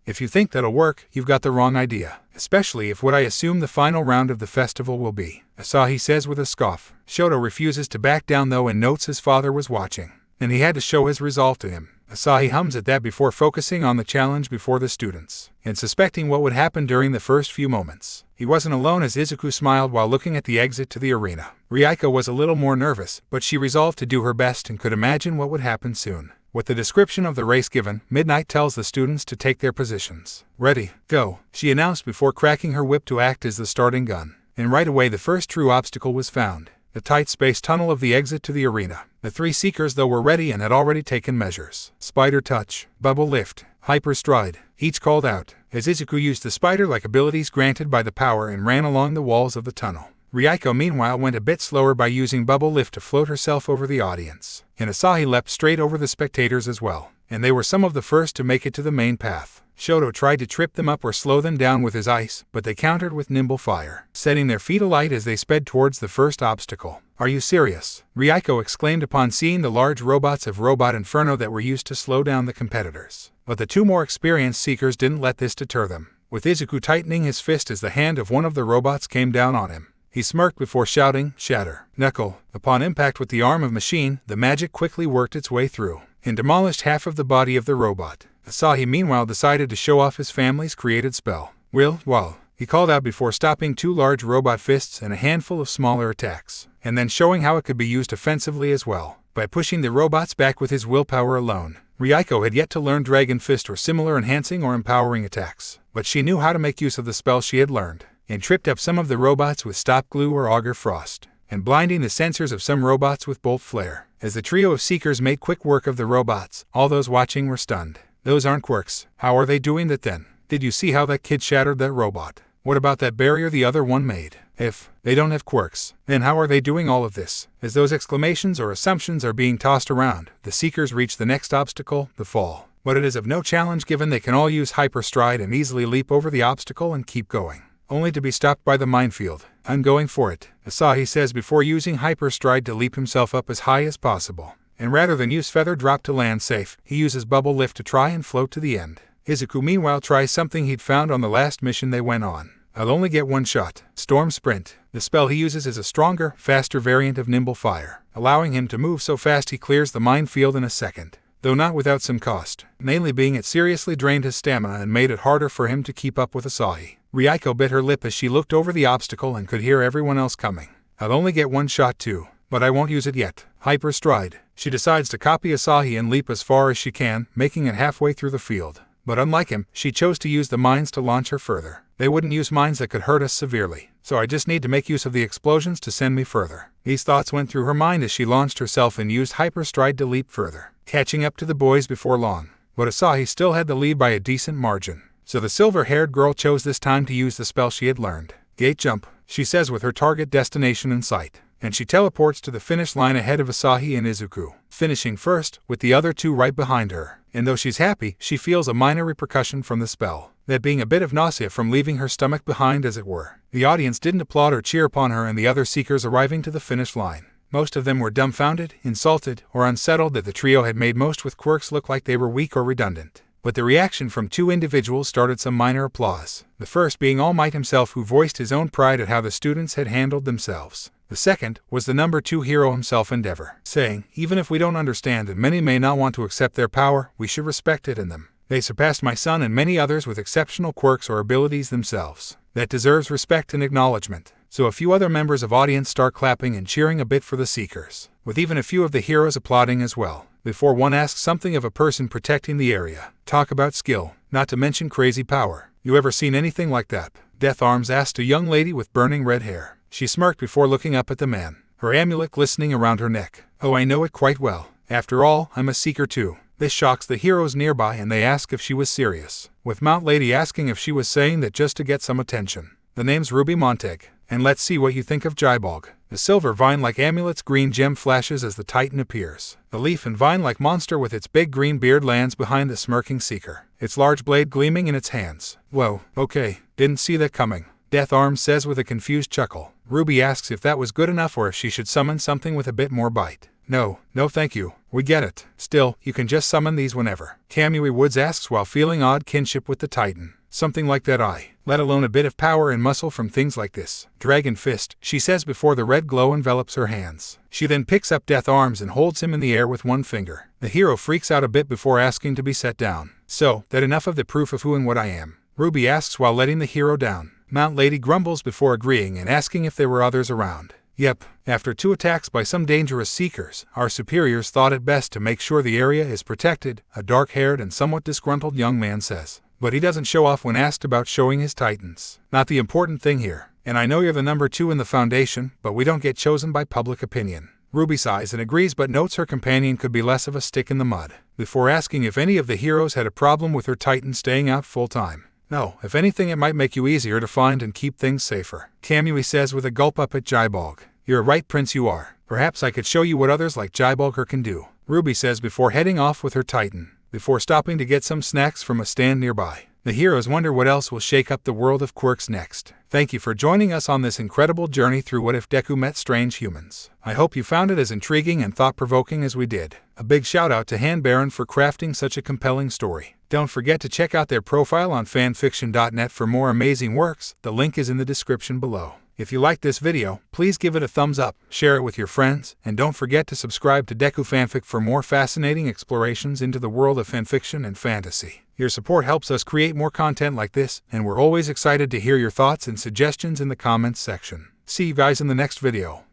If you think that'll work, you've got the wrong idea, especially if what I assume the final round of the festival will be, Asahi says with a scoff. Shoto refuses to back down though and notes his father was watching, and he had to show his resolve to him. Asahi hums at that before focusing on the challenge before the students, and suspecting what would happen during the first few moments. He wasn't alone as Izuku smiled while looking at the exit to the arena. Ryako was a little more nervous, but she resolved to do her best and could imagine what would happen soon. With the description of the race given, Midnight tells the students to take their positions. Ready, go, she announced before cracking her whip to act as the starting gun. And right away the first true obstacle was found. The tight space tunnel of the exit to the arena. The three Seekers though were ready and had already taken measures. Spider touch, bubble lift, hyper stride, each called out, as Izuku used the spider-like abilities granted by the power and ran along the walls of the tunnel. Ryako meanwhile went a bit slower by using bubble lift to float herself over the audience, and Asahi leapt straight over the spectators as well, and they were some of the first to make it to the main path. Shoto tried to trip them up or slow them down with his ice, but they countered with nimble fire, setting their feet alight as they sped towards the first obstacle. Are you serious? Ryako exclaimed upon seeing the large robots of Robot Inferno that were used to slow down the competitors. But the two more experienced Seekers didn't let this deter them, with Izuku tightening his fist as the hand of one of the robots came down on him. He smirked before shouting, "Shatter, Knuckle." Upon impact with the arm of Machine, the magic quickly worked its way through, and demolished half of the body of the robot. Asahi meanwhile decided to show off his family's created spell. Well, he called out before stopping two large robot fists and a handful of smaller attacks, and then showing how it could be used offensively as well, by pushing the robots back with his willpower alone. Ryako had yet to learn Dragon Fist or similar enhancing or empowering attacks, but she knew how to make use of the spell she had learned. and tripped up some of the robots with stop glue or auger frost, and blinding the sensors of some robots with bolt flare. As the trio of seekers made quick work of the robots, all those watching were stunned. Those aren't quirks. How are they doing that then? Did you see how that kid shattered that robot? What about that barrier the other one made? If they don't have quirks, then how are they doing all of this? As those exclamations or assumptions are being tossed around, the seekers reach the next obstacle, the fall. But it is of no challenge given they can all use hyperstride and easily leap over the obstacle and keep going, only to be stopped by the minefield. I'm going for it, Asahi says before using hyperstride to leap himself up as high as possible. And rather than use feather drop to land safe, he uses bubble lift to try and float to the end. Izuku meanwhile tries something he'd found on the last mission they went on. I'll only get one shot. Storm Sprint. The spell he uses is a stronger, faster variant of Nimble Fire, allowing him to move so fast he clears the minefield in a second, though not without some cost, mainly being it seriously drained his stamina and made it harder for him to keep up with Asahi. Ryuko bit her lip as she looked over the obstacle and could hear everyone else coming. I'll only get one shot too, but I won't use it yet. Hyperstride. She decides to copy Asahi and leap as far as she can, making it halfway through the field. But unlike him, she chose to use the mines to launch her further. They wouldn't use mines that could hurt us severely, so I just need to make use of the explosions to send me further. These thoughts went through her mind as she launched herself and used hyperstride to leap further, catching up to the boys before long. But Asahi still had the lead by a decent margin, so the silver-haired girl chose this time to use the spell she had learned. Gate jump, she says with her target destination in sight, and she teleports to the finish line ahead of Asahi and Izuku, finishing first, with the other two right behind her. And though she's happy, she feels a minor repercussion from the spell, that being a bit of nausea from leaving her stomach behind as it were. The audience didn't applaud or cheer upon her and the other seekers arriving to the finish line. Most of them were dumbfounded, insulted, or unsettled that the trio had made most with quirks look like they were weak or redundant. But the reaction from two individuals started some minor applause, the first being All Might himself, who voiced his own pride at how the students had handled themselves. The second was the number 2 hero himself, Endeavor, saying, even if we don't understand and many may not want to accept their power, we should respect it in them. They surpassed my son and many others with exceptional quirks or abilities themselves. That deserves respect and acknowledgement. So a few other members of audience start clapping and cheering a bit for the seekers, with even a few of the heroes applauding as well. Before one asks something of a person protecting the area. Talk about skill, not to mention crazy power. You ever seen anything like that? Death Arms asked a young lady with burning red hair. She smirked before looking up at the man, her amulet glistening around her neck. Oh, I know it quite well. After all, I'm a seeker too. This shocks the heroes nearby and they ask if she was serious, with Mount Lady asking if she was saying that just to get some attention. The name's Ruby Montag, and let's see what you think of Jibog. The silver vine-like amulet's green gem flashes as the Titan appears. The leaf and vine-like monster with its big green beard lands behind the smirking seeker, its large blade gleaming in its hands. Whoa, okay, didn't see that coming. Death Arms says with a confused chuckle. Ruby asks if that was good enough or if she should summon something with a bit more bite. No thank you, we get it. Still, you can just summon these whenever. Kamui Woods asks while feeling odd kinship with the Titan. Something like that let alone a bit of power and muscle from things like this. Dragon Fist, she says before the red glow envelops her hands. She then picks up Death Arms and holds him in the air with one finger. The hero freaks out a bit before asking to be set down. So, that enough of the proof of who and what I am? Ruby asks while letting the hero down. Mount Lady grumbles before agreeing and asking if there were others around. Yep, after 2 attacks by some dangerous seekers, our superiors thought it best to make sure the area is protected, a dark-haired and somewhat disgruntled young man says. But he doesn't show off when asked about showing his titans. Not the important thing here. And I know you're the number 2 in the Foundation, but we don't get chosen by public opinion. Ruby sighs and agrees but notes her companion could be less of a stick in the mud, before asking if any of the heroes had a problem with her titan staying out full-time. No, if anything it might make you easier to find and keep things safer. Kamui says with a gulp up at Jibog. You're right, Prince, you are. Perhaps I could show you what others like Jibolger can do. Ruby says before heading off with her titan, before stopping to get some snacks from a stand nearby. The heroes wonder what else will shake up the world of quirks next. Thank you for joining us on this incredible journey through What If Deku Met Strange Humans. I hope you found it as intriguing and thought-provoking as we did. A big shout out to HanBaron for crafting such a compelling story. Don't forget to check out their profile on fanfiction.net for more amazing works. The link is in the description below. If you liked this video, please give it a thumbs up, share it with your friends, and don't forget to subscribe to Deku Fanfic for more fascinating explorations into the world of fanfiction and fantasy. Your support helps us create more content like this, and we're always excited to hear your thoughts and suggestions in the comments section. See you guys in the next video.